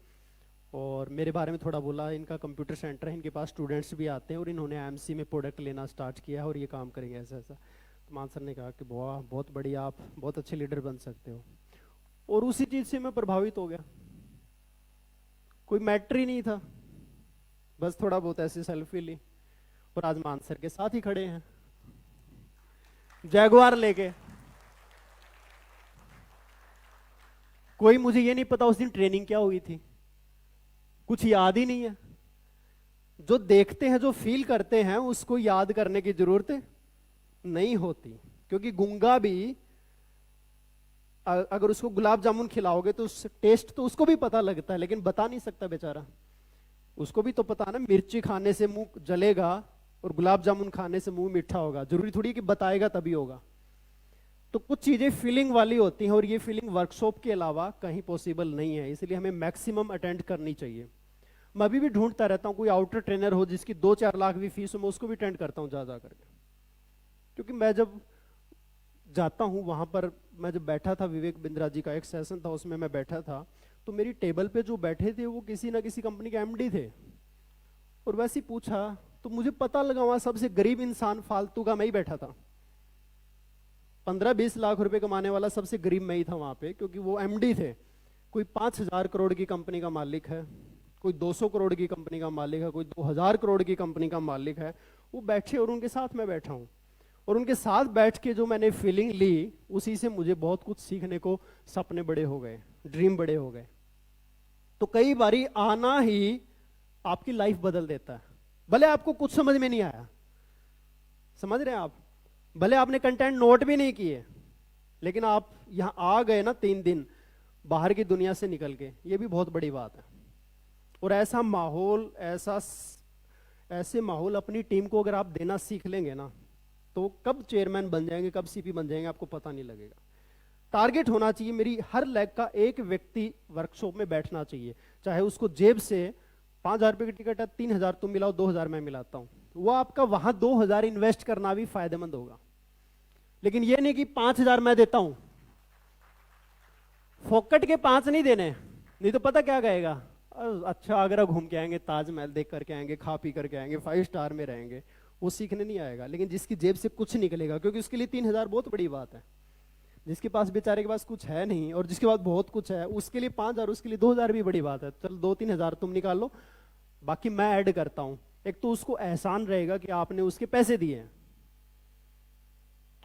और मेरे बारे में थोड़ा बोला। इनका कंप्यूटर सेंटर है, इनके पास स्टूडेंट्स भी आते हैं, और इन्होंने एमसी में प्रोडक्ट लेना स्टार्ट किया और ये काम करेंगे ऐसा ऐसा। तो मान सर ने कहा कि वाह बहुत बढ़िया, आप बहुत अच्छे लीडर बन सकते हो। और उसी चीज से मैं प्रभावित हो गया, कोई मैटर ही नहीं था, बस थोड़ा बहुत ऐसे सेल्फी ली, और आज मान सर के साथ ही खड़े हैं जैगुआर लेके। कोई मुझे ये नहीं पता उस दिन ट्रेनिंग क्या हुई थी, कुछ याद ही नहीं है। जो देखते हैं, जो फील करते हैं, उसको याद करने की जरूरत नहीं होती, क्योंकि गूंगा भी अगर उसको गुलाब जामुन खिलाओगे तो उस टेस्ट तो उसको भी पता लगता है, लेकिन बता नहीं सकता बेचारा। उसको भी तो पता है ना, मिर्ची खाने से मुंह जलेगा और गुलाब जामुन खाने से मुंह मीठा होगा, जरूरी थोड़ी कि बताएगा तभी होगा। तो कुछ चीजें फीलिंग वाली होती हैं, और ये फीलिंग वर्कशॉप के अलावा कहीं पॉसिबल नहीं है, इसलिए हमें मैक्सिमम अटेंड करनी चाहिए। मैं अभी भी ढूंढता रहता हूं कोई आउटर ट्रेनर हो जिसकी 2-4 लाख भी फीस हो, मैं उसको भी अटेंड करता हूं जा करके। क्योंकि मैं जब जाता हूं वहां पर, मैं जब बैठा था, विवेक बिंद्रा जी का एक सेशन था, उसमें मैं बैठा था, तो मेरी टेबल पे जो बैठे थे वो किसी ना किसी कंपनी के एमडी थे। और वैसे ही पूछा तो मुझे पता लगा वहां सबसे गरीब इंसान फालतू का मैं ही बैठा था। 15-20 लाख रुपए कमाने वाला सबसे गरीब मैं ही था वहां पे, क्योंकि वो एमडी थे। कोई 5,000 करोड़ की कंपनी का मालिक है, कोई 200 करोड़ की कंपनी का मालिक है, कोई 2,000 करोड़ की कंपनी का मालिक है। वो बैठे और उनके साथ मैं बैठा हूं, और उनके साथ बैठ के जो मैंने फीलिंग ली, उसी से मुझे बहुत कुछ सीखने को, सपने बड़े हो गए, ड्रीम बड़े हो गए। तो कई बारी आना ही आपकी लाइफ बदल देता है। भले आपको कुछ समझ में नहीं आया, समझ रहे हैं आप, भले आपने कंटेंट नोट भी नहीं किए, लेकिन आप यहां आ गए ना 3 दिन बाहर की दुनिया से निकल के, ये भी बहुत बड़ी बात है। और ऐसा माहौल, ऐसे माहौल अपनी टीम को अगर आप देना सीख लेंगे ना, तो कब चेयरमैन बन जाएंगे, कब सीपी बन जाएंगे, आपको पता नहीं लगेगा। टारगेट होना चाहिए, मेरी हर लेग का एक व्यक्ति वर्कशॉप में बैठना चाहिए, चाहे उसको जेब से 5,000 रुपए की टिकट है, 3,000 तुम मिलाओ, 2,000 मैं मिलाता हूं, वो आपका वहां 2,000 इन्वेस्ट करना भी फायदेमंद होगा। लेकिन ये नहीं कि 5,000 मैं देता हूं, फोकट के 5 नहीं देने, नहीं तो पता क्या कहेगा, अच्छा आगरा घूम के आएंगे, ताजमहल देख करके आएंगे, खा पी करके आएंगे, 5 स्टार में रहेंगे, वो सीखने नहीं आएगा। लेकिन जिसकी जेब से कुछ निकलेगा, क्योंकि उसके लिए 3,000 बहुत बड़ी बात है, जिसके पास बेचारे के पास कुछ है नहीं और जिसके पास बहुत कुछ है, उसके लिए 5,000, उसके लिए 2,000 भी बड़ी बात है। चल 2-3,000 तुम निकाल लो, बाकी मैं ऐड करता हूं। एक तो उसको एहसान रहेगा कि आपने उसके पैसे दिए हैं,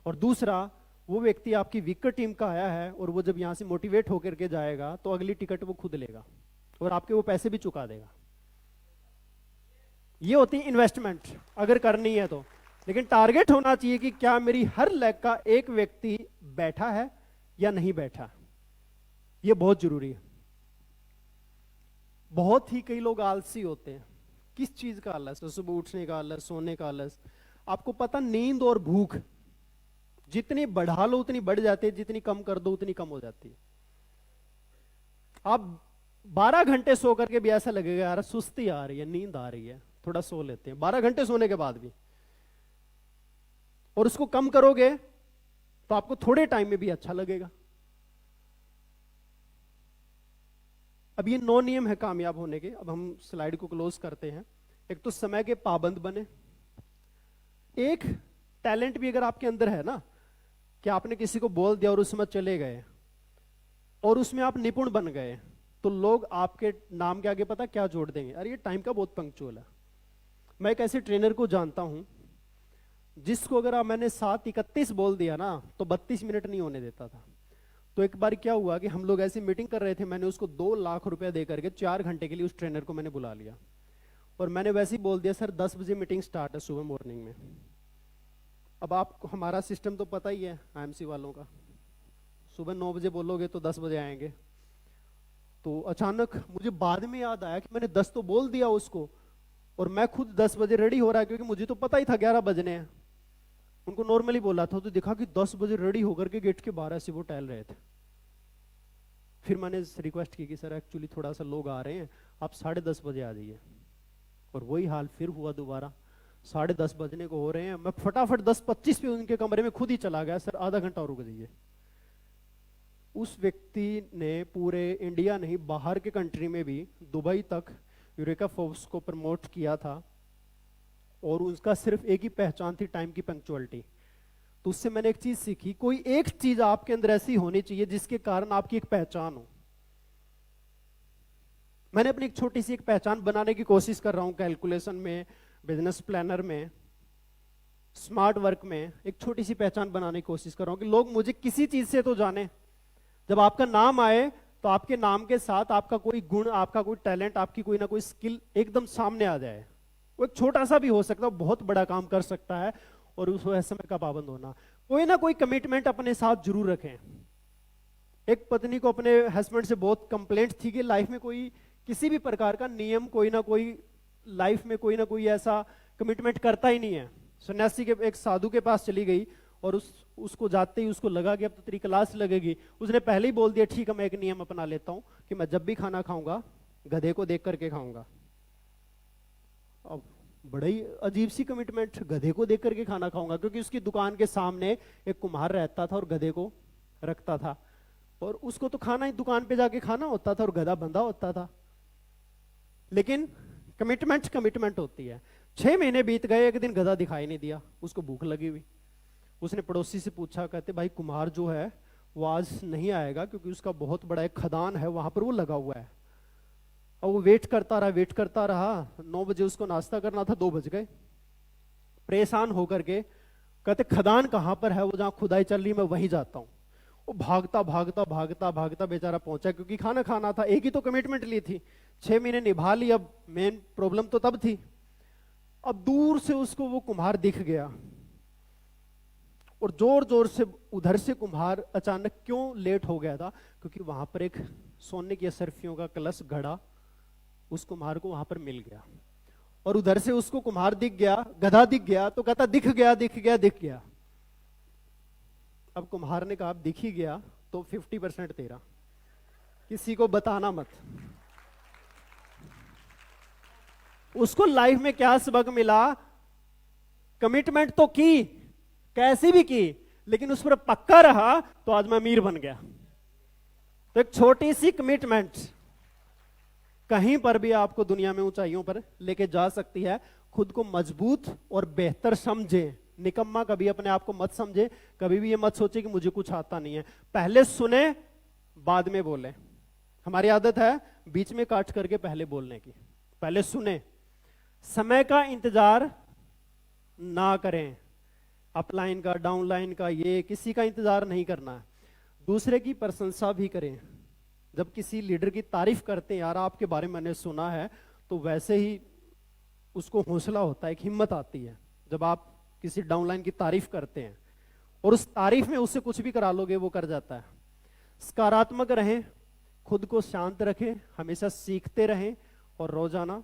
और दूसरा वो व्यक्ति आपकी वीकर टीम का आया है और वो जब यहां से मोटिवेट होकर के जाएगा तो अगली टिकट वो खुद लेगा और आपके वो पैसे भी चुका देगा। ये होती है इन्वेस्टमेंट अगर करनी है तो। लेकिन टारगेट होना चाहिए कि क्या मेरी हर लेग का एक व्यक्ति बैठा है या नहीं बैठा, ये बहुत जरूरी है। बहुत ही कई लोग आलसी होते हैं। किस चीज का आलस? सुबह उठने का आलस, सोने का आलस। आपको पता, नींद और भूख जितनी बढ़ा लो उतनी बढ़ जाती है, जितनी कम कर दो उतनी कम हो जाती है। आप 12 घंटे सो करके भी ऐसा लगेगा यार सुस्ती आ रही है, नींद आ रही है, थोड़ा सो लेते हैं, 12 घंटे सोने के बाद भी। और उसको कम करोगे तो आपको थोड़े टाइम में भी अच्छा लगेगा। अब ये 9 नियम है कामयाब होने के। अब हम स्लाइड को क्लोज करते हैं। एक तो समय के पाबंद बने। एक टैलेंट भी अगर आपके अंदर है ना, कि आपने किसी को बोल दिया और उस समय चले गए और उसमें आप निपुण बन गए, तो लोग आपके नाम के आगे पता क्या जोड़ देंगे, अरे ये टाइम का बहुत पंक्चुअल है। मैं एक ऐसे ट्रेनर को जानता हूं जिसको अगर मैंने 7:31 बोल दिया ना तो 32 मिनट नहीं होने देता था। तो एक बार क्या हुआ कि हम लोग ऐसी मीटिंग कर रहे थे, मैंने उसको 2 लाख रुपया दे करके 4 घंटे के लिए उस ट्रेनर को मैंने बुला लिया और मैंने वैसे ही बोल दिया सर 10 बजे मीटिंग स्टार्ट है सुबह मॉर्निंग में। अब आपको हमारा सिस्टम तो पता ही है आईएमसी वालों का, सुबह 9 बजे बोलोगे तो 10 बजे आएंगे। तो अचानक मुझे बाद में याद आया कि मैंने 10 तो बोल दिया उसको और मैं खुद 10 बजे रेडी हो रहा है, क्योंकि मुझे तो पता ही था 11 बजने हैं। उनको नॉर्मली बोला था तो दिखा कि 10 बजे रेडी होकर के गेट के बाहर ऐसे वो टहल रहे थे। फिर मैंने रिक्वेस्ट की कि सर एक्चुअली थोड़ा सा लोग आ रहे हैं, आप 10:30 बजे आ जाइए। और वही हाल फिर हुआ दोबारा, 10:30 बजने को हो रहे हैं, मैं फटाफट 10:25 पे उनके कमरे में खुद ही चला गया, सर आधा घंटा और रुक जाइए। उस व्यक्ति ने पूरे इंडिया नहीं बाहर के कंट्री में भी, दुबई तक यूरेका फोर्ब्स को प्रमोट किया था और उसका सिर्फ एक ही पहचान थी, टाइम की पंक्चुअलिटी। तो उससे मैंने एक चीज सीखी, कोई एक चीज आपके अंदर ऐसी होनी चाहिए जिसके कारण आपकी एक पहचान हो। मैंने अपनी एक छोटी सी एक पहचान बनाने की कोशिश कर रहा हूं, कैलकुलेशन में, बिजनेस प्लानर में, स्मार्ट वर्क में एक छोटी सी पहचान बनाने की कोशिश कर रहा हूं कि लोग मुझे किसी चीज से तो जाने। जब आपका नाम आए तो आपके नाम के साथ आपका कोई गुण, आपका कोई टैलेंट, आपकी कोई ना कोई स्किल एकदम सामने आ जाए। वो एक छोटा सा भी हो सकता है, बहुत बड़ा काम कर सकता है। और उस समय का पाबंद होना, कोई ना कोई कमिटमेंट अपने साथ जरूर रखें। एक पत्नी को अपने हस्बैंड से बहुत कंप्लेंट थी कि लाइफ में कोई किसी भी प्रकार का नियम, कोई ना कोई लाइफ में कोई ना कोई ऐसा कमिटमेंट करता ही नहीं है। सन्यासी के एक साधु के पास चली गई और उसको जाते ही उसको लगा कि अब तो तेरी क्लास लगेगी। उसने पहले ही बोल दिया ठीक है मैं एक नियम अपना लेता हूं कि मैं जब भी खाना खाऊंगा गधे को देख करके खाऊंगा। अब बड़ा ही अजीब सी कमिटमेंट, गधे को देख करके खाना खाऊंगा, क्योंकि उसकी दुकान के सामने एक कुम्हार रहता था और गधे को रखता था और उसको तो खाना ही दुकान पे जाके खाना होता था और गधा बंधा होता था। लेकिन कमिटमेंट होती है। 6 महीने बीत गए, एक दिन गधा दिखाई नहीं दिया, उसको भूख लगी हुई। उसने पड़ोसी से पूछा, कहते भाई कुम्हार जो है वो आज नहीं आएगा क्योंकि उसका बहुत बड़ा एक खदान है वहां पर वो लगा हुआ है। और वो वेट करता रहा। 9 बजे उसको नाश्ता करना था, 2 बज गए। परेशान होकर के कहते खदान कहां पर है, वो जहां खुदाई चल रही मैं वहीं जाता हूं। वो भागता बेचारा पहुंचा, क्योंकि खाना खाना था, एक ही तो कमिटमेंट ली थी, 6 महीने निभा ली। अब मेन प्रॉब्लम तो तब थी। अब दूर से उसको वो कुम्हार दिख गया और जोर जोर से उधर से कुम्हार अचानक क्यों लेट हो गया था, क्योंकि वहां पर एक सोने की असरफियों का कलश घड़ा उस कुम्हार को वहां पर मिल गया। और उधर से उसको कुम्हार दिख गया, गधा दिख गया, तो कहता दिख गया दिख गया दिख गया। अब कुम्हार ने कहा अब दिख ही गया तो 50% तेरा, किसी को बताना मत। उसको लाइफ में क्या सबक मिला? कमिटमेंट तो की, कैसी भी की, लेकिन उस पर पक्का रहा तो आज मैं अमीर बन गया। तो एक छोटी सी कमिटमेंट कहीं पर भी आपको दुनिया में ऊंचाइयों पर लेके जा सकती है। खुद को मजबूत और बेहतर समझे, निकम्मा कभी अपने आप को मत समझे। कभी भी ये मत सोचे कि मुझे कुछ आता नहीं है। पहले सुने बाद में बोले। हमारी आदत है बीच में काट करके पहले बोलने की। पहले सुने, समय का इंतजार ना करें, अपलाइन का डाउनलाइन का ये किसी का इंतजार नहीं करना है। दूसरे की प्रशंसा भी करें। जब किसी लीडर की तारीफ करते हैं, यार आपके बारे में मैंने सुना है, तो वैसे ही उसको हौसला होता है, एक हिम्मत आती है। जब आप किसी डाउनलाइन की तारीफ करते हैं और उस तारीफ में उससे कुछ भी करा लोगे वो कर जाता है। सकारात्मक रहें, खुद को शांत रखें, हमेशा सीखते रहें और रोजाना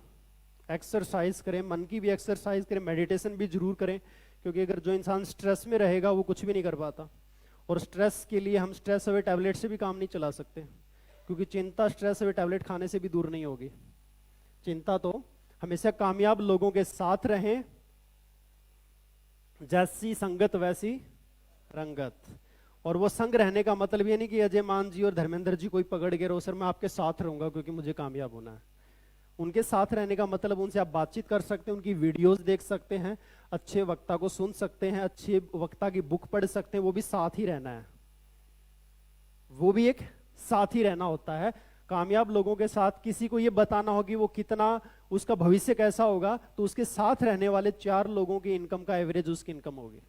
एक्सरसाइज करें। मन की भी एक्सरसाइज करें, मेडिटेशन भी जरूर करें, क्योंकि अगर जो इंसान स्ट्रेस में रहेगा वो कुछ भी नहीं कर पाता। और स्ट्रेस के लिए हम स्ट्रेस अवे टैबलेट से भी काम नहीं चला सकते, क्योंकि चिंता स्ट्रेस अवे टैबलेट खाने से भी दूर नहीं होगी। चिंता तो हमेशा कामयाब लोगों के साथ रहें, जैसी संगत वैसी रंगत। और वो संग रहने का मतलब ये नहीं कि अजय मान जी और धर्मेंद्र जी कोई पकड़ के रहो सर मैं आपके साथ रहूंगा क्योंकि मुझे कामयाब होना है। उनके साथ रहने का मतलब उनसे आप बातचीत कर सकते हैं, उनकी वीडियोस देख सकते हैं, अच्छे वक्ता को सुन सकते हैं, अच्छे वक्ता की बुक पढ़ सकते हैं, वो भी साथ ही रहना है। वो भी एक साथ ही रहना होता है। कामयाब लोगों के साथ किसी को ये बताना हो कि वो कितना, उसका भविष्य कैसा होगा, तो उसके साथ रहने वाले 4 लोगों की इनकम का एवरेज उसकी इनकम होगी।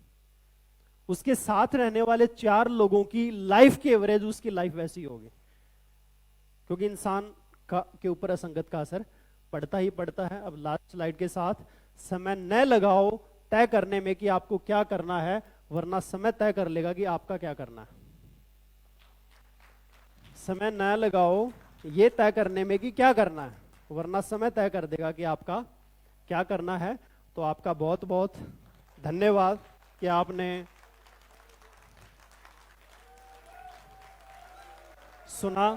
उसके साथ रहने वाले 4 लोगों की लाइफ की एवरेज उसकी लाइफ वैसी होगी। क्योंकि इंसान के ऊपर असंगत का असर पड़ता ही पड़ता है। अब लास्ट स्लाइड के साथ, समय न लगाओ तय करने में कि आपको क्या करना है, वरना समय तय कर लेगा कि आपका क्या करना है। समय न लगाओ ये तय करने में कि क्या करना है, वरना समय तय कर देगा कि आपका क्या करना है। तो आपका बहुत बहुत धन्यवाद कि आपने सुना।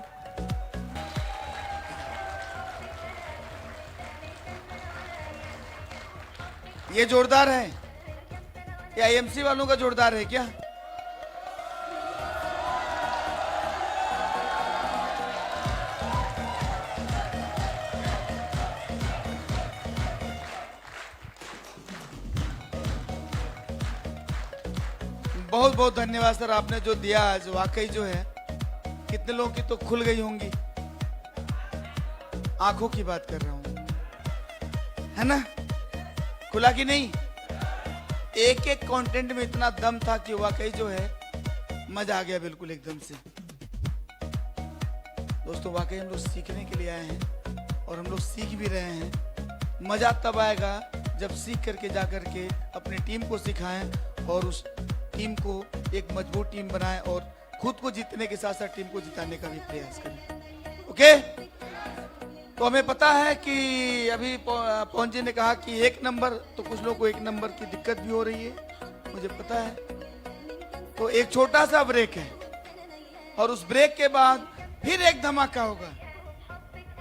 ये जोरदार है, ये आईएमसी वालों का जोरदार है क्या? बहुत बहुत धन्यवाद सर, आपने जो दिया आज वाकई जो है कितने लोगों की तो खुल गई होंगी। आंखों की बात कर रहा हूं, है ना? खुला कि नहीं? एक एक कंटेंट में इतना दम था कि वाकई जो है मजा आ गया बिल्कुल एकदम से। दोस्तों वाकई हम लोग सीखने के लिए आए हैं और हम लोग सीख भी रहे हैं। मजा तब आएगा जब सीख करके जा करके अपनी टीम को सिखाएं और उस टीम को एक मजबूत टीम बनाएं और खुद को जीतने के साथ साथ टीम को जिताने का भी प्रयास करें। ओके, तो हमें पता है कि अभी पवन जी ने कहा कि 1 नंबर, तो कुछ लोगों को 1 नंबर की दिक्कत भी हो रही है, मुझे पता है। तो एक छोटा सा ब्रेक है और उस ब्रेक के बाद फिर एक धमाका होगा।